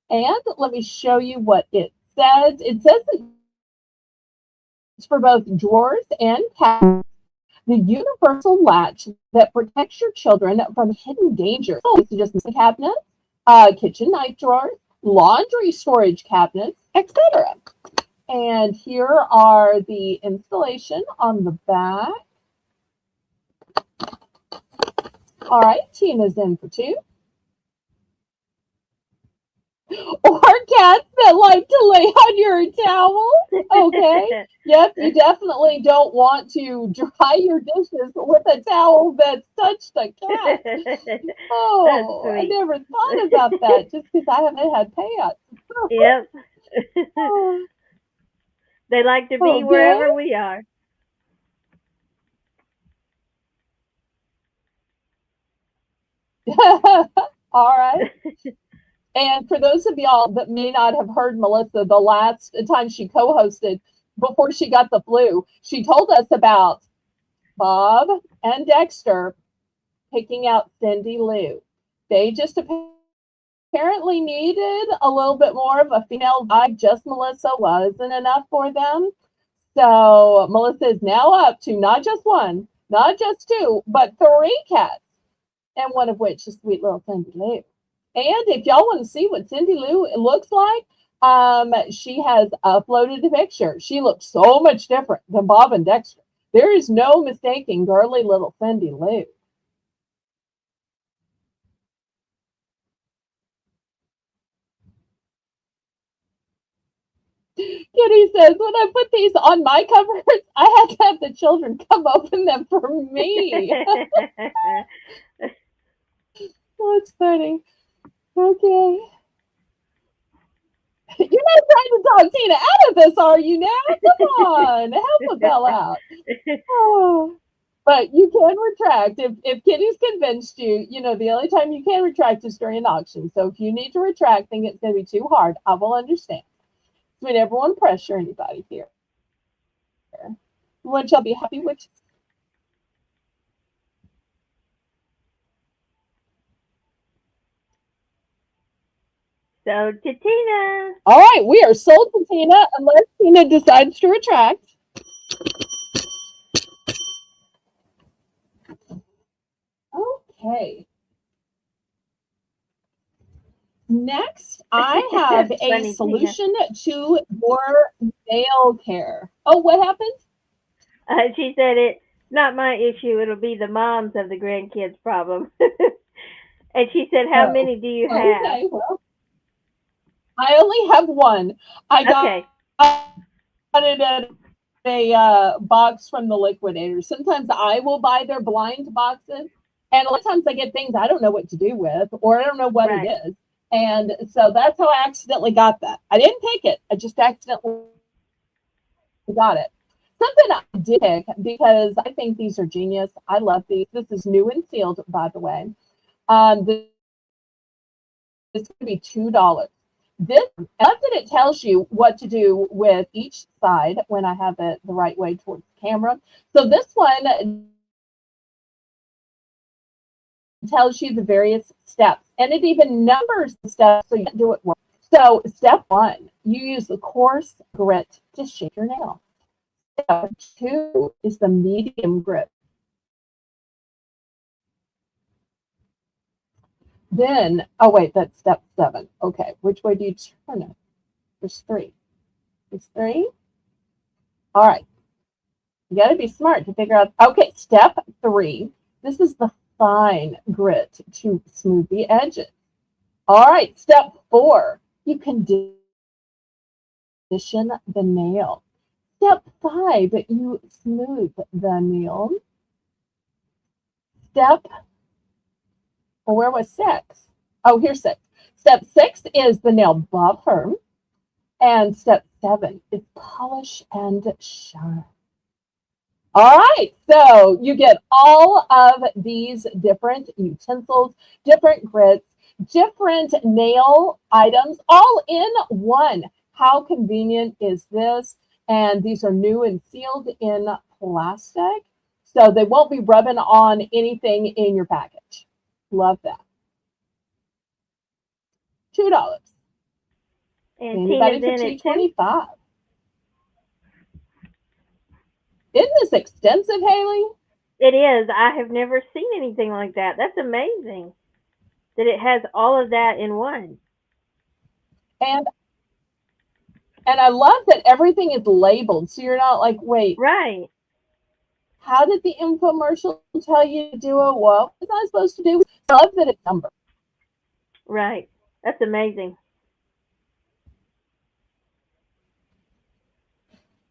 And let me show you what it says. It says it's for both drawers and cabinets. The universal latch that protects your children from hidden dangers. So it's just cabinets, kitchen knife drawers, laundry storage cabinets, etc. And here are the installation on the back. All right, Tina's in for two. Or cats that like to lay on your towel. Okay. Yep, you definitely don't want to dry your dishes with a towel that's touched a cat. Oh, I never thought about that just because I haven't had pets. Yep. They like to be wherever we are. All right. And for those of y'all that may not have heard Melissa, the last time she co-hosted before she got the flu, she told us about Bob and Dexter picking out Cindy Lou. They just apparently needed a little bit more of a female vibe. Just Melissa wasn't enough for them. So Melissa is now up to not just one, not just two, but three cats, and one of which is sweet little Cindy Lou. And if y'all want to see what Cindy Lou looks like, she has uploaded a picture. She looks so much different than Bob and Dexter. There is no mistaking girly little Cindy Lou. Kitty says, when I put these on my covers, I had to have the children come open them for me. That's funny. Okay. You're not trying to talk Tina out of this, are you now? Come on, help a Belle out. Oh. But you can retract. If Kitty's convinced you, the only time you can retract is during an auction. So if you need to retract, think it's going to be too hard, I will understand. We never want to pressure anybody here. We want y'all to be happy with you. So to Tina. All right, we are sold to Tina unless Tina decides to retract. Okay. Next, I have a Funny, Tina. solution to your nail care. Oh, what happened? She said it's not my issue. It'll be the moms of the grandkids' problem. And she said, "How Oh, many do you have?" okay. Well, I only have one. I got Okay, it at a box from the liquidator. Sometimes I will buy their blind boxes, and a lot of times I get things I don't know what to do with, or I don't know what it right. is. And so that's how I accidentally got that. I didn't take it, I just accidentally got it. Something I did pick because I think these are genius. I love these. This is new and sealed, by the way. This is going to be $2. This, I love that it tells you what to do with each side when I have it the right way towards the camera. So this one tells you the various steps, and it even numbers the steps so you can do it well. So step 1, you use the coarse grit to shape your nail. Step 2 is the medium grit. Then, oh wait, that's step 7. Okay, which way do you turn it? There's 3. There's 3. All right, you got to be smart to figure out. Okay, step 3. This is the fine grit to smooth the edges. All right, step 4. You condition the nail. Step 5. You smooth the nail. Step, well, where was 6? Oh, here's 6. Step 6 is the nail buffer. And step 7 is polish and shine. All right, so you get all of these different utensils, different grits, different nail items, all in one. How convenient is this? And these are new and sealed in plastic, so they won't be rubbing on anything in your package. Love that. $2. And Anybody Tina's for in it too. 225? Isn't this extensive, Haley? It is. I have never seen anything like that. That's amazing that it has all of that in one. And and I love that everything is labeled, so you're not like, wait, Right, how did the infomercial tell you to do it? What was I supposed to do? I love that it's numbered. right. That's amazing.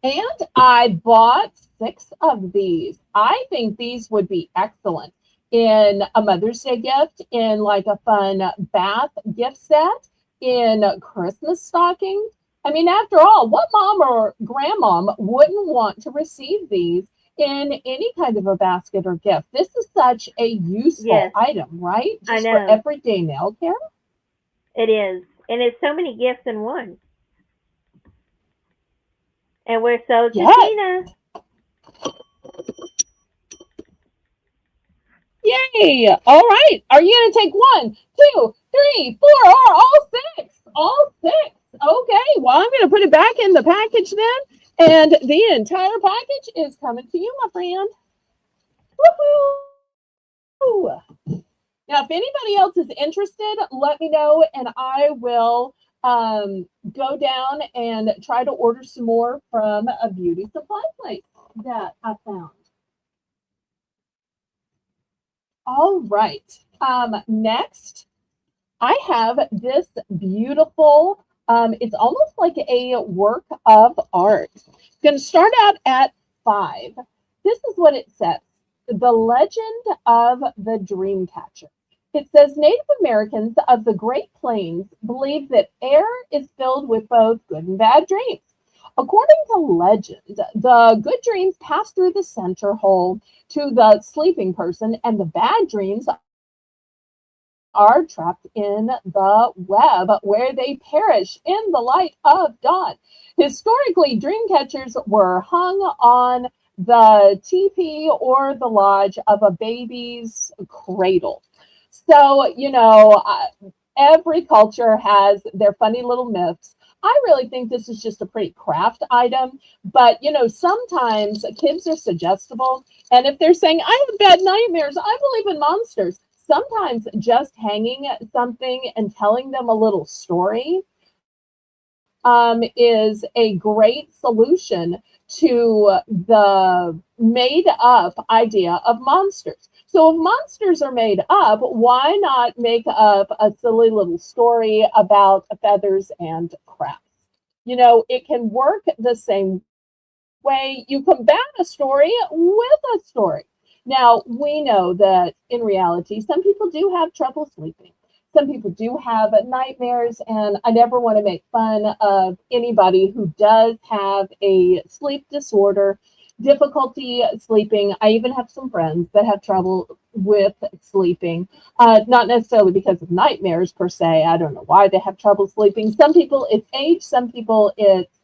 And I bought 6 of these. I think these would be excellent in a Mother's Day gift, in like a fun bath gift set, in Christmas stockings. I mean, after all, what mom or grandmom wouldn't want to receive these in any kind of a basket or gift? This is such a useful Yes, item, right? I Just for know. everyday nail care. It is. And it's so many gifts in one. And we're sold to Yes. Tina. Yay! All right. Are you going to take 1, 2, 3, 4, or all 6? All 6. Okay. Well, I'm going to put it back in the package then. And the entire package is coming to you, my friend. Woohoo! Now, if anybody else is interested, let me know and I will go down and try to order some more from a beauty supply place that I found. All right. Next, I have this beautiful, it's almost like a work of art. It's going to start out at 5. This is what it says: The Legend of the Dreamcatcher. It says Native Americans of the Great Plains believe that air is filled with both good and bad dreams. According to legend, the good dreams pass through the center hole to the sleeping person, and the bad dreams are trapped in the web where they perish in the light of dawn. Historically, dream catchers were hung on the teepee or the lodge of a baby's cradle. So, every culture has their funny little myths. I really think this is just a pretty craft item, but sometimes kids are suggestible. And if they're saying, I have bad nightmares, I believe in monsters, sometimes just hanging something and telling them a little story is a great solution to the made up idea of monsters. So if monsters are made up, why not make up a silly little story about feathers and crafts? It can work the same way. You combat a story with a story. Now, we know that in reality, some people do have trouble sleeping. Some people do have nightmares, and I never want to make fun of anybody who does have a sleep disorder, difficulty sleeping. I even have some friends that have trouble with sleeping, not necessarily because of nightmares per se. I don't know why they have trouble sleeping. Some people it's age, some people it's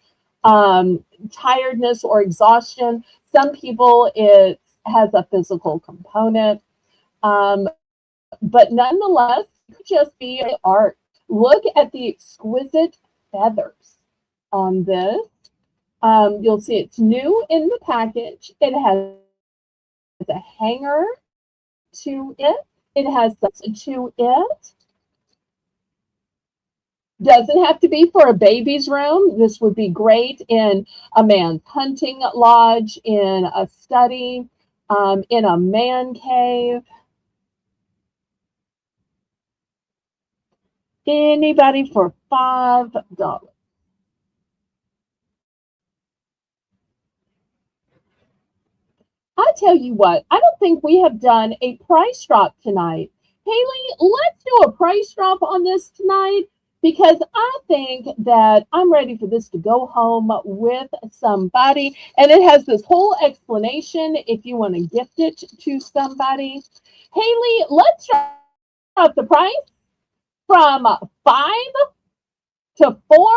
tiredness or exhaustion. Some people it has a physical component. But nonetheless, it could just be art. Look at the exquisite feathers on this. You'll see it's new in the package. It has a hanger to it. It has to it. Doesn't have to be for a baby's room. This would be great in a man's hunting lodge, in a study, in a man cave. Anybody for $5. I tell you what, I don't think we have done a price drop tonight. Haley, let's do a price drop on this tonight because I think that I'm ready for this to go home with somebody. And it has this whole explanation if you want to gift it to somebody. Haley, let's drop the price from 5 to 4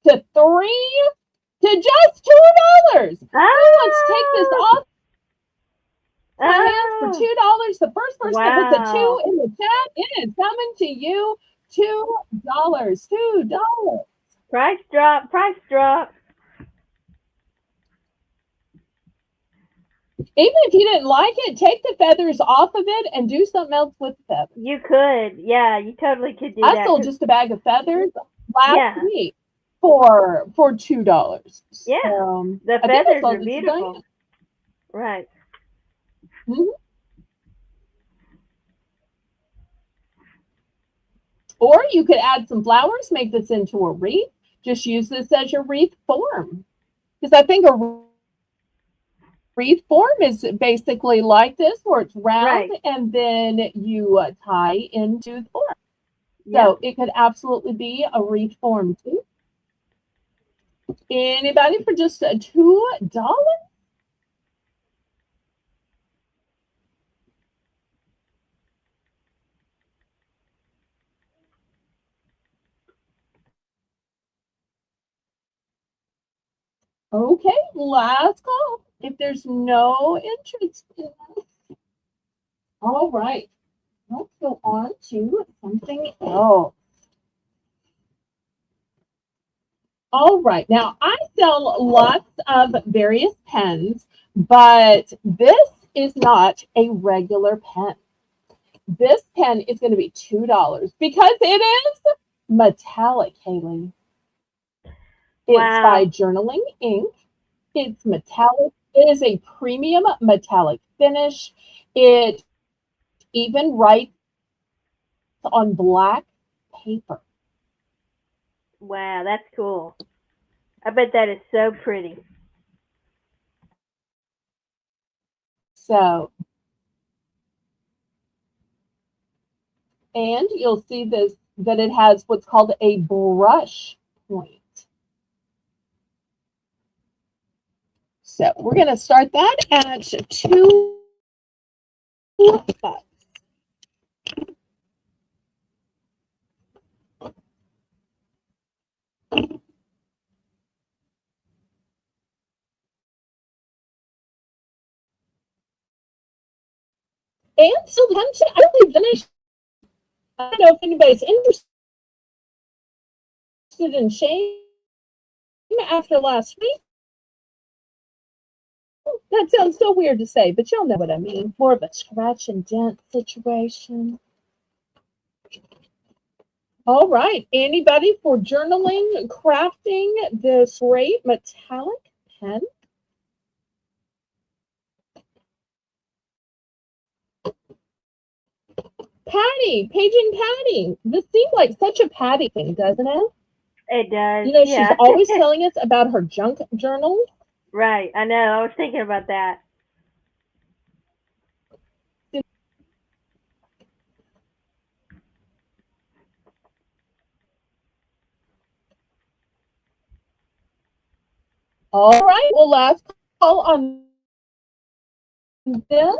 to 3 to just $2. Who wants to take this off my hands for $2? The first person that puts a 2 in the chat, it is coming to you. $2. $2. Price drop. Price drop. Even if you didn't like it, take the feathers off of it and do something else with the feathers. You could. Yeah, you totally could do that. I sold just a bag of feathers last week for $2. Yeah. So, the feathers are beautiful. Right. Mm-hmm. Or you could add some flowers, make this into a wreath. Just use this as your wreath form. Because I think a wreath form is basically like this, where it's round and then you tie into the form. So it could absolutely be a wreath form too. Anybody for just $2? Okay, last call. If there's no interest in this. All right, let's go on to something else. All right, now I sell lots of various pens, but this is not a regular pen. This pen is going to be $2 because it is metallic, Haley. It's by Journaling Ink. It's metallic. It is a premium metallic finish. It even writes on black paper. Wow, that's cool. I bet that is so pretty. So, and you'll see this, that it has what's called a brush point. So we're going to start that at $2. And so I really finished. I don't know if anybody's interested in shame after last week. That sounds so weird to say, but y'all know what I mean. More of a scratch and dent situation. All right. Anybody for journaling, crafting this great metallic pen? Patty, paging Patty. This seemed like such a Patty thing, doesn't it? It does. You know, she's Yeah. always telling us about her junk journal. Right. I know. I was thinking about that. All right. Well, last call on this.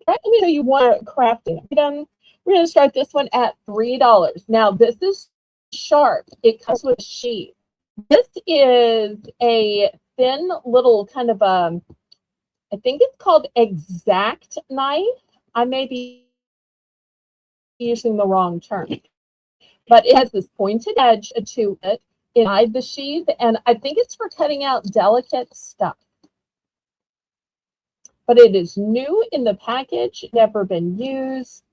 Right, let me show you one crafting. We're going to start this one at $3. Now, this is sharp. It comes with a sheath. This is a thin little kind of I think it's called exact knife. I may be using the wrong term, but it has this pointed edge to it inside the sheath, and I think it's for cutting out delicate stuff. But it is new in the package, never been used.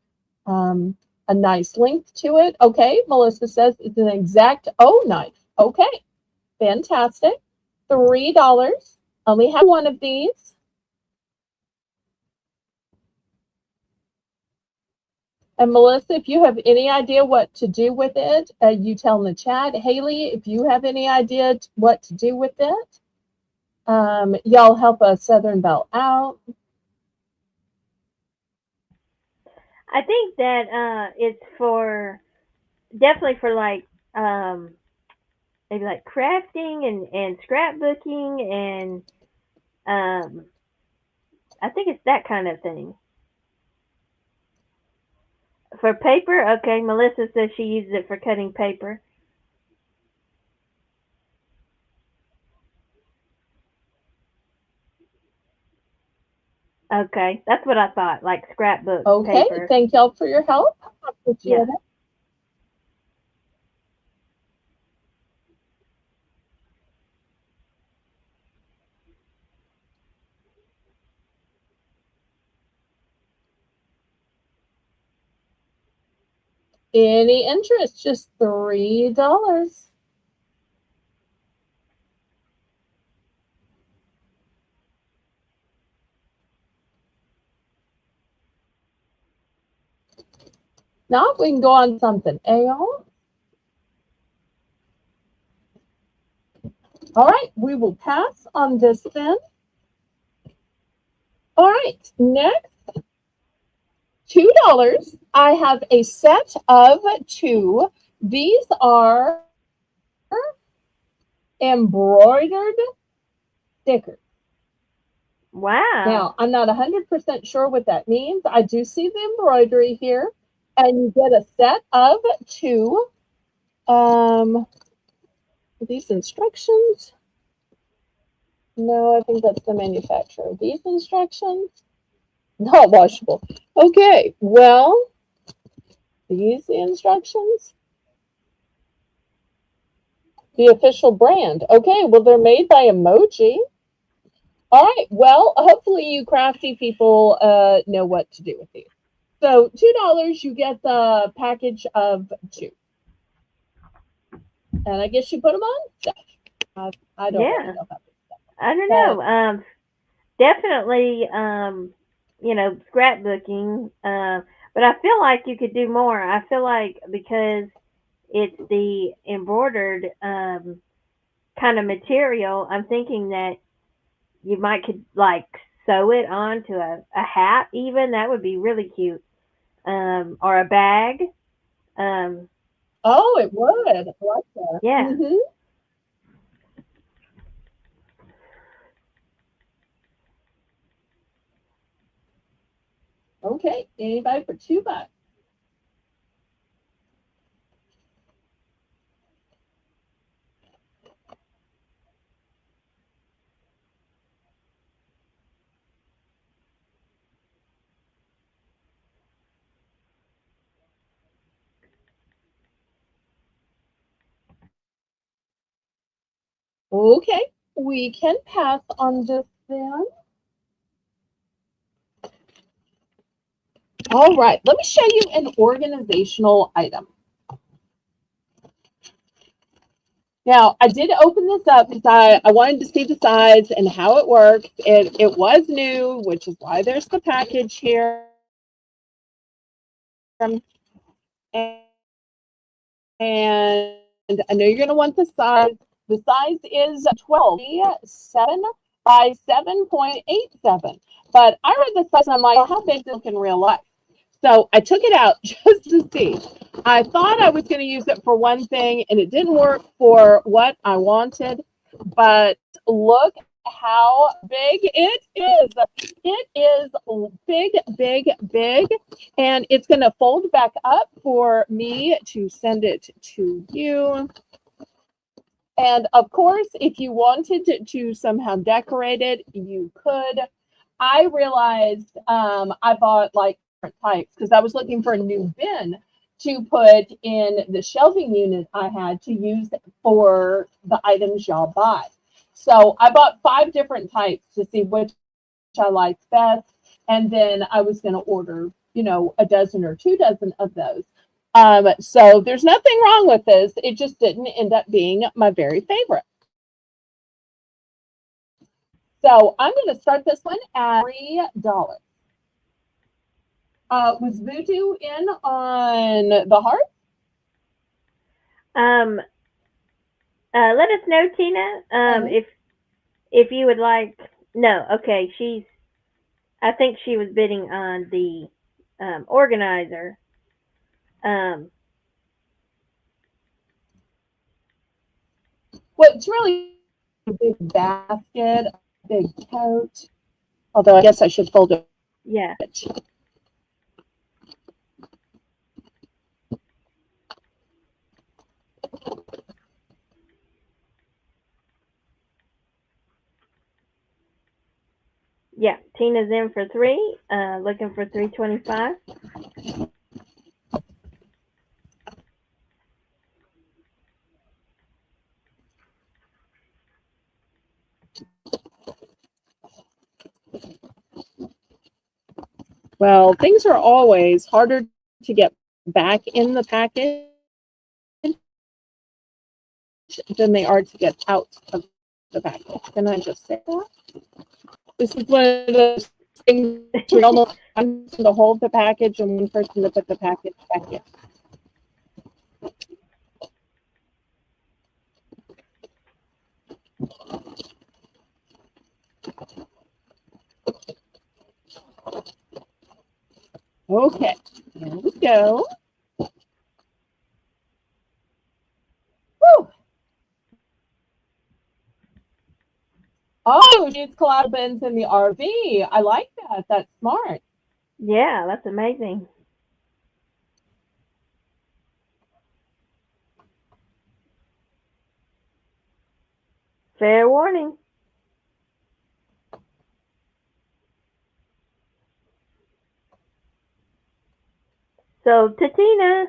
A nice length to it. Okay, Melissa says it's an exact O knife. Okay, fantastic. $3. Only have one of these. And Melissa, if you have any idea what to do with it, you tell in the chat. Haley, if you have any idea what to do with it, y'all help a Southern Belle out. I think that it's for definitely for like maybe like crafting and scrapbooking and I think it's that kind of thing. For paper, okay. Melissa says she uses it for cutting paper. Okay, that's what I thought, like scrapbook Okay, paper. thank y'all for your help. I Yeah. appreciate it. Any interest? Just $3. Now we can go on something else. All right, we will pass on this then. All right, next, $2. I have a set of two. These are embroidered stickers. Wow. Now, I'm not 100% sure what that means. I do see the embroidery here, and you get a set of two. These instructions. No, I think that's the manufacturer. These instructions, not washable. Okay, well, these instructions. The official brand. Okay, well, they're made by Emoji. All right, well, hopefully you crafty people know what to do with these. So $2, you get the package of two. And I guess you put them on stuff. I don't really Yeah. know how this stuff. I don't But know. Definitely, scrapbooking. But I feel like you could do more. I feel like because it's the embroidered kind of material, I'm thinking that you might could like sew it onto a hat even. That would be really cute. Or a bag. Um, oh, it would. I like that. yeah. Mm-hmm. Okay, anybody for $2? Okay, we can pass on this then. All right, let me show you an organizational item. Now, I did open this up because I wanted to see the size and how it works. It was new, which is why there's the package here. And I know you're going to want the size. The size is 12.7 by 7.87. But I read the size and I'm like, oh, how big does it look in real life? So I took it out just to see. I thought I was going to use it for one thing, and it didn't work for what I wanted. But look how big it is. It is big, big, big. And it's going to fold back up for me to send it to you. And of course, if you wanted to somehow decorate it, you could. I realized I bought like different types because I was looking for a new bin to put in the shelving unit I had to use for the items y'all buy. So I bought 5 different types to see which I liked best. And then I was going to order, a dozen or 2 dozen of those. So there's nothing wrong with this. It just didn't end up being my very favorite. So I'm going to start this one at $3. Was Voodoo in on the heart? Let us know, Tina, if you would like. No, okay. I think she was bidding on the organizer. Well, it's really a big basket, a big coat. Although I guess I should fold it. Yeah. Yeah, Tina's in for 3, looking for 325. Well, things are always harder to get back in the package than they are to get out of the package. Can I just say that? This is one of those things we almost want to hold the package and one person to put the package back in. Okay, here we go. Woo. Oh, she's collab bins in the RV. I like that. That's smart. Yeah, that's amazing. Fair warning. So, Tatina.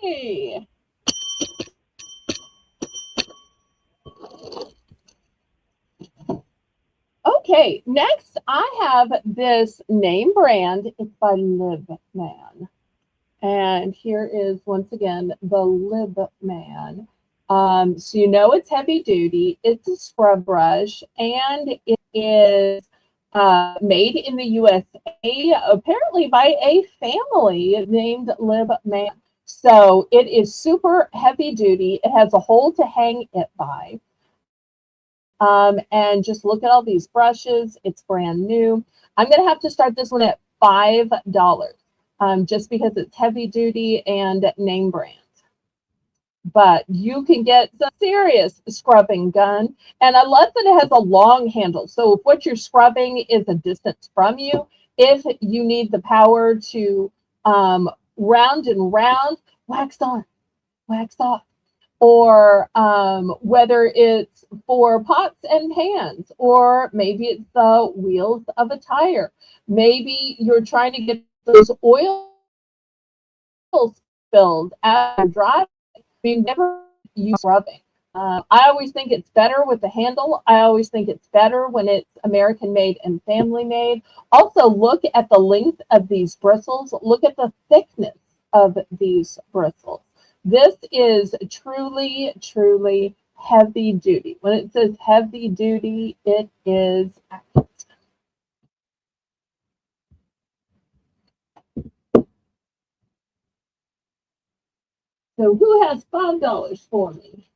Yay. Okay, next I have this name brand. It's by Lib Man. And here is once again the Lib Man. So you know it's heavy duty. It's a scrub brush, and it is made in the USA, apparently by a family named Lib Man. So it is super heavy duty. It has a hole to hang it by. And just look at all these brushes. It's brand new. I'm going to have to start this one at $5, just because it's heavy duty and name brand. But you can get some serious scrubbing done. And I love that it has a long handle. So if what you're scrubbing is a distance from you, if you need the power to round and round, wax on, wax off. Or whether it's for pots and pans, or maybe it's the wheels of a tire. Maybe you're trying to get those oil spills out of your drive. I mean, never use rubbing. I always think it's better with the handle. I always think it's better when it's American made and family made. Also, look at the length of these bristles. Look at the thickness of these bristles. This is truly, truly heavy duty. When it says heavy duty, it is accurate. So who has $5 for me?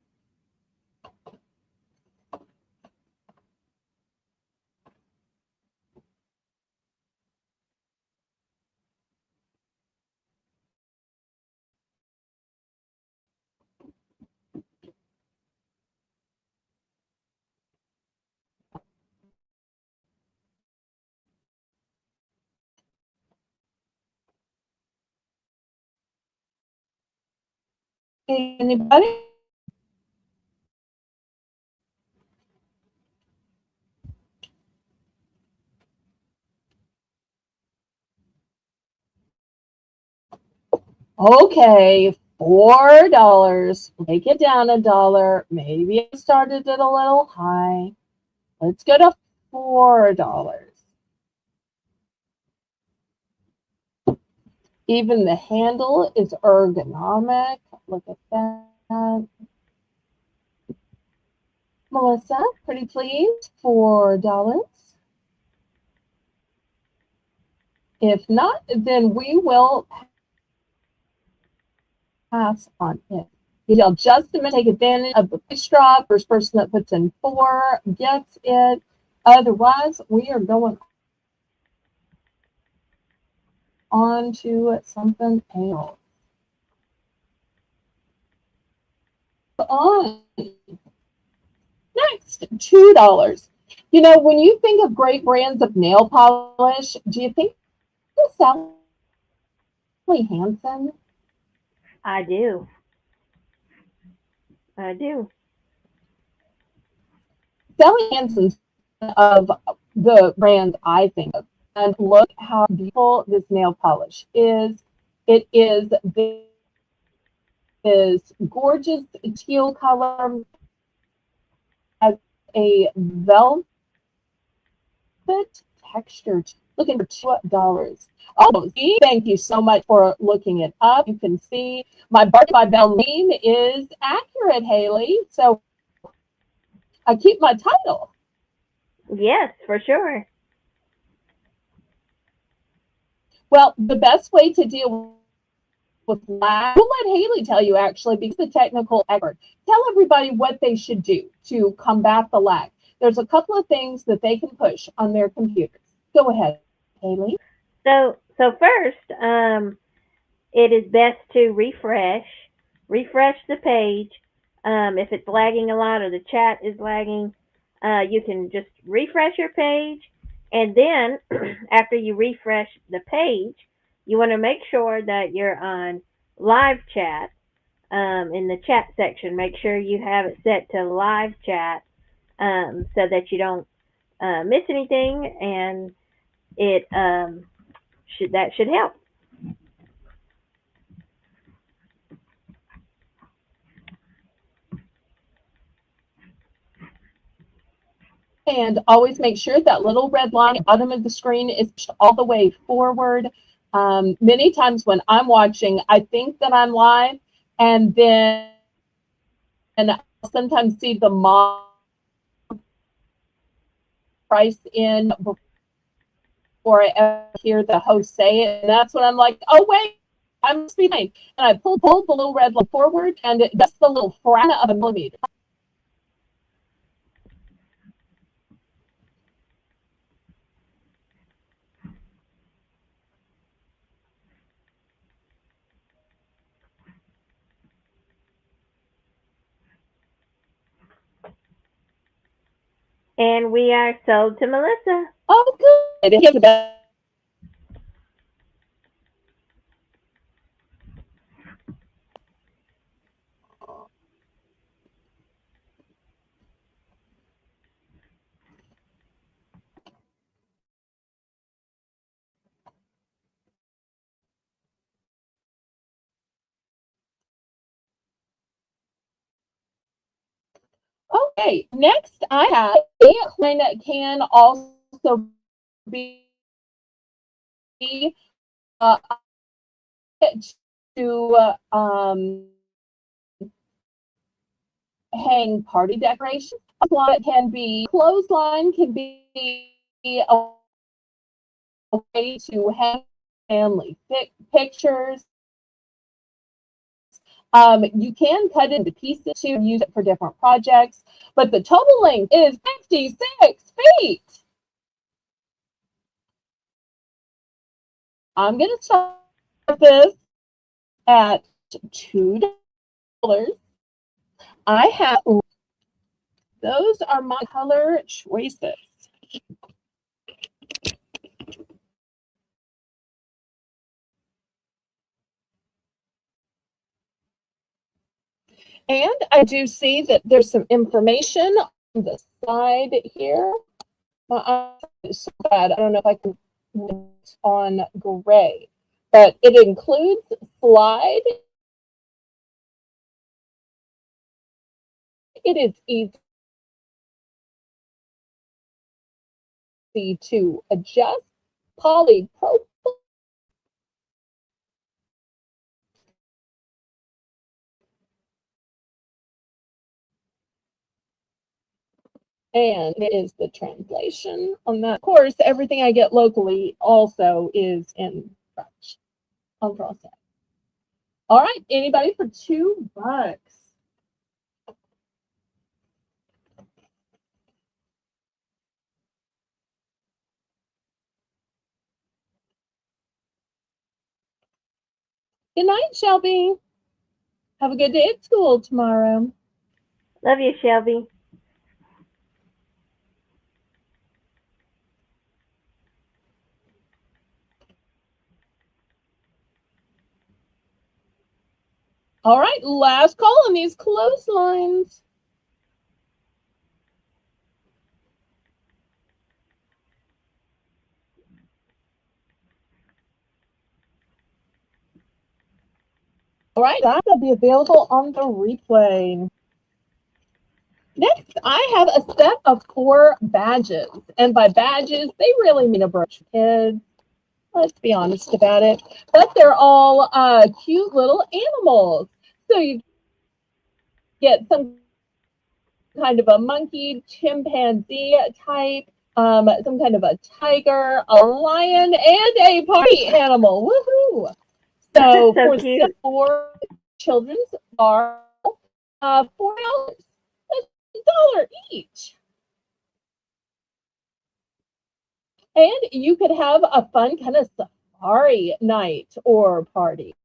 Anybody? Okay, $4. Take it down $1. Maybe I started it a little high. Let's go to $4. Even the handle is ergonomic. Look at that. Melissa, pretty please. $4. If not, then we will pass on it. You'll just take advantage of the price drop. First person that puts in 4 gets it. Otherwise, we are going on to something else. On next, $2. You know, when you think of great brands of nail polish, do you think of Sally Hansen? I do. I do. Sally Hansen's of the brand I think of. And look how beautiful this nail polish is. It is gorgeous teal color, has a velvet texture. Looking for $2. Oh, see, thank you so much for looking it up. You can see my Bargains by Belle name is accurate, Haley. So I keep my title. Yes, for sure. Well, the best way to deal with lag, we'll let Haley tell you actually, because the technical expert. Tell everybody what they should do to combat the lag. There's a couple of things that they can push on their computers. Go ahead, Haley. So first, it is best to refresh the page. If it's lagging a lot or the chat is lagging, you can just refresh your page, and then after you refresh the page, you want to make sure that you're on live chat. In the chat section, make sure you have it set to live chat, so that you don't miss anything, and it should help. And always make sure that little red line at the bottom of the screen is all the way forward. Many times when I'm watching, I think that I'm live, and then I'll sometimes see the mom price in before I ever hear the host say it. And that's when I'm like, oh, wait, I must be late. And I pull the little red line forward, and it just the little fraction of a millimeter. And we are sold to Melissa. Oh, good. It is about Okay, next I have a coin can also be uh, to hang party decorations. Can be clothesline, can be a way to hang family pictures. You can cut it into pieces to use it for different projects, but the total length is 56 feet. I'm going to start this at $2. I have, those are my color choices. And I do see that there's some information on the side here. My eyes is so bad. I don't know if I can on gray, but it includes slide. It is easy to adjust. Polypropylene. And it is the translation on that. Of course, everything I get locally also is in French. En français. All right, anybody for $2? Good night, Shelby. Have a good day at school tomorrow. Love you, Shelby. All right, last call on these clotheslines. All right, that'll be available on the replay. Next, I have a set of 4 badges. And by badges, they really mean a bunch of kids. Let's be honest about it. But they're all cute little animals. So you get some kind of a monkey, chimpanzee type, some kind of a tiger, a lion, and a party animal. Woohoo! So for children's are $4. $1 each. And you could have a fun kind of safari night or party.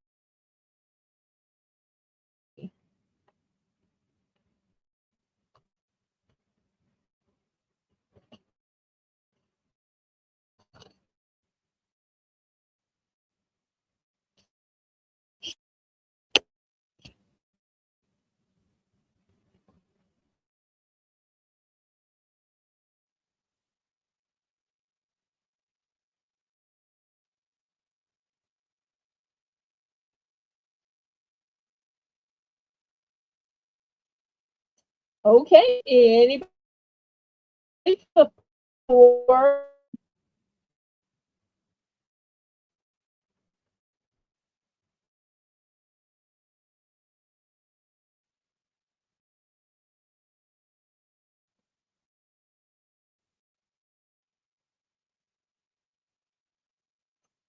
Okay, anybody before?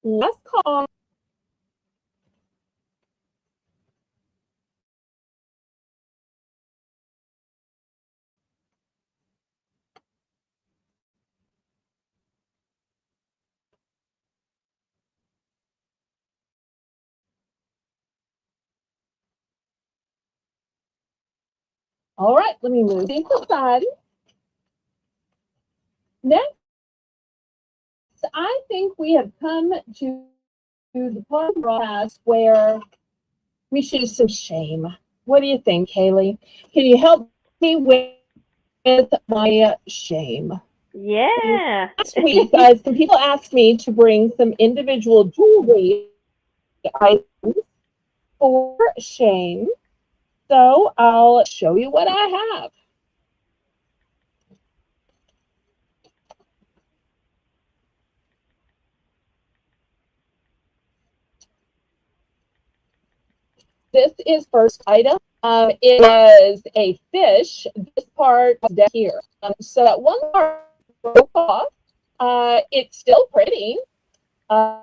Last call. All right, let me move these aside. Next, I think we have come to the podcast where we should use some shame. What do you think, Haley? Can you help me with my shame? Yeah. Last week, some people asked me to bring some individual jewelry items for shame. So I'll show you what I have. this is first item. It was a fish. This part was down here. So that one part broke off. It's still pretty. It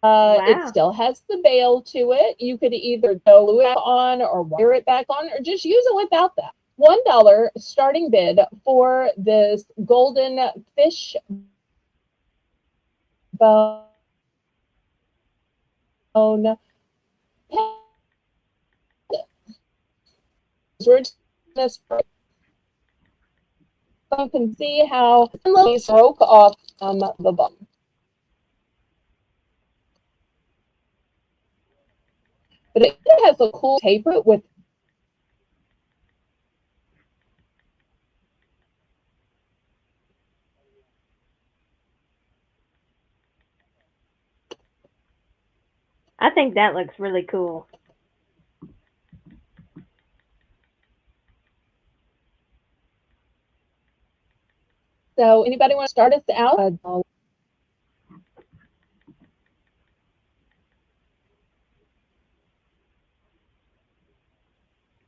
Wow. still has the bail to it. You could either glue it on or wire it back on or just use it without that. $1 starting bid for this golden fish bone pendant. We're just gonna spray. So you can see how these broke off the bum. But it has a cool taper with I think that looks really cool. so anybody want to start us out?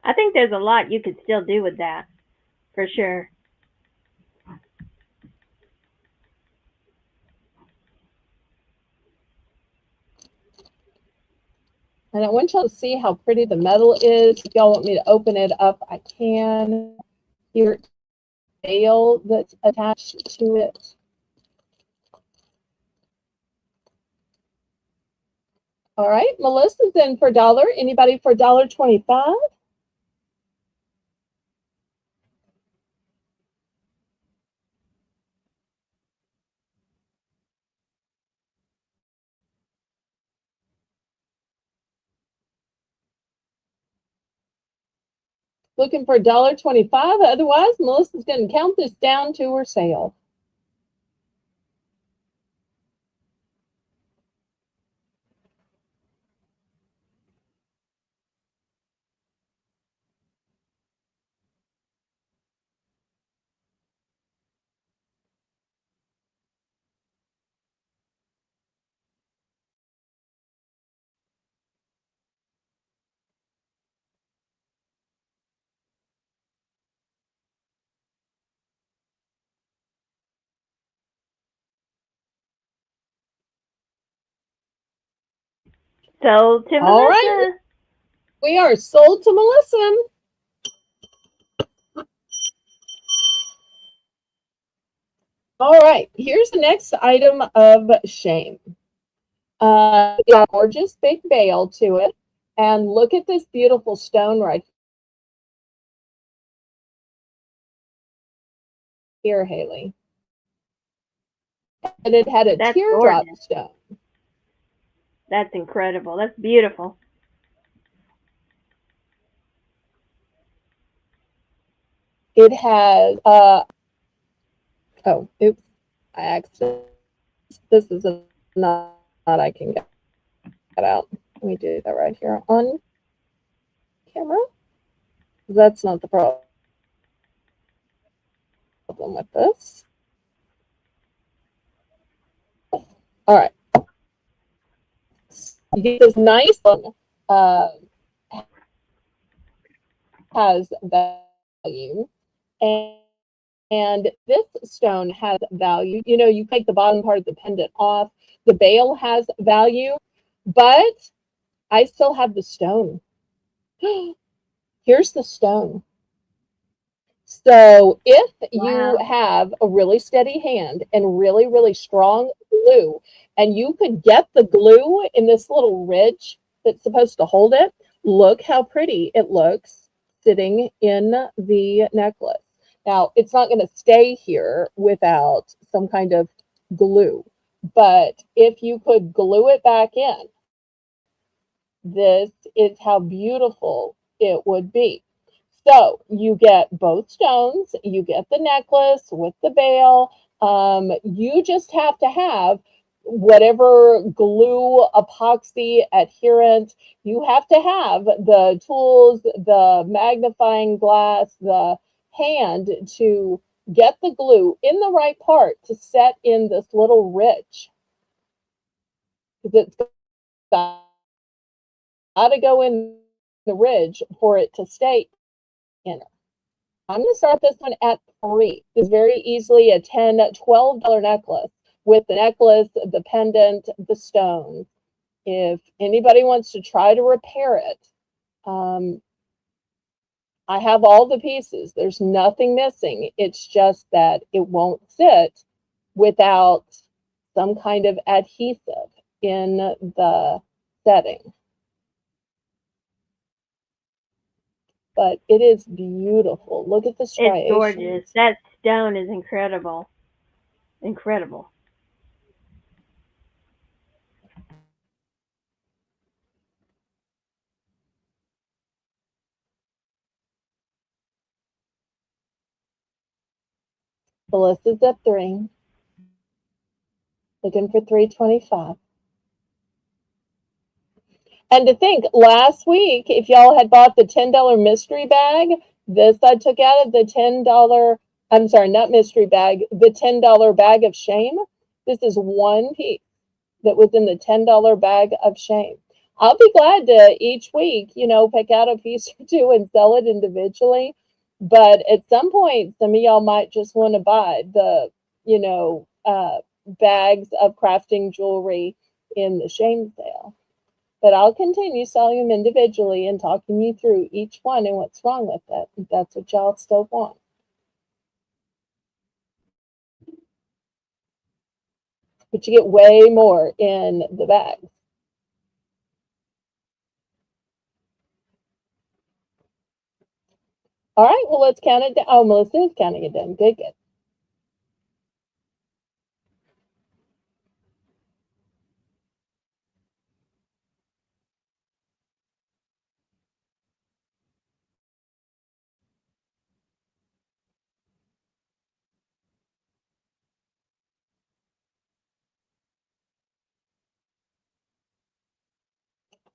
I think there's a lot you could still do with that, for sure. And I want y'all to see how pretty the metal is. If y'all want me to open it up, I can. Here's the veil that's attached to it. All right, Melissa's in for $1. Anybody for $1.25? Looking for $1.25. Otherwise, Melissa's going to count this down to her sale. Sold to All right, Melissa. we are sold to Melissa. All right, here's the next item of shame. It's got a gorgeous big veil to it. And look at this beautiful stone right here, Haley. And it had a That's teardrop gorgeous. stone. That's incredible. That's beautiful. It has, oh, oops, I accidentally, this is not I can get out. Let me do that right here on camera. That's not the problem with this. All right. You get this nice one, has value. And this stone has value. You know, you take the bottom part of the pendant off. The bail has value, but I still have the stone. Here's the stone. So if you Wow. have a really steady hand and really, really strong glue, and you could get the glue in this little ridge that's supposed to hold it, look how pretty it looks sitting in the necklace. Now, it's not going to stay here without some kind of glue, but if you could glue it back in, this is how beautiful it would be. So you get both stones, you get the necklace with the bail. You just have to have whatever glue, epoxy, adherent. You have to have the tools, the magnifying glass, the hand to get the glue in the right part to set in this little ridge. Because it's got to go in the ridge for it to stay in. I'm going to start this one at 3. It's very easily a $10, $12 necklace with the necklace, the pendant, the stones. If anybody wants to try to repair it, I have all the pieces. There's nothing missing. It's just that it won't sit without some kind of adhesive in the setting. But it is beautiful. Look at the It's gorgeous. striations. That stone is incredible. Incredible. Melissa's at 3. Looking for 325. And to think, last week, if y'all had bought the $10 mystery bag, this I took out of the $10, I'm sorry, not mystery bag, the $10 bag of shame. This is one piece that was in the $10 bag of shame. I'll be glad to each week, pick out a piece or two and sell it individually. But at some point, some of y'all might just want to buy the, bags of crafting jewelry in the shame sale. But I'll continue selling them individually and talking you through each one and what's wrong with it. If that's what y'all still want. But you get way more in the bag. All right, well, let's count it down. Oh, Melissa is counting it down. Good, good.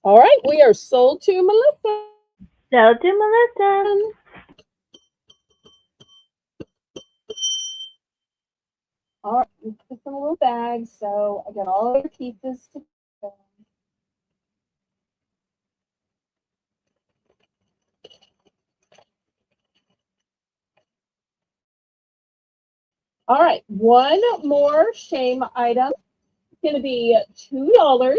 All right, we are sold to Melissa. So to Melissa. All right, we put some little bags, so I got all the pieces to go. All right, one more shame item. It's going to be $2.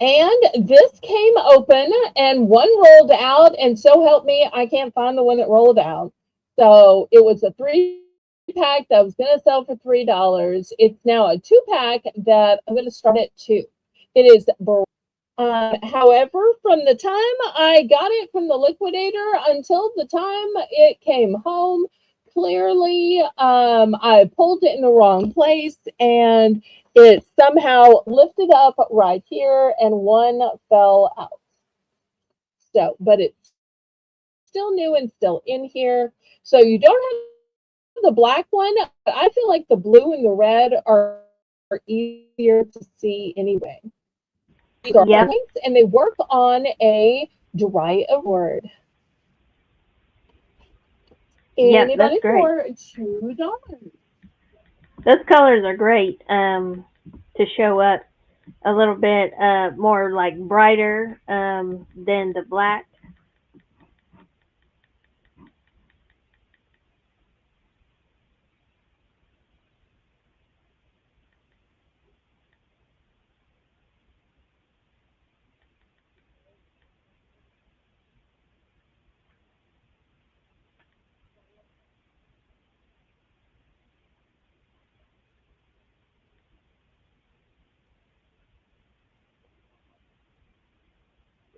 And this came open and one rolled out, and so help me, I can't find the one that rolled out. So it was a 3-pack that I was going to sell for $3. It's now a 2-pack that I'm going to start at 2. It is however, from the time I got it from the liquidator until the time it came home, clearly I pulled it in the wrong place and it somehow lifted up right here and one fell out. So, but it's still new and still in here. So you don't have the black one. I feel like the blue and the red are easier to see anyway. Yep. And they work on a dry word. Yep, that's Anybody great. for $2? Those colors are great to show up a little bit more like brighter than the black.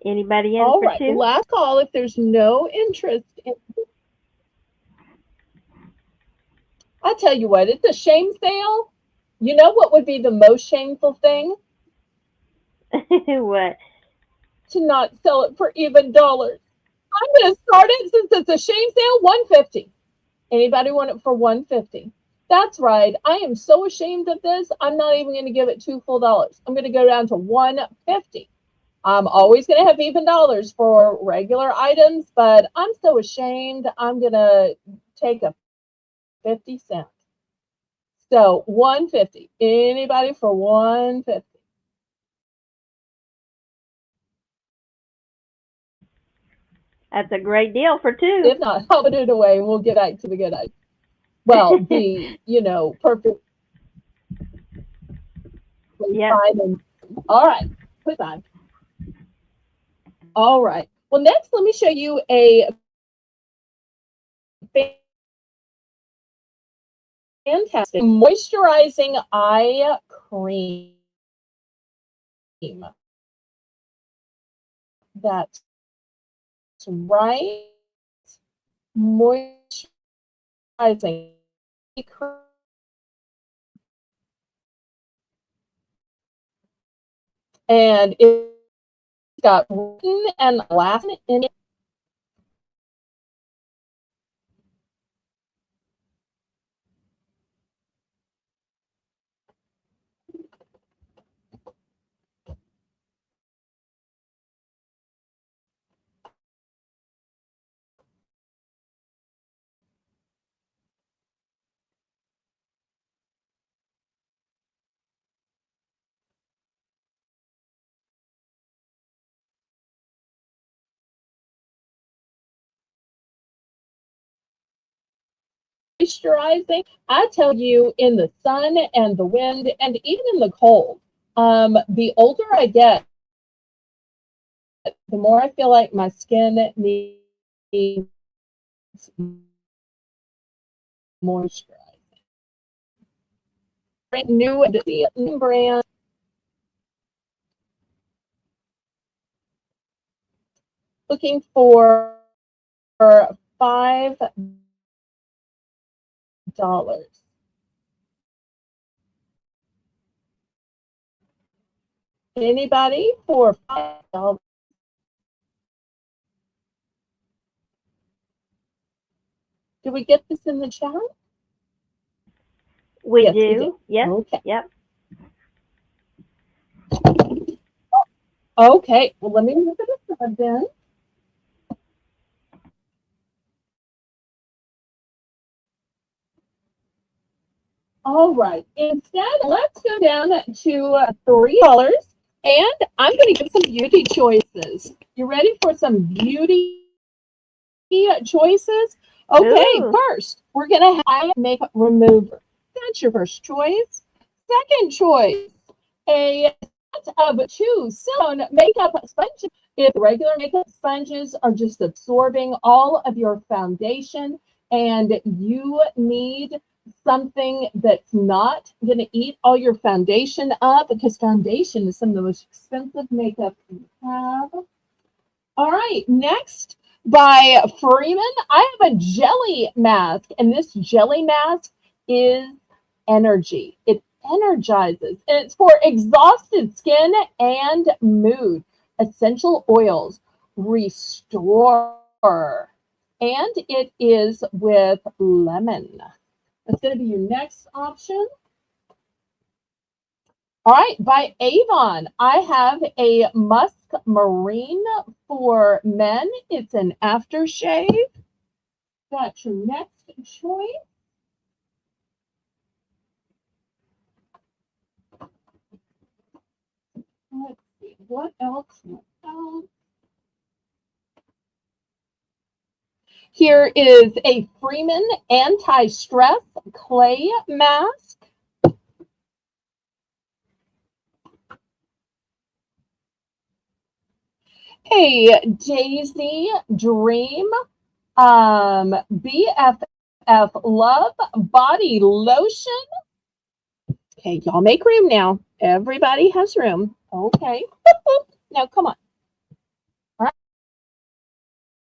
Anybody in All for right, two? last call if there's no interest in. I tell you what, it's a shame sale. You know what would be the most shameful thing? What? To not sell it for even dollars. I'm going to start it since it's a shame sale, $150. Anybody want it for $150? That's right. I am so ashamed of this. I'm not even going to give it $2 full. I'm going to go down to $150. I'm always going to have even dollars for regular items, but I'm so ashamed. I'm going to take a 50 cents. So $150. Anybody for $150? That's a great deal for two. If not, I'll put it away and we'll get back to the good items. Well, the, perfectly Yep. fine and all right, put on. All right. Well, next, let me show you a fantastic moisturizing eye cream. That's right. Moisturizing cream. And it's got written and last in it. Moisturizing. I tell you, in the sun and the wind, and even in the cold. The older I get, the more I feel like my skin needs moisturize. New brand. Looking for $5. Anybody for $5? Do we get this in the chat? We Yes, we did. do. Yes. Okay. Yep. Okay. Well, let me look at this one then. All right. Instead, let's go down to $3, and I'm going to give some beauty choices. You ready for some beauty choices? Okay. Ooh. First, we're going to have eye makeup remover. That's your first choice. Second choice, a set of two silicone makeup sponges. If regular makeup sponges are just absorbing all of your foundation and you need something that's not going to eat all your foundation up, because foundation is some of the most expensive makeup you have. All right, next by Freeman, I have a jelly mask, and this jelly mask is energy. It energizes, and it's for exhausted skin and mood. Essential oils restore, and it is with lemon. That's going to be your next option. All right, by Avon, I have a Musk Marine for men. It's an aftershave. That's your next choice. Let's see, what else? Here is a Freeman anti-stress clay mask. A Daisy Dream BFF Love Body Lotion. Okay, y'all make room now. Everybody has room. Okay. Now, come on. All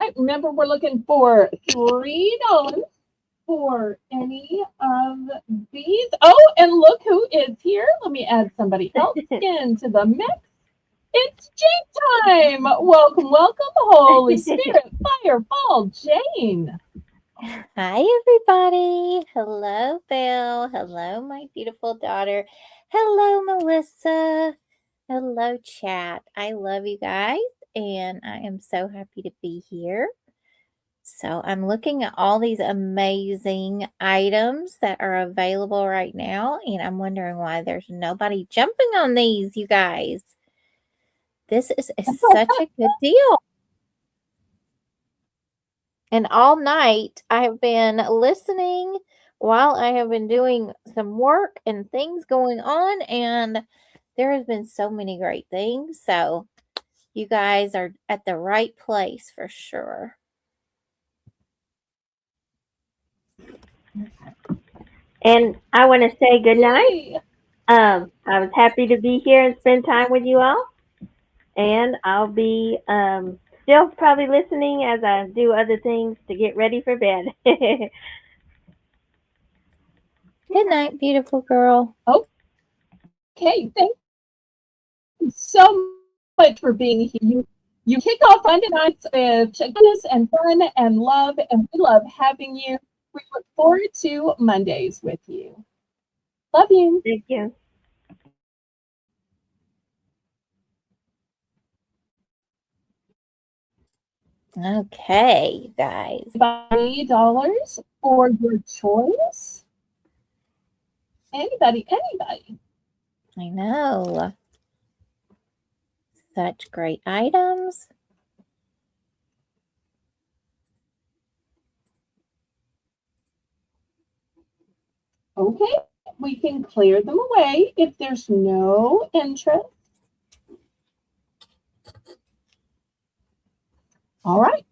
right. Remember, we're looking for $3 for any of these. Oh, and look who is here. Let me add somebody else into the mix. It's Jane time. Welcome, welcome, Holy Spirit, Fire, Fall, Jane. Hi, everybody. Hello, Bill. Hello, my beautiful daughter. Hello, Melissa. Hello, chat. I love you guys, and I am so happy to be here. So, I'm looking at all these amazing items that are available right now, and I'm wondering why there's nobody jumping on these, you guys. This is such a good deal. And all night I have been listening while I have been doing some work and things going on, and there has been so many great things. So you guys are at the right place for sure. And I want to say good night. Yay. I was happy to be here and spend time with you all. And I'll be still probably listening as I do other things to get ready for bed. Good night, beautiful girl. Okay, thank you so much for being here. You kick off Monday nights with goodness and fun and love, and we love having you. We look forward to Mondays with you. Love you. Thank you. Okay, guys. $3 for your choice. Anybody. I know. Such great items. Okay, we can clear them away if there's no interest. All right.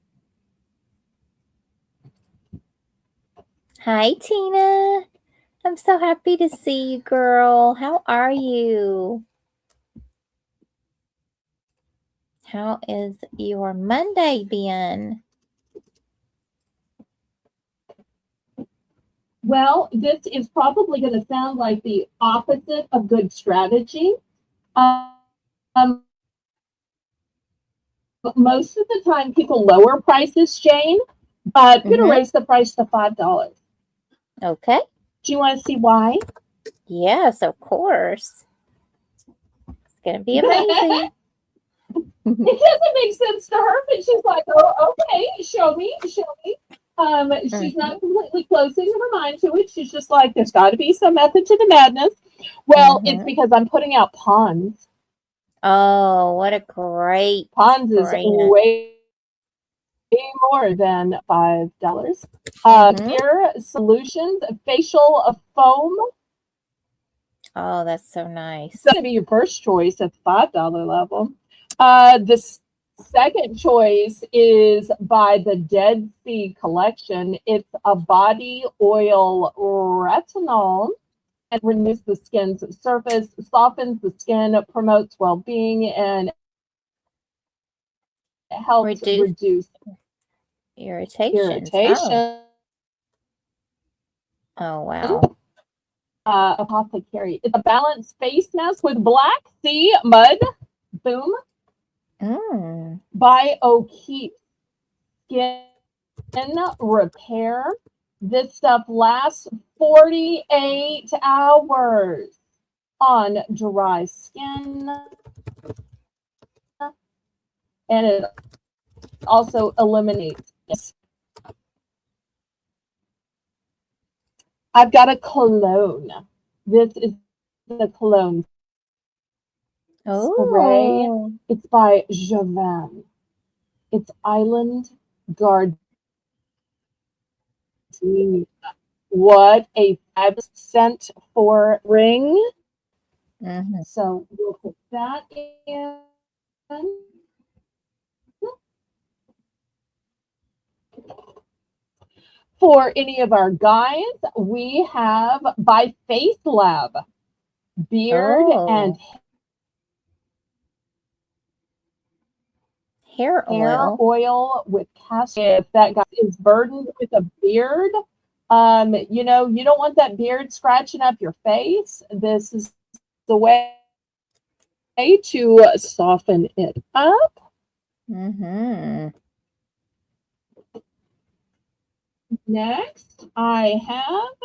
Hi, Tina. I'm so happy to see you, girl. How are you? How is your Monday been? Well, this is probably going to sound like the opposite of good strategy. Most of the time, people lower prices, Jane, but I'm going to raise the price to $5. Okay. Do you want to see why? Yes, of course. It's going to be amazing. It doesn't make sense to her, but she's like, oh, okay, show me. She's not completely closing her mind to it. She's just like, there's got to be some method to the madness. Well, it's because I'm putting out Pawns. Oh, what a great Pawns is brand. way more than $5. Hair Solutions facial foam. Oh, that's so nice. It's going to be your first choice at the $5 level. The second choice is by the Dead Sea Collection. It's a body oil retinol. It renews the skin's surface, softens the skin, promotes well-being, and helps reduce irritation. Oh, wow. Apothecary. It's a balanced face mask with black sea mud. Boom. By O'Keefe. Skin repair. This stuff lasts 48 hours on dry skin. And it also eliminates. I've got a cologne. This is the cologne spray. It's by Javan. It's Island Gardenia. What a fabulous scent for ring. So we'll put that in. For any of our guys, we have by Face Lab beard and hair oil with castor. If that guy is burdened with a beard, you don't want that beard scratching up your face. This is the way to soften it up. Next, I have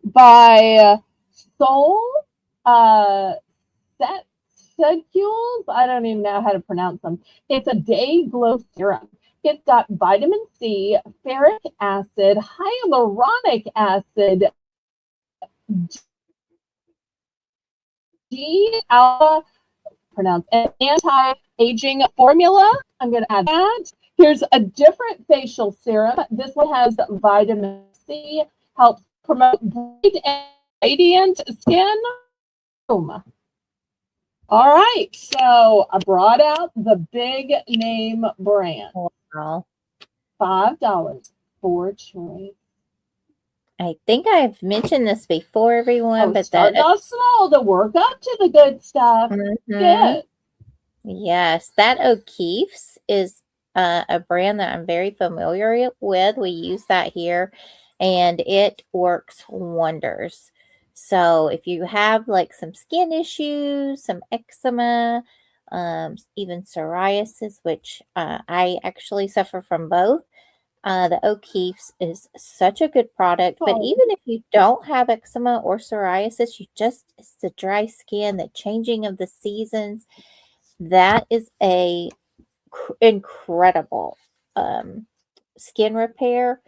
by Soul Secules. I don't even know how to pronounce them. It's a day glow serum. It's got vitamin C, ferric acid, hyaluronic acid, G-alpha, pronounce it, anti-aging formula. I'm going to add that. Here's a different facial serum. This one has vitamin C, helps promote bright and radiant skin. Boom. All right, so I brought out the big name brand. Wow. $5 for choice. I think I've mentioned this before, everyone, but start off small to work up to the good stuff. Good. Yes, that O'Keeffe's is a brand that I'm very familiar with. We use that here, and it works wonders. So if you have like some skin issues, some eczema, even psoriasis, which I actually suffer from both, the O'Keeffe's is such a good product. But even if you don't have eczema or psoriasis, it's the dry skin, the changing of the seasons. That is a incredible skin repair,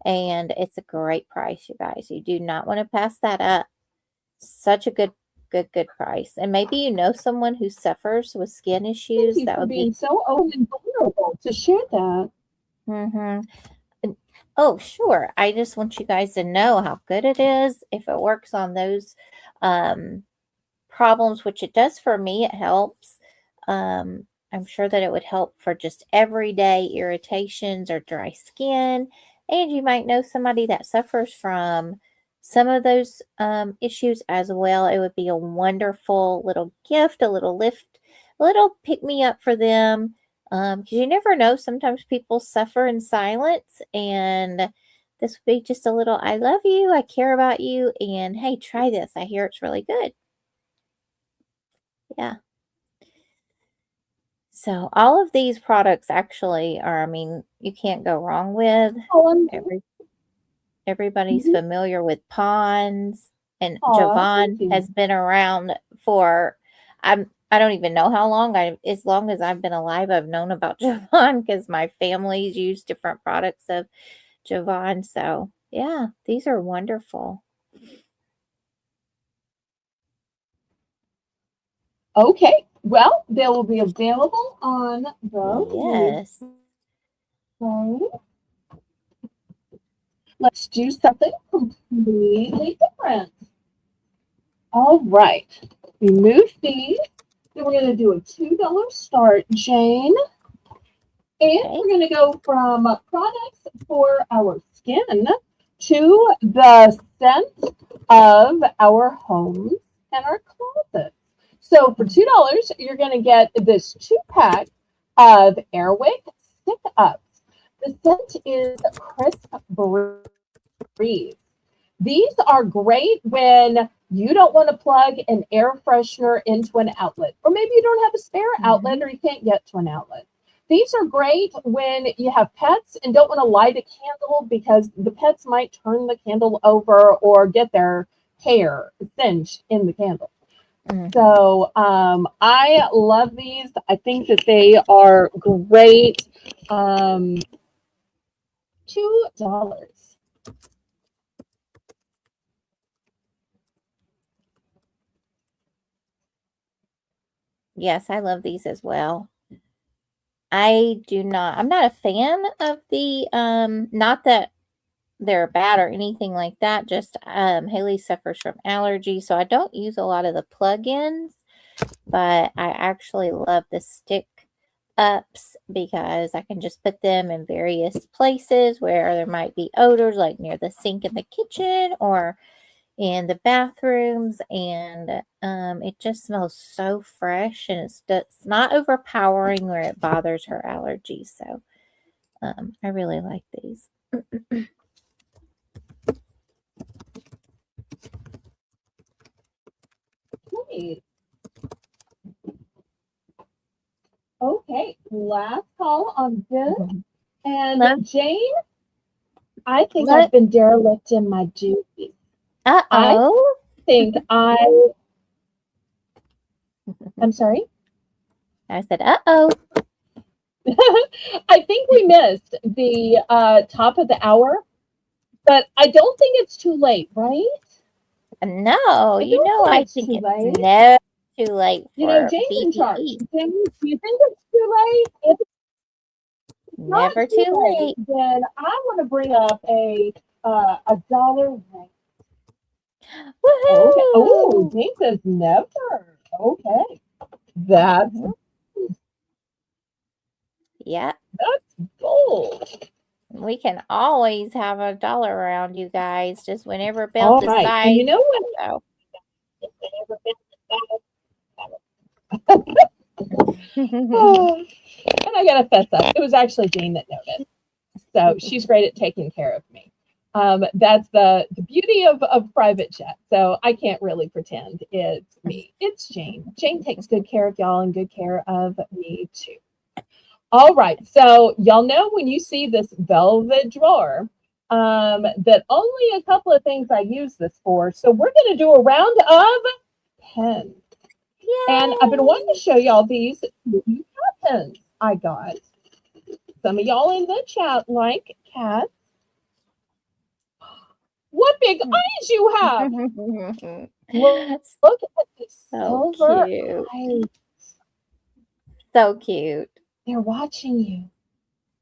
and it's a great price, you guys. You do not want to pass that up. Such a good price. And maybe you know someone who suffers with skin issues. Thank you that for would being be so open and vulnerable to share that. Oh, sure. I just want you guys to know how good it is. If it works on those problems, which it does for me, it helps. I'm sure that it would help for just everyday irritations or dry skin. And you might know somebody that suffers from some of those issues as well. It would be a wonderful little gift, a little lift, a little pick me up for them. Because you never know, sometimes people suffer in silence, and this would be just a little, I love you, I care about you, and hey, try this. I hear it's really good. Yeah. So all of these products actually are, I mean, you can't go wrong with. Everybody's familiar with Pond's, and Jovan has been around for, I don't even know how long. As long as I've been alive, I've known about Jovan because my family's used different products of Jovan. So yeah, these are wonderful. Okay, well, they will be available on the Yes. website. Let's do something completely different. All right, remove these. Then we're going to do a $2 start, Jane. And we're going to go from products for our skin to the scent of our homes and our closets. So for $2, you're going to get this 2-pack of Airwick Stick Ups. The scent is Crisp Breeze. These are great when you don't want to plug an air freshener into an outlet, or maybe you don't have a spare outlet or you can't get to an outlet. These are great when you have pets and don't want to light a candle because the pets might turn the candle over or get their hair singed in the candle. So I love these. I think that they are great. $2. Yes, I love these as well. I'm not a fan of the, not that they're bad or anything like that. Just Haley suffers from allergies, so I don't use a lot of the plug-ins, but I actually love the stick ups because I can just put them in various places where there might be odors, like near the sink in the kitchen or in the bathrooms, and it just smells so fresh, and it's not overpowering where it bothers her allergies. So I really like these. Okay, last call on this. And Jane, I think I've been derelict in my duties. I think I'm sorry? I said, uh-oh. I think we missed the top of the hour, but I don't think it's too late, right? No, I think it's never too late for Jane's in charge. Jane, do you think it's too late? not Never too too late, late. then I want to bring up a dollar ring. Okay. Oh, Woohoo! Jane says never. Okay. That's Mhm. Yeah, bold. we can always have a dollar around, you guys, just whenever Bill All right. And you decides. know what? So. Oh, and I gotta fess up. It was actually Jane that noticed. So she's great at taking care of me. That's the beauty of private jet. So I can't really pretend it's me. It's Jane. Jane takes good care of y'all and good care of me too. All right. So y'all know when you see this velvet drawer, that only a couple of things I use this for. So we're going to do a round of pens. And I've been wanting to show y'all these new pens I got. Some of y'all in the chat like cats. What big eyes you have! Look at the So silver cute. eyes. So cute. They're watching you.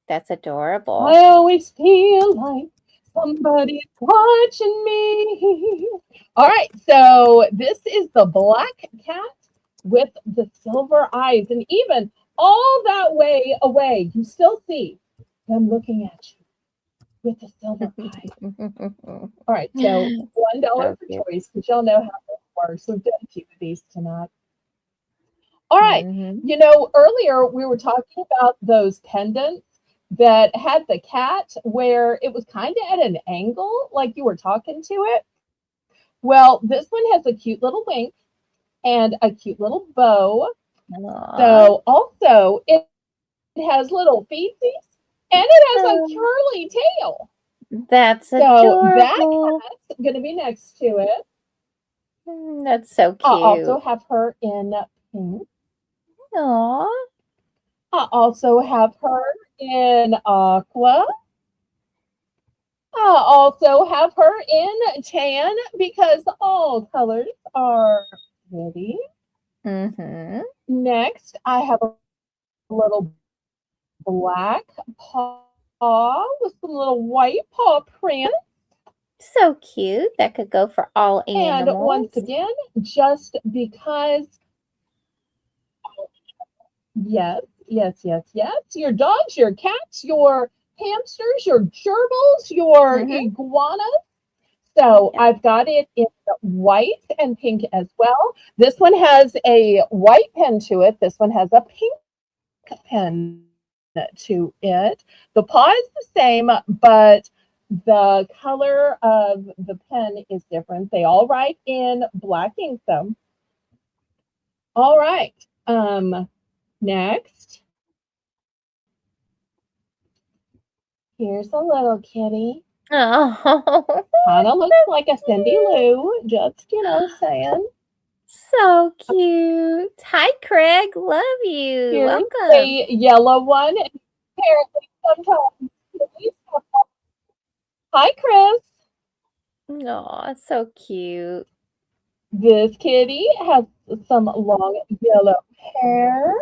That's adorable. I always feel like somebody's watching me. All right, so this is the black cat with the silver eyes. And even all that way away, you still see them looking at you with the silver eyes. All right, so $1 So for cute. choice, because y'all know how this works. We've done a few of these tonight. All right, you know, earlier we were talking about those pendants that had the cat where it was kind of at an angle, like you were talking to it. Well, this one has a cute little wink and a cute little bow. Aww. So also it has little feetsies and it has a curly tail. That's So adorable. that cat's going to be next to it. That's so cute. I also have her in pink. Aww. I also have her in aqua. I also have her in tan because all colors are pretty. Next, I have a little black paw with some little white paw print. So cute. That could go for all animals. And once again, just because, yes, your dogs, your cats, your hamsters, your gerbils, your iguanas. So I've got it in white and pink as well. This one has a white pen to it. This one has a pink pen to it. The paw is the same, but the color of the pen is different. They all write in black ink though. All right. Next. Here's a little kitty. Oh, Kind of looks like a Cindy Lou, just, saying. so cute. Hi, Craig. Love you. Here's Welcome. a yellow one. And apparently sometimes kitties have. Hi, Chris. Aw, so cute. This kitty has some long yellow hair.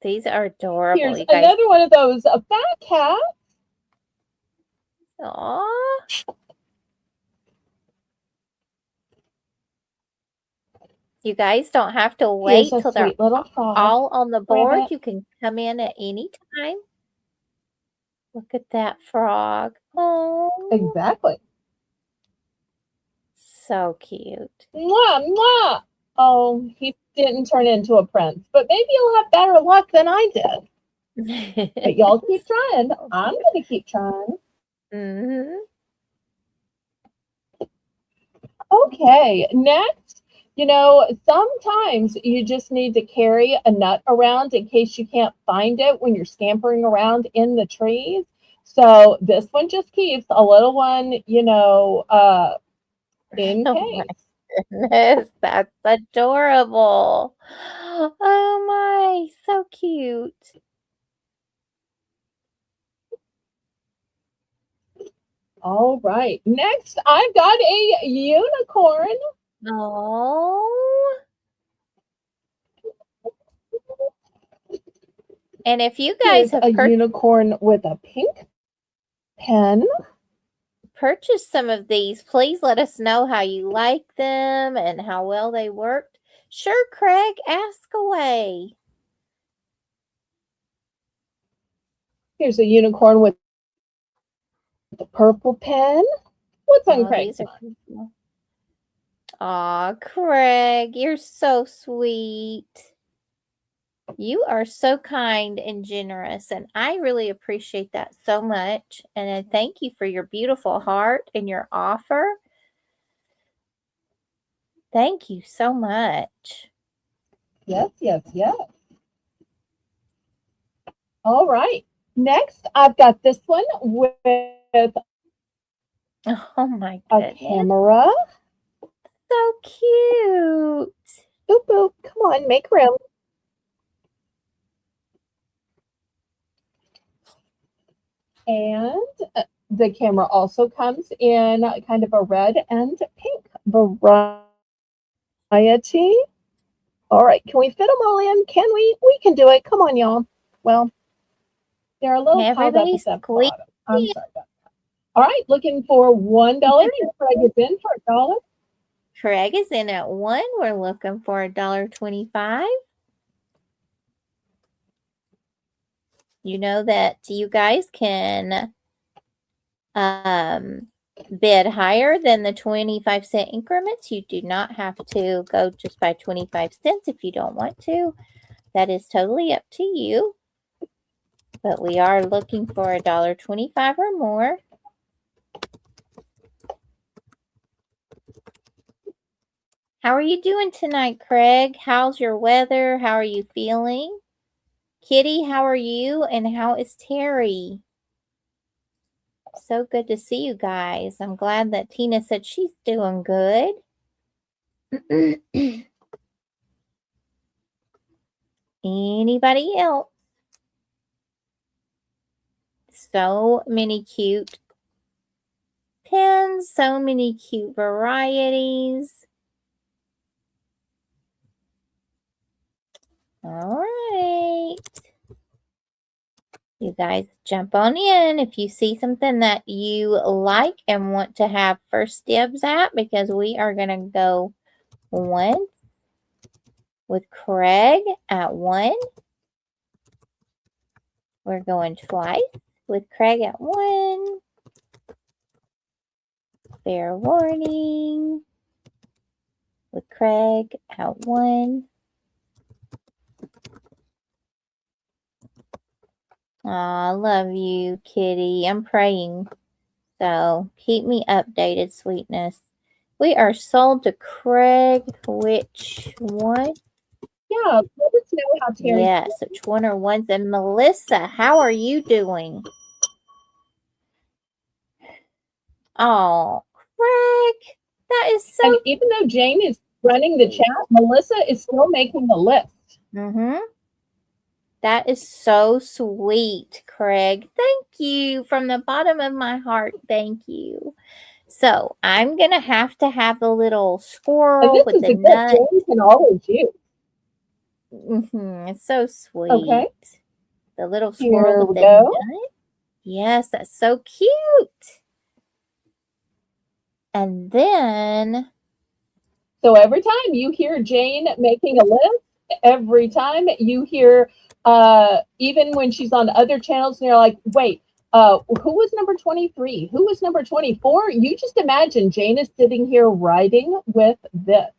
These are adorable, Here's you guys. another one of those fat cats. Aw. You guys don't have to wait Here's a till they're sweet little frog. all on the board. Rabbit. You can come in at any time. Look at that frog. Oh, Exactly. so cute. Mwah, mwah. Oh, he didn't turn into a prince, but maybe you'll have better luck than I did. But y'all keep trying. I'm going to keep trying. Okay, next, sometimes you just need to carry a nut around in case you can't find it when you're scampering around in the trees. So this one just keeps a little one, in case. Oh my goodness, that's adorable. Oh my, so cute. All right, next I've got a unicorn. Oh. And if you Here's guys have a unicorn with a pink pen. purchased some of these, please let us know how you like them and how well they worked. Sure, Craig, ask away. Here's a unicorn with the purple pen. What's on Craig's mind? Cool. Aw, Craig, you're so sweet. You are so kind and generous, and I really appreciate that so much. And I thank you for your beautiful heart and your offer. Thank you so much. Yes, yes, yes. All right. Next, I've got this one with Oh my a goodness. camera. So cute. Boop, boop. Come on, make room. And the camera also comes in kind of a red and pink variety. All right, can we fit them all in? Can we? We can do it. Come on, y'all. Well, they're a little piled up at the bottom. I'm sorry about that. All right, looking for $1. Craig is in for $1. Craig is in at 1. We're looking for $1.25. You know that you guys can bid higher than the 25-cent increments. You do not have to go just by 25 cents if you don't want to. That is totally up to you. But we are looking for $1.25 or more. How are you doing tonight, Craig? How's your weather? How are you feeling? Kitty, how are you? And how is Terry? So good to see you guys. I'm glad that Tina said she's doing good. Anybody else? So many cute pens, so many cute varieties. All right. You guys jump on in if you see something that you like and want to have first dibs at, because we are going to go once with Craig at 1. We're going twice with Craig at 1. Fair warning with Craig at 1. Aw, love you, Kitty. I'm praying. So keep me updated, sweetness. We are sold to Craig. Which one? Yeah, let us know how Terry. Yes, which one are ones? And Melissa, how are you doing? Oh, Craig, that is so. And even though Jane is running the chat, Melissa is still making the list. That is so sweet, Craig. Thank you from the bottom of my heart. Thank you. So I'm gonna have the little squirrel And with this is the nut. Jane can always use. It's so sweet. Okay. The little squirrel Here with we the go. nut. Yes, that's so cute. And then, so every time you hear Jane making a list, every time you hear, even when she's on other channels, and you're like, wait, who was number 23? Who was number 24? You just imagine Jane is sitting here writing with this.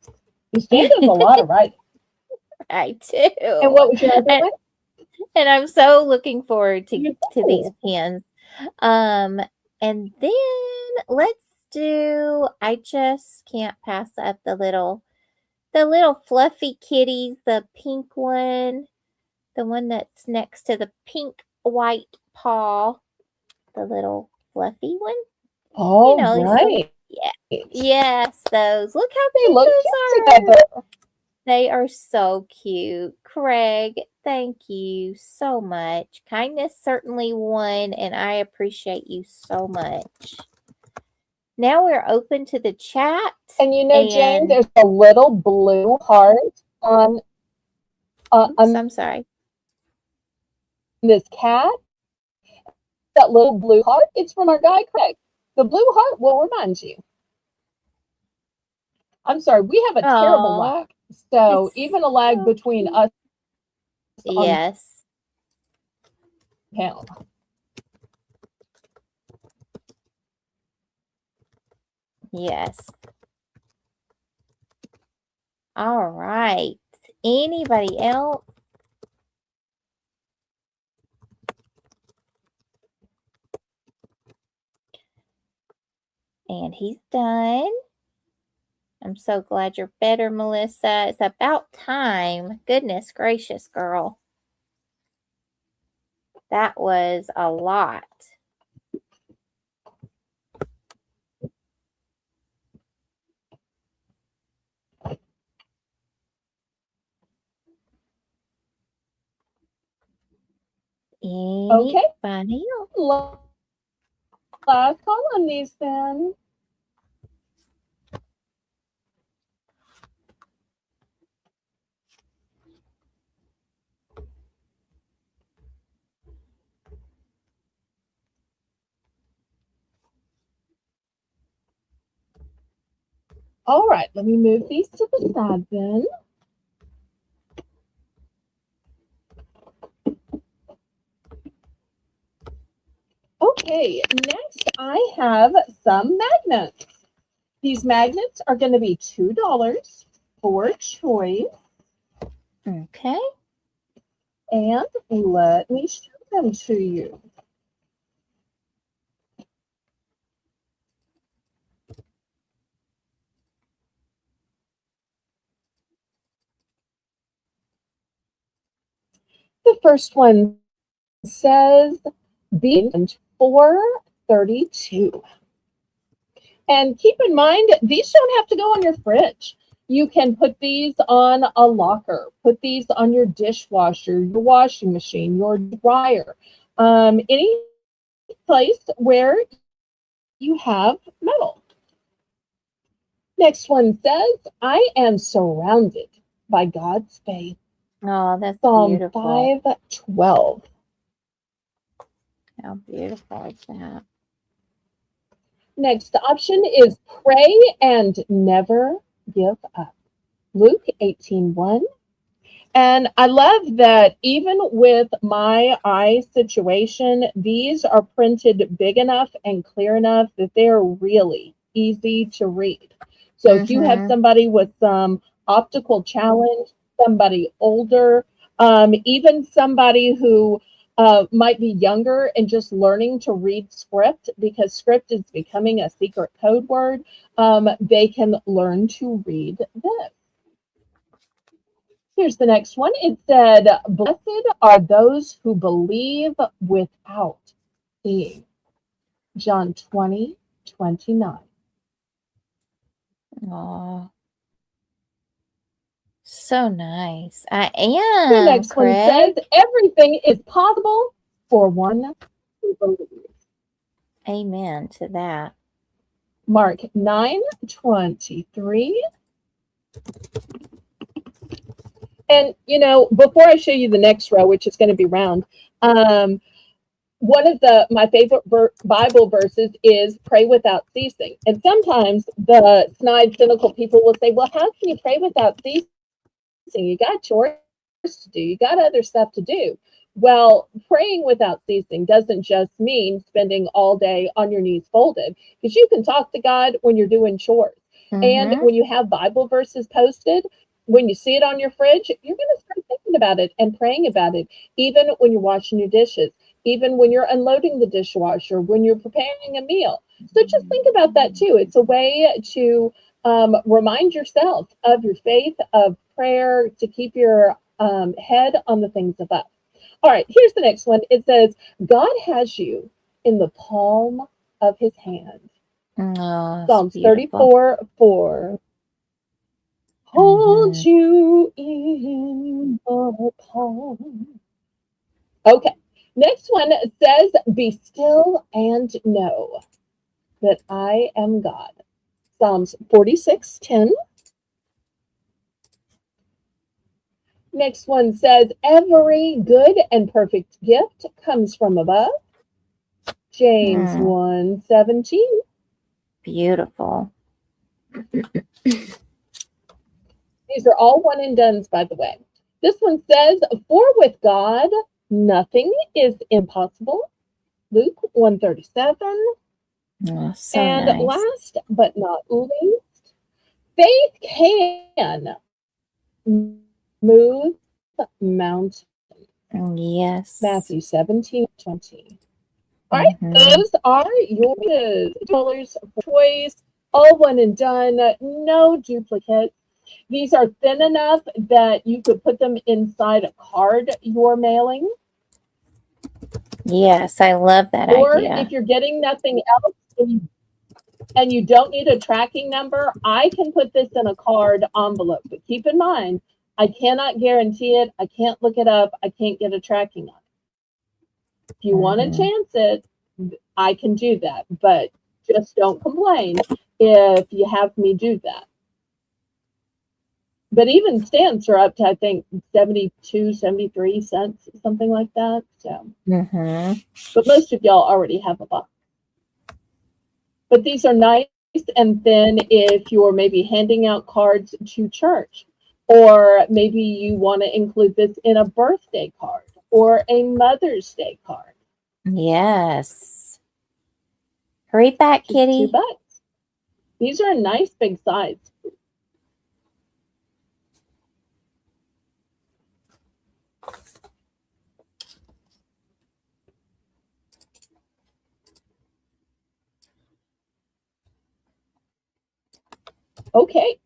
Because Jane does a lot of writing. I do. And what was your other one? And I'm so looking forward to these pens. And then let's do, I just can't pass up the little fluffy kitties, the pink one, the one that's next to the pink white paw, the little fluffy one. Oh, right. Yes, those. Look how they cute look those cute together. They are so cute. Craig, thank you so much. Kindness certainly won, and I appreciate you so much. Now we're open to the chat. And you know, Jane, there's a little blue heart on. I'm sorry. this cat, that little blue heart, it's from our guy Craig. The blue heart will remind you. I'm sorry, we have a terrible Oh, lag. So it's even a lag so between cute. us on Yes. panel. Yes. All right. Anybody else? And he's done. I'm so glad you're better, Melissa. It's about time. Goodness gracious, girl. That was a lot. Okay. Anybody else? Last call on these then. All right, let me move these to the side then. Okay, next I have some magnets. These magnets are going to be $2 for choice. Okay. And let me show them to you. The first one says be 432. And keep in mind, these don't have to go on your fridge. You can put these on a locker, put these on your dishwasher, your washing machine, your dryer, any place where you have metal. Next one says, I am surrounded by God's faith. Oh, that's Psalm beautiful. 5:12. How beautiful is that? Next option is pray and never give up. Luke 18:1. And I love that even with my eye situation, these are printed big enough and clear enough that they're really easy to read. So if you have somebody with some optical challenge, somebody older, even somebody who might be younger and just learning to read script because script is becoming a secret code word, they can learn to read this. Here's the next one. It said, blessed are those who believe without seeing. John 20:29. Oh, so nice. I The am, next one says, Craig. everything is possible for one who believes. Amen to that. Mark 9:23. And, before I show you the next row, which is going to be round, one of my favorite Bible verses is pray without ceasing. And sometimes the snide, cynical people will say, well, how can you pray without ceasing? You got chores to do, you got other stuff to do. Well, praying without ceasing doesn't just mean spending all day on your knees folded, because you can talk to God when you're doing chores. And when you have Bible verses posted, when you see it on your fridge, you're going to start thinking about it and praying about it, even when you're washing your dishes, even when you're unloading the dishwasher, when you're preparing a meal. So just think about that too. It's a way to remind yourself of your faith, of prayer, to keep your head on the things above. All right, here's the next one. It says, God has you in the palm of his hand. Oh, Psalms 34:4. Hold you in the palm. Okay, next one says, be still and know that I am God. Psalms 46:10. Next one says, every good and perfect gift comes from above. James 1:17. Beautiful. These are all one and dones, by the way. This one says, for with God, nothing is impossible. Luke 1:37. Oh, so And nice. last but not least, faith can move mountains. Yes. Matthew 17:20. All right, those are your dollars for choice. All one and done, no duplicates. These are thin enough that you could put them inside a card you're mailing. Yes, I love that Or idea. if you're getting nothing else and you don't need a tracking number, I can put this in a card envelope. But keep in mind, I cannot guarantee it. I can't look it up. I can't get a tracking on it. If you want to chance it, I can do that. But just don't complain if you have me do that. But even stamps are up to, I think, 72, 73 cents, something like that. So, but most of y'all already have a box. But these are nice and thin if you're maybe handing out cards to church, or maybe you want to include this in a birthday card or a Mother's Day card. Yes. Hurry back, kitty. $2. These are a nice big size. Okay.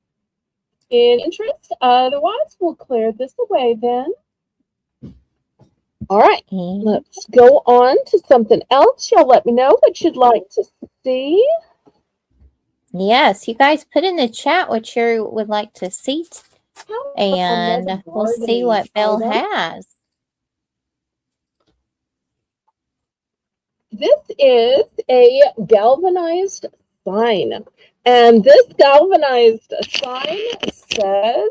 In interest, otherwise we'll clear this away then. All right, let's go on to something else. Y'all let me know what you'd like to see. Yes, you guys put in the chat what you would like to see. And we'll see what Belle has. This is a galvanized sign. And this galvanized sign says,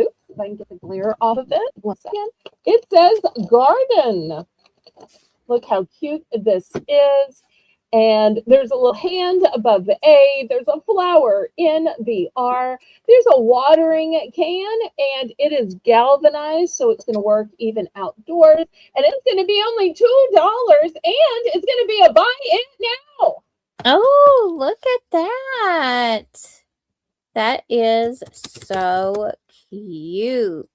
oops, if I can get the glare off of it. Once again, it says garden. Look how cute this is. And there's a little hand above the A. There's a flower in the R. There's a watering can, and it is galvanized, so it's going to work even outdoors. And it's going to be only $2, and it's going to be a buy it now. Oh, look at that. That is so cute.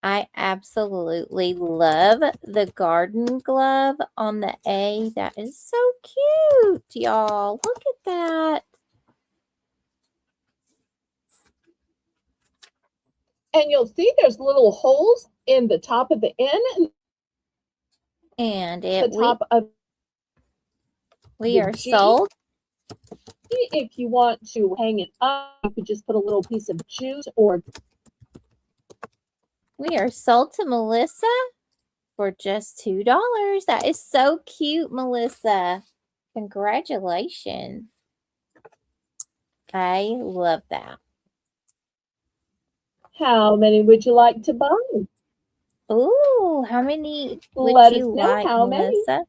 I absolutely love the garden glove on the A. That is so cute, y'all. Look at that. And you'll see there's little holes in the top of the N. And the top of we are sold. If you want to hang it up, you could just put a little piece of jute or... We are sold to Melissa for just $2. That is so cute, Melissa. Congratulations. I love that. How many would you like to buy? Ooh, how many would Let you us know like, how Melissa? many.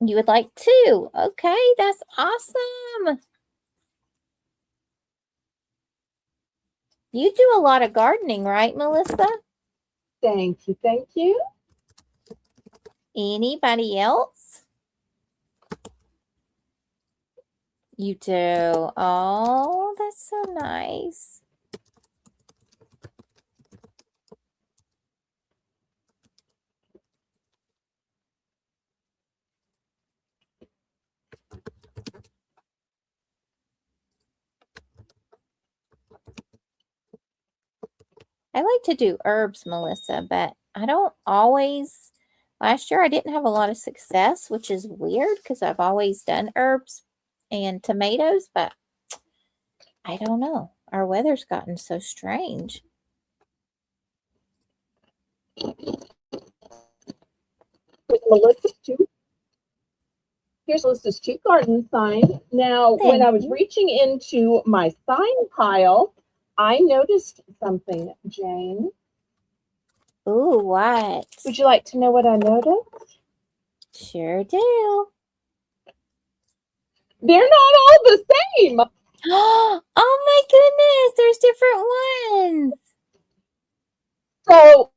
You would like 2. Okay, that's awesome. You do a lot of gardening, right, Melissa? Thank you. Thank you. Anybody else? You do. Oh, that's so nice. I like to do herbs, Melissa, but I don't always. Last year I didn't have a lot of success, which is weird because I've always done herbs and tomatoes, but I don't know. Our weather's gotten so strange. Melissa's two. Here's Melissa's 2 garden signs. Now, when I was reaching into my sign pile, I noticed something, Jane. Ooh, what? Would you like to know what I noticed? Sure do. They're not all the same. Oh my goodness, there's different ones. So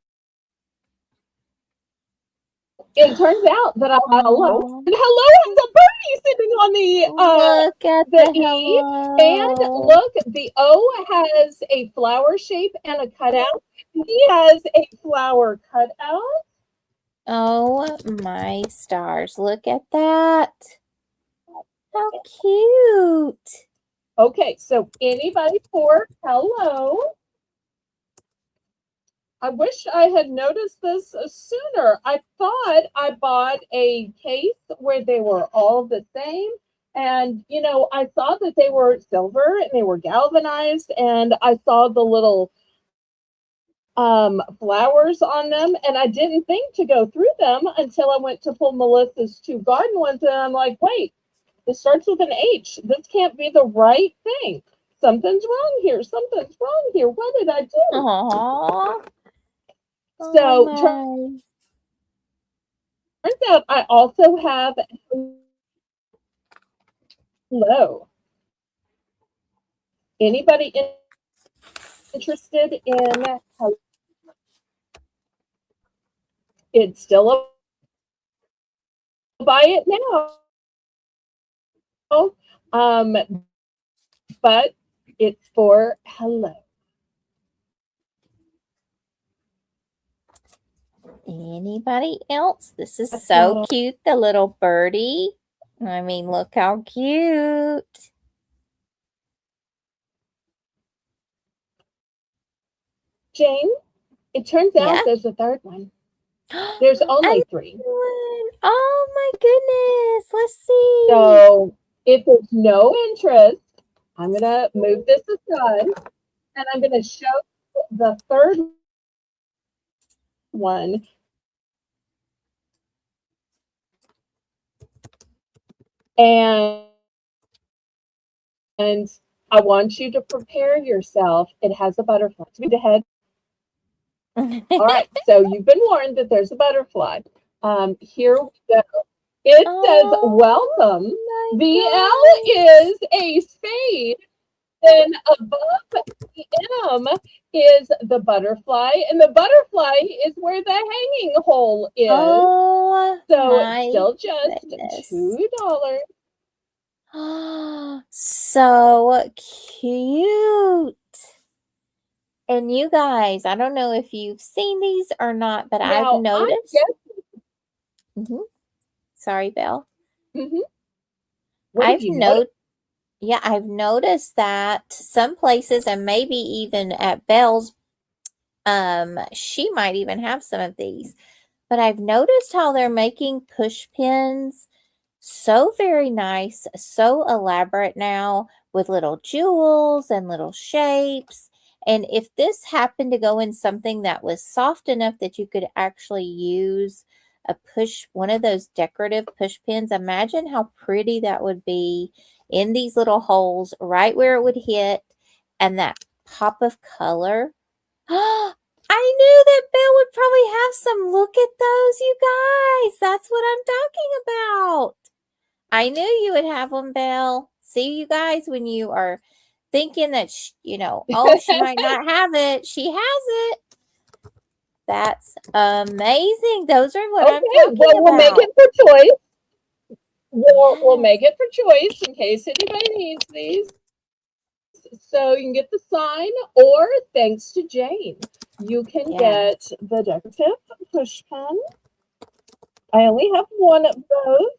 it turns out that I got hello. And hello has a birdie sitting on Look at the E. And look, the O has a flower shape and a cutout. He has a flower cutout. Oh my stars. Look at that. How cute. Okay, so anybody for hello? I wish I had noticed this sooner. I thought I bought a case where they were all the same. And, you know, I saw that they were silver and they were galvanized. And I saw the little flowers on them. And I didn't think to go through them until I went to pull Melissa's 2 garden ones. And I'm like, wait, this starts with an H. This can't be the right thing. Something's wrong here. Something's wrong here. What did I do? Aww. So turns out I also have hello. Anybody interested in hello? It's still a buy it now. But it's for hello. Anybody else? This is so cute, the little birdie. I mean, look how cute. Jane, it turns out there's a 3rd one. There's only 3. Oh my goodness. Let's see. So if there's no interest, I'm going to move this aside and I'm going to show the 3rd one. And I want you to prepare yourself. It has a butterfly. To the head. All right. So you've been warned that there's a butterfly. Here we go. It says, welcome. The L is a spade. Then above the M is the butterfly. And the butterfly is where the hanging hole is. Oh, so it's still just $2. So cute. And you guys, I don't know if you've seen these or not, but Now, I've noticed. Sorry, Belle. I've noticed that some places, and maybe even at Belle's, she might even have some of these. But I've noticed how they're making push pins so very nice, so elaborate now with little jewels and little shapes. And if this happened to go in something that was soft enough that you could actually use one of those decorative push pins, imagine how pretty that would be in these little holes right where it would hit, and that pop of color. I knew that Belle would probably have some. Look at those, you guys. That's what I'm talking about. I knew you would have them, Belle. See, you guys, when you are thinking that, oh, she might not have it. She has it. That's amazing. Those are what I'm talking about. We'll make it for choice. We'll make it for choice in case anybody needs these. So you can get the sign, or thanks to Jane, you can get the decorative push pin. I only have one of those.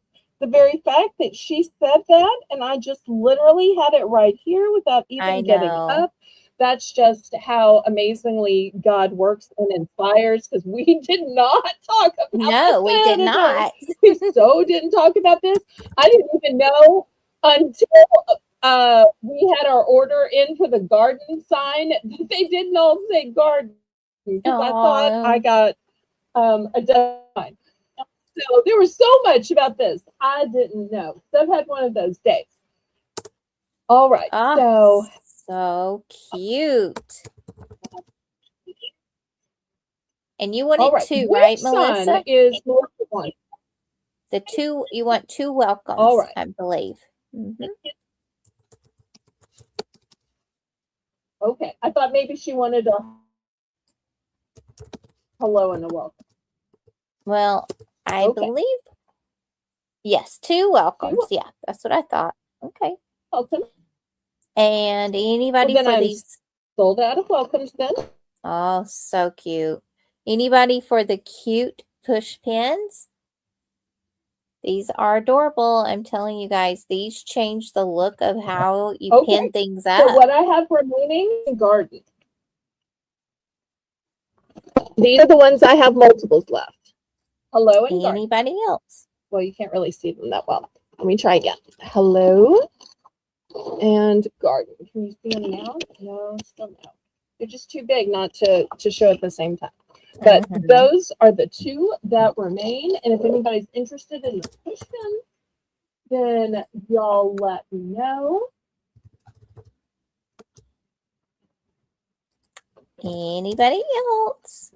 The very fact that she said that, and I just literally had it right here without even getting up. That's just how amazingly God works and inspires, because we did not talk about No, we did not. We so didn't talk about this. I didn't even know until we had our order in for the garden sign. They didn't all say garden, because I thought I got a design. So there was so much about this I didn't know. So I've had one of those days. All right. Oh, so cute. And you want all it right. too, Which right, son Melissa? is more one? The two, you want two welcomes, All right. I believe. Mm-hmm. Okay. I thought maybe she wanted a hello and a welcome. Well, I Okay. believe, yes, two welcomes. Yeah, that's what I thought. Okay. Welcome. And anybody Well, then for I'm these? sold out of welcomes then. Oh, so cute. Anybody for the cute push pins? These are adorable. I'm telling you guys, these change the look of how you pin things up. So what I have remaining is garden. These are the ones I have multiples left. Hello and garden. Anybody else? Well, you can't really see them that well. Let me try again. Hello and garden. Can you see them now? No, still no. They're just too big not to show at the same time. But those are the two that remain. And if anybody's interested in the push pins, then y'all let me know. Anybody else?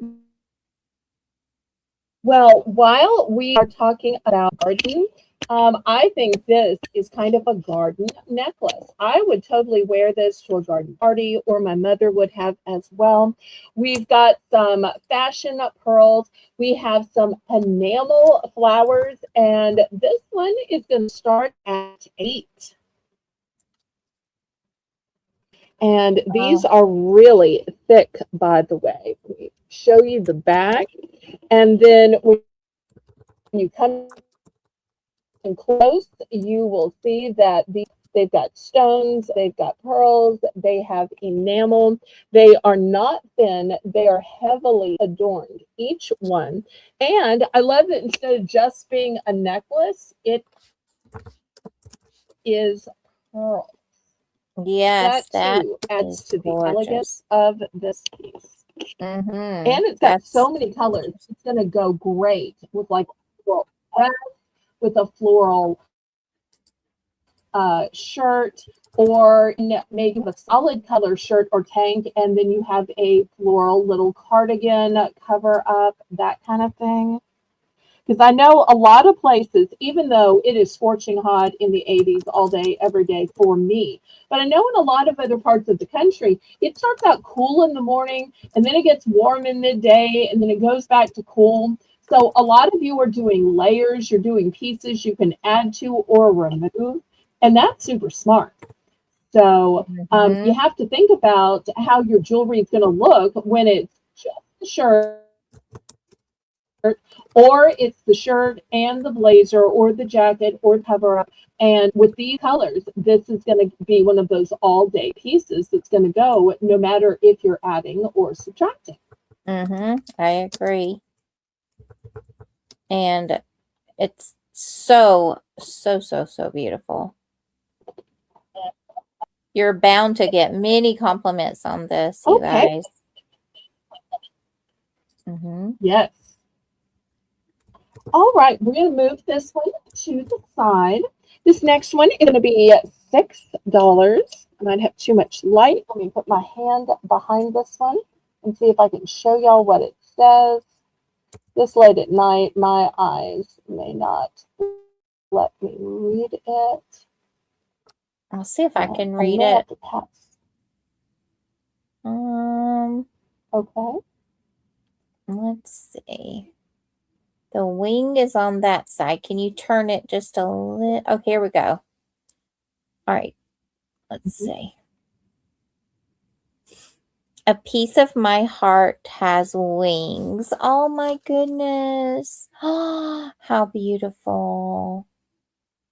Well, while we are talking about gardening, I think this is kind of a garden necklace. I would totally wear this to a garden party, or my mother would have as well. We've got some fashion pearls. We have some enamel flowers, and this one is going to start at $8. And these are really thick, by the way. Let me show you the back. And then when you come in close, you will see that they've got stones, they've got pearls, they have enamel. They are not thin, they are heavily adorned, each one. And I love that instead of just being a necklace, it is pearl. Yes, that too adds to the elegance of this piece. And it's got so many colors. It's going to go great with like floral dress, with a floral shirt, or maybe a solid color shirt or tank, and then you have a floral little cardigan cover up, that kind of thing. Because I know a lot of places, even though it is scorching hot in the 80s all day, every day for me, but I know in a lot of other parts of the country, it starts out cool in the morning, and then it gets warm in midday, and then it goes back to cool. So a lot of you are doing layers, you're doing pieces you can add to or remove, and that's super smart. So you have to think about how your jewelry is going to look when it's just a shirt, or it's the shirt and the blazer or the jacket or cover up. And with these colors, this is going to be one of those all day pieces that's going to go no matter if you're adding or subtracting. I agree. And it's so beautiful. You're bound to get many compliments on this, you guys. Yes. All right, we're going to move this one to the side. This next one is going to be $6. I might have too much light. Let me put my hand behind this one and see if I can show y'all what it says. This late at night, my eyes may not let me read it. I'll see if I can read it. Okay. Let's see. The wing is on that side. Can you turn it just a little? Oh, here we go. All right. Let's see. A piece of my heart has wings. Oh my goodness. Oh, how beautiful.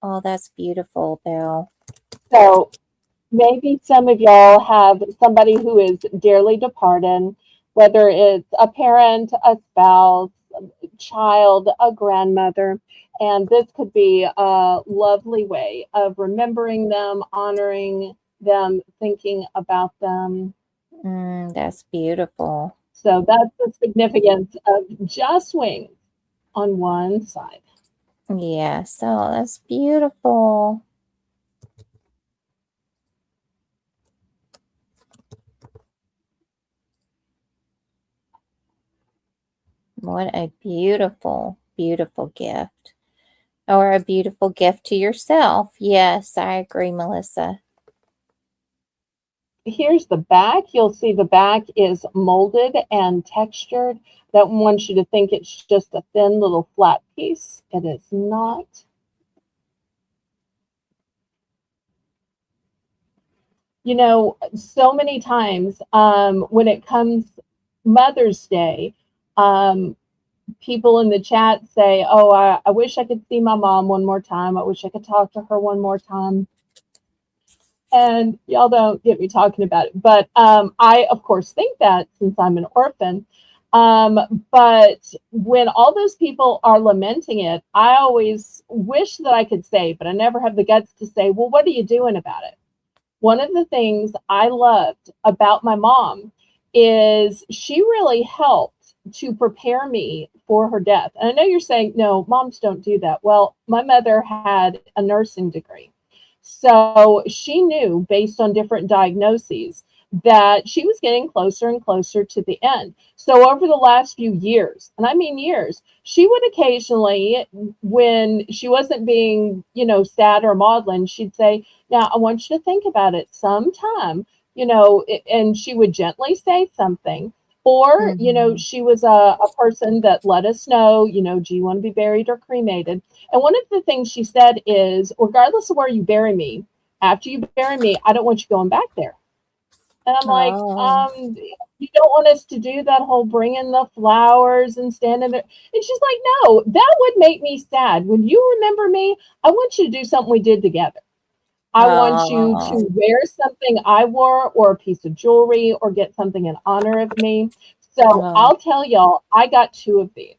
Oh, that's beautiful, Belle. So maybe some of y'all have somebody who is dearly departed, whether it's a parent, a spouse, a child, a grandmother, and this could be a lovely way of remembering them, honoring them, thinking about them. That's beautiful. So that's the significance of just wings on one side. Yeah, so that's beautiful. What a beautiful, beautiful gift. Or a beautiful gift to yourself. Yes, I agree, Melissa. Here's the back. You'll see the back is molded and textured. That wants you to think it's just a thin little flat piece. It is not. You know, so many times when it comes Mother's Day, people in the chat say, oh, I wish I could see my mom one more time. I wish I could talk to her one more time. And y'all don't get me talking about it. But I, of course, think that since I'm an orphan. But when all those people are lamenting it, I always wish that I could say, but I never have the guts to say, well, what are you doing about it? One of the things I loved about my mom is she really helped to prepare me for her death. And I know you're saying, no, moms don't do that. Well, my mother had a nursing degree. So she knew based on different diagnoses that she was getting closer and closer to the end. So over the last few years, and I mean years, she would occasionally, when she wasn't being, sad or maudlin, she'd say, now I want you to think about it sometime, and she would gently say something. Or, she was a person that let us know, do you want to be buried or cremated? And one of the things she said is, regardless of where you bury me, after you bury me, I don't want you going back there. And I'm like, you don't want us to do that whole bringing the flowers and standing there. And she's like, no, that would make me sad. When you remember me, I want you to do something we did together. I want you to wear something I wore or a piece of jewelry or get something in honor of me. So I'll tell y'all, I got 2 of these.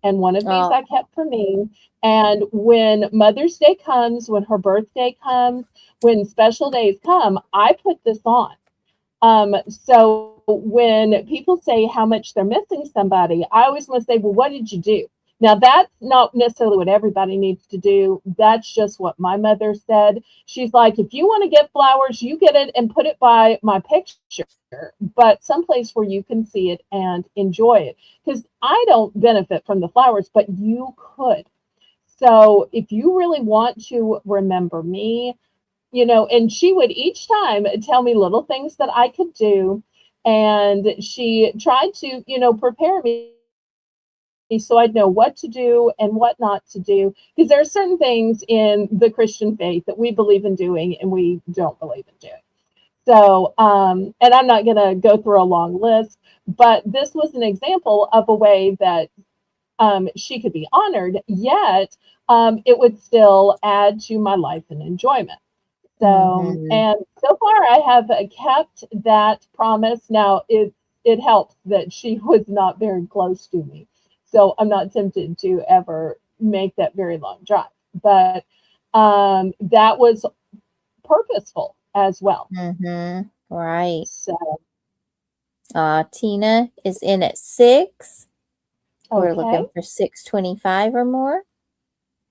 And one of these I kept for me. And when Mother's Day comes, when her birthday comes, when special days come, I put this on. So when people say how much they're missing somebody, I always want to say, well, what did you do? Now, that's not necessarily what everybody needs to do. That's just what my mother said. She's like, if you want to get flowers, you get it and put it by my picture, but someplace where you can see it and enjoy it. Because I don't benefit from the flowers, but you could. So if you really want to remember me, and she would each time tell me little things that I could do. And she tried to, prepare me so I'd know what to do and what not to do. Because there are certain things in the Christian faith that we believe in doing and we don't believe in doing. So, and I'm not going to go through a long list, but this was an example of a way that she could be honored, yet it would still add to my life and enjoyment. So, and so far I have kept that promise. Now it helps that she was not very close to me. So I'm not tempted to ever make that very long drive. But that was purposeful as well. Right. So Tina is in at 6. We're okay. looking for 625 or more.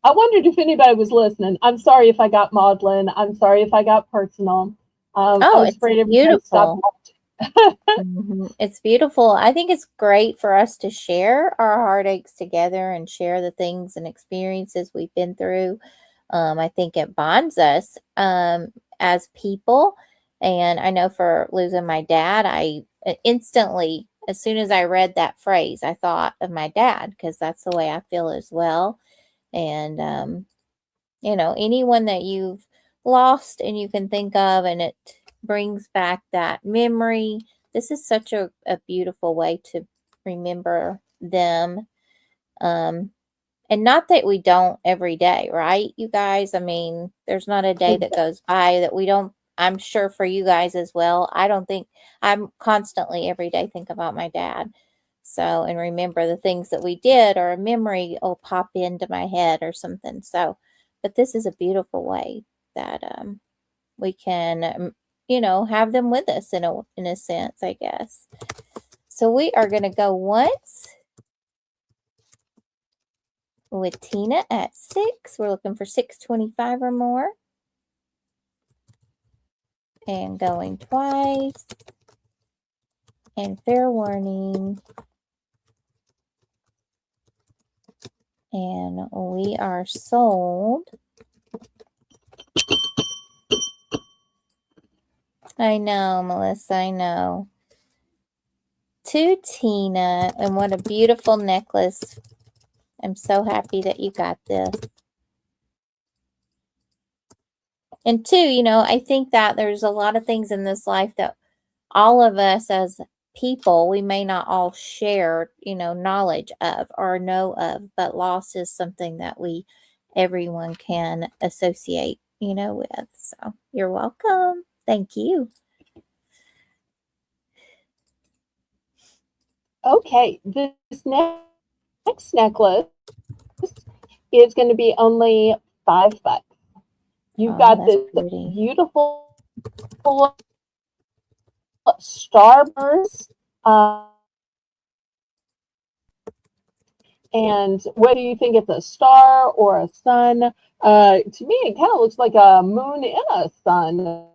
I wondered if anybody was listening. I'm sorry if I got maudlin. I'm sorry if I got personal. I was afraid everybody stopped watching. It's beautiful. I think it's great for us to share our heartaches together and share the things and experiences we've been through. I think it bonds us as people. And I know for losing my dad, I instantly, as soon as I read that phrase, I thought of my dad because that's the way I feel as well. And, anyone that you've lost and you can think of and it brings back that memory, this is such a beautiful way to remember them. And not that we don't every day, right, you guys? I mean, there's not a day that goes by that we don't. I'm sure for you guys as well. I don't think I'm constantly every day think about my dad. So, and remember the things that we did, or a memory will pop into my head or something. So, but this is a beautiful way that we can, have them with us in a sense, I guess. So we are going to go once, with Tina at 6. We're looking for 625 or more. And going twice. And fair warning. And we are sold. I know, Melissa, I know. To Tina, and what a beautiful necklace. I'm so happy that you got this. And two, I think that there's a lot of things in this life that all of us as people, we may not all share, knowledge of or know of, but loss is something that everyone can associate, with. So you're welcome. Thank you. Okay, this next necklace is going to be only $5. You've got this beautiful starburst. And whether you think it's a star or a sun, to me it kind of looks like a moon in a sun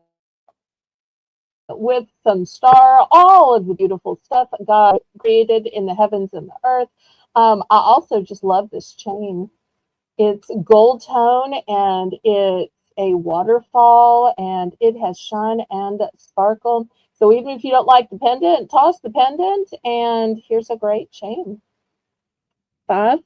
with some star, all of the beautiful stuff God created in the heavens and the earth. I also just love this chain. It's gold tone and it's a waterfall and it has shine and sparkle. So even if you don't like the pendant, toss the pendant and here's a great chain. $5.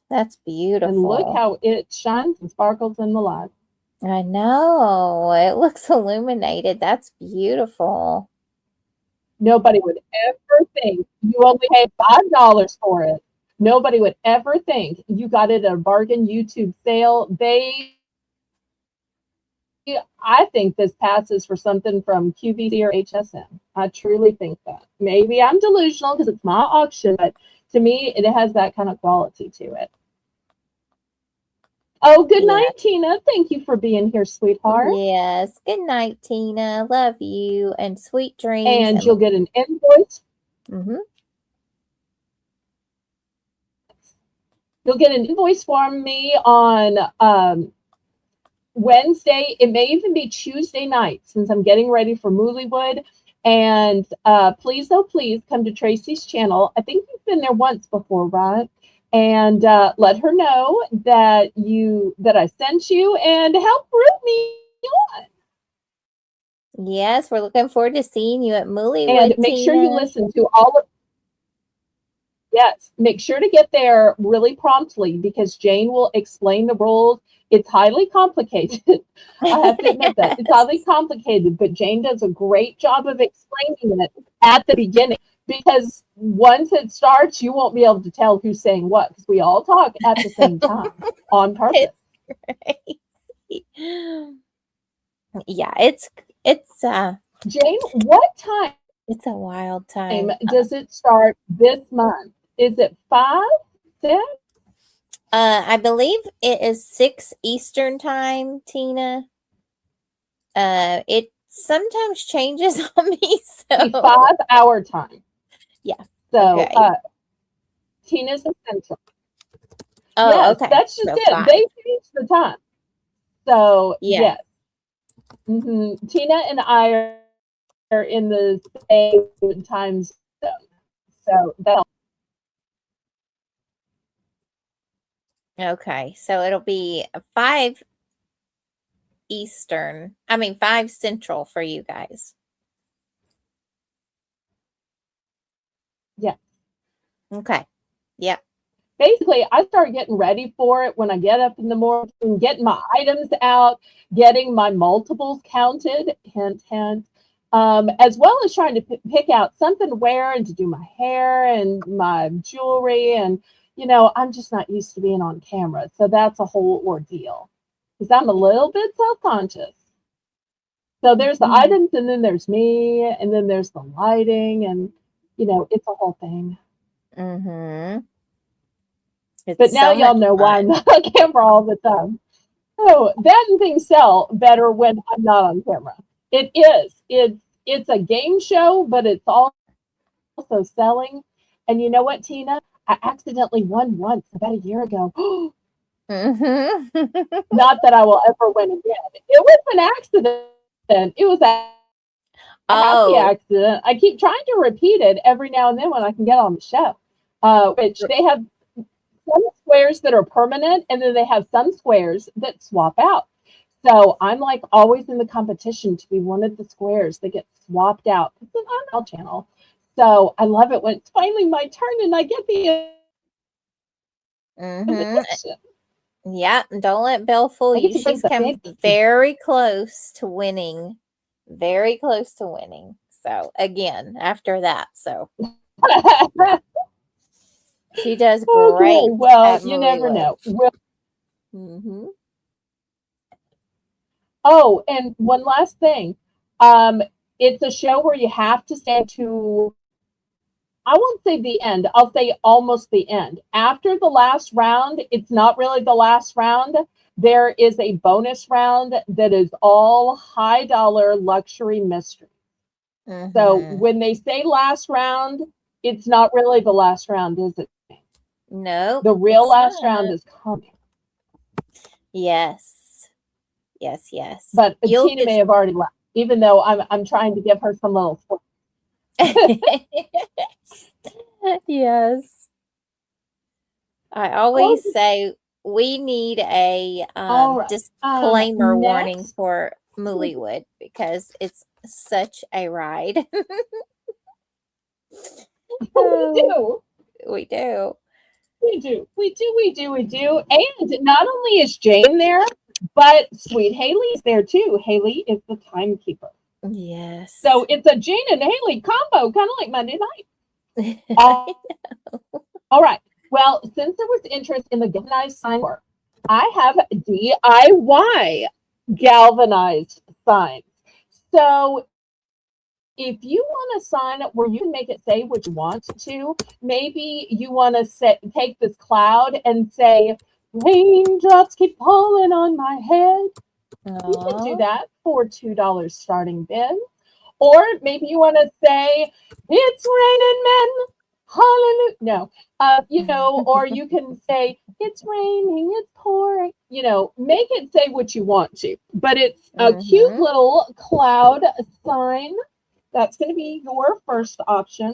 That's beautiful. And look how it shines and sparkles in the light. I know. It looks illuminated. That's beautiful. Nobody would ever think you only paid $5 for it. Nobody would ever think you got it at a bargain YouTube sale. I think this passes for something from QVC or HSN. I truly think that. Maybe I'm delusional because it's my auction, but to me, it has that kind of quality to it. Oh, good night, Tina. Thank you for being here, sweetheart. Yes. Good night, Tina. Love you and sweet dreams. And you'll get an invoice. Mm-hmm. You'll get an invoice from me on Wednesday. It may even be Tuesday night since I'm getting ready for Moolywood. And please, oh, please come to Tracy's channel. I think you've been there once before, right? And let her know that I sent you and help root me on. Yes, we're looking forward to seeing you at Moolywood. And make sure you listen to all of. Yes, make sure to get there really promptly because Jane will explain the rules. It's highly complicated. I have to admit that. It's highly complicated, but Jane does a great job of explaining it at the beginning because once it starts, you won't be able to tell who's saying what because we all talk at the same time on purpose. Yeah, it's Jane, what time? It's a wild time. Does it start this month? Is it 5, 6? I believe it is 6 Eastern time, Tina. It sometimes changes on me. So 5 hour time. Yeah. So okay. Tina's Central. Oh, yes, okay. That's just it. 5. They changed the time. So yeah. Yes. Mm-hmm. Tina and I are in the same time zone. So that. Okay, so it'll be 5 Eastern. 5 Central for you guys. Yeah. Okay. Yeah. Basically, I start getting ready for it when I get up in the morning, getting my items out, getting my multiples counted, hint, hint, as well as trying to pick out something to wear and to do my hair and my jewelry. And, I'm just not used to being on camera. So that's a whole ordeal because I'm a little bit self-conscious. So there's the items and then there's me and then there's the lighting and, it's a whole thing. Mm-hmm. But now y'all know why I'm not on camera all the time. Oh, that and things sell better when I'm not on camera. It is. it's a game show, but it's also selling. And you know what, Tina? I accidentally won once about a year ago. Not that I will ever win again. It was an accident. It was a happy Oh, accident. I keep trying to repeat it every now and then when I can get on the show. Which they have some squares that are permanent, and then they have some squares that swap out. So I'm like always in the competition to be one of the squares that get swapped out. It's an on channel. So I love it when it's finally my turn and I get the invitation. Yeah, don't let Belle fool I get you. to She's the come very close to winning. Very close to winning. So again, after that. So she does great Okay, well, at you never Muleywood. know. Oh, and one last thing. It's a show where you have to stay to, I won't say the end, I'll say almost the end. After the last round, it's not really the last round. There is a bonus round that is all high dollar luxury mystery. So when they say last round, it's not really the last round, is it? No. The real last round is coming. Yes. But Tina may have already left, even though I'm trying to give her some little Yes. I always say we need a disclaimer warning for Muleywood because it's such a ride. We do. And not only is Jane there, but sweet Haley's there too. Haley is the timekeeper. Yes. So it's a Jane and Haley combo, kind of like Monday night. All right. Well, since there was interest in the galvanized sign work, I have DIY galvanized signs. So if you want a sign where you can make it say what you want to, maybe you want to take this cloud and say, raindrops keep falling on my head. You can do that for $2 starting bid. Or maybe you want to say, it's raining men. Hallelujah. No, or you can say, it's raining, it's pouring. Make it say what you want to. But it's a cute little cloud sign. That's going to be your first option.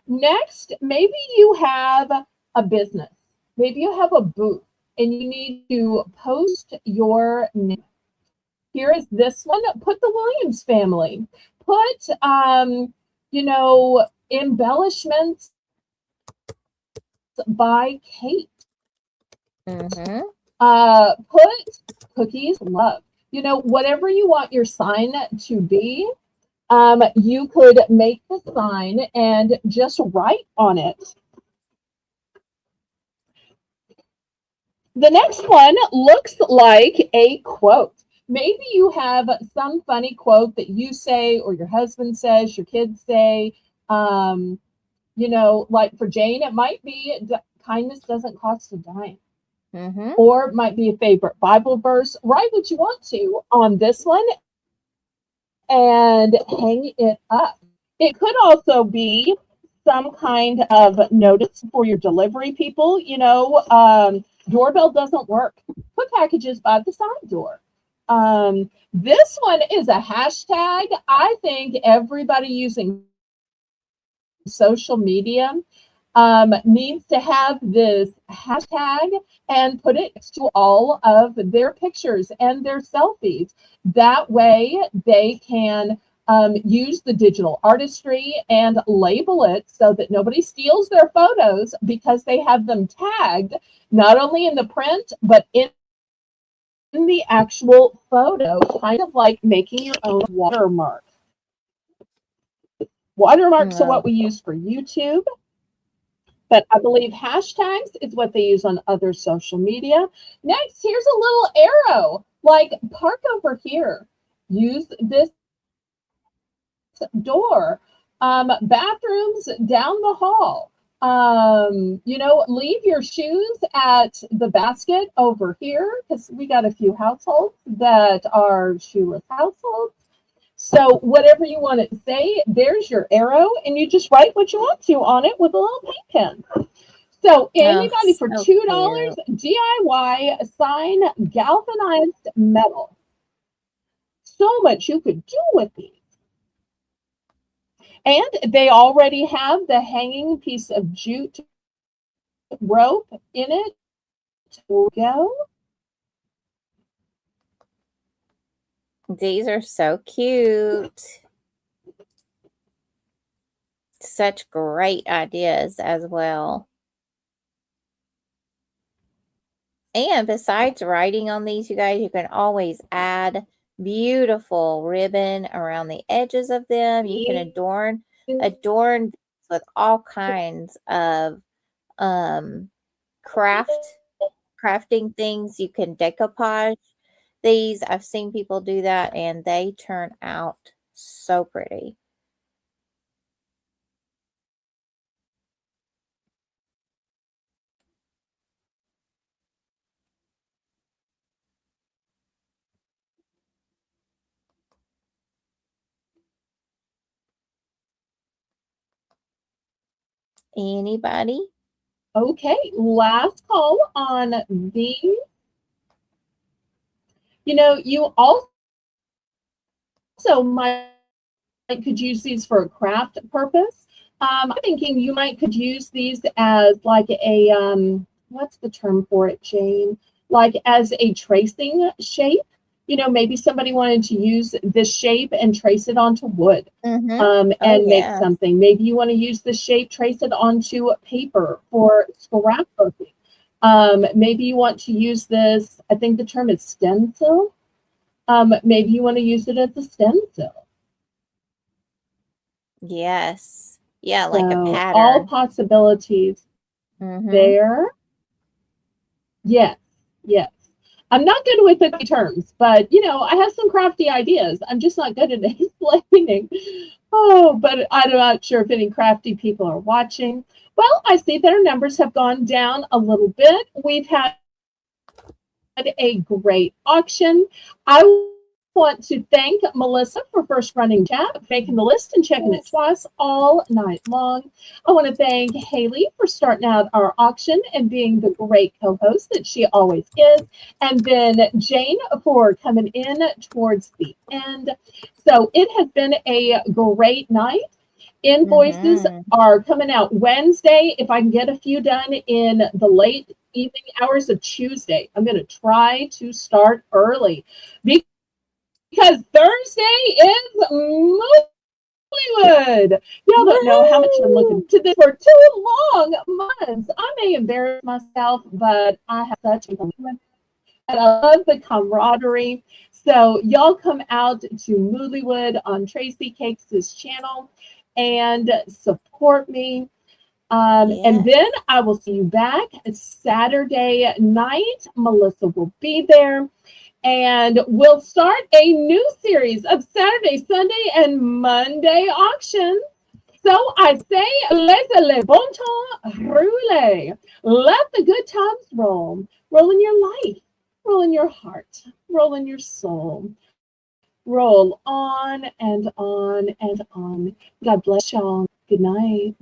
Next, maybe you have a business. Maybe you have a booth and you need to post your name. Here is this one. Put the Williams family. Put, embellishments by Kate. Put cookies love. Whatever you want your sign to be, you could make the sign and just write on it. The next one looks like a quote. Maybe you have some funny quote that you say or your husband says, your kids say. Like for Jane, it might be kindness doesn't cost a dime. Or it might be a favorite Bible verse. Write what you want to on this one and hang it up. It could also be some kind of notice for your delivery people. Doorbell doesn't work. Put packages by the side door. This one is a hashtag. I think everybody using social media needs to have this hashtag and put it next to all of their pictures and their selfies. That way they can use the digital artistry and label it so that nobody steals their photos because they have them tagged not only in the print but in the actual photo, kind of like making your own watermark. Watermarks are what we use for YouTube, but I believe hashtags is what they use on other social media. Next, here's a little arrow, like park over here. Use this door. Bathrooms down the hall. Leave your shoes at the basket over here because we got a few households that are shoeless households. So whatever you want it to say, there's your arrow, and you just write what you want to on it with a little paint pen. So anybody for so $2 cute. DIY sign galvanized metal. So much you could do with these. And they already have the hanging piece of jute rope in it. Go. These are so cute. Such great ideas as well. And besides writing on these, you guys, you can always add beautiful ribbon around the edges of them. You can adorn with all kinds of crafting things. You can decoupage these. I've seen people do that, and they turn out so pretty. Anybody? Okay, last call on these. You know, you also might could use these for a craft purpose. I'm thinking you might could use these as like a what's the term for it, Jane? Like as a tracing shape. You know, maybe somebody wanted to use this shape and trace it onto wood. And make something. Maybe you want to use the shape, trace it onto paper for scrapbooking. Maybe you want to use this, I think the term is stencil. Maybe you want to use it as a stencil. Yes. Yeah, like a pattern. All possibilities there. Yes, yes. I'm not good with the terms, but you know, I have some crafty ideas. I'm just not good at explaining. Oh, but I'm not sure if any crafty people are watching. Well, I see that our numbers have gone down a little bit. We've had a great auction. I want to thank Melissa for first running chat, making the list and checking it twice all night long. I want to thank Haley for starting out our auction and being the great co-host that she always is. And then Jane for coming in towards the end. So it has been a great night. Invoices are coming out Wednesday. If I can get a few done in the late evening hours of Tuesday, I'm going to try to start early because Thursday is Mollywood. Y'all don't know how much I'm looking to this for 2 long months. I may embarrass myself, but I have such a commitment. And I love the camaraderie. So y'all come out to Mollywood on Tracy Cakes' channel and support me. And then I will see you back Saturday night. Melissa will be there. And we'll start a new series of Saturday, Sunday, and Monday auctions. So I say, laissez le bon temps rouler. Let the good times roll. Roll in your life. Roll in your heart. Roll in your soul. Roll on and on and on. God bless y'all. Good night.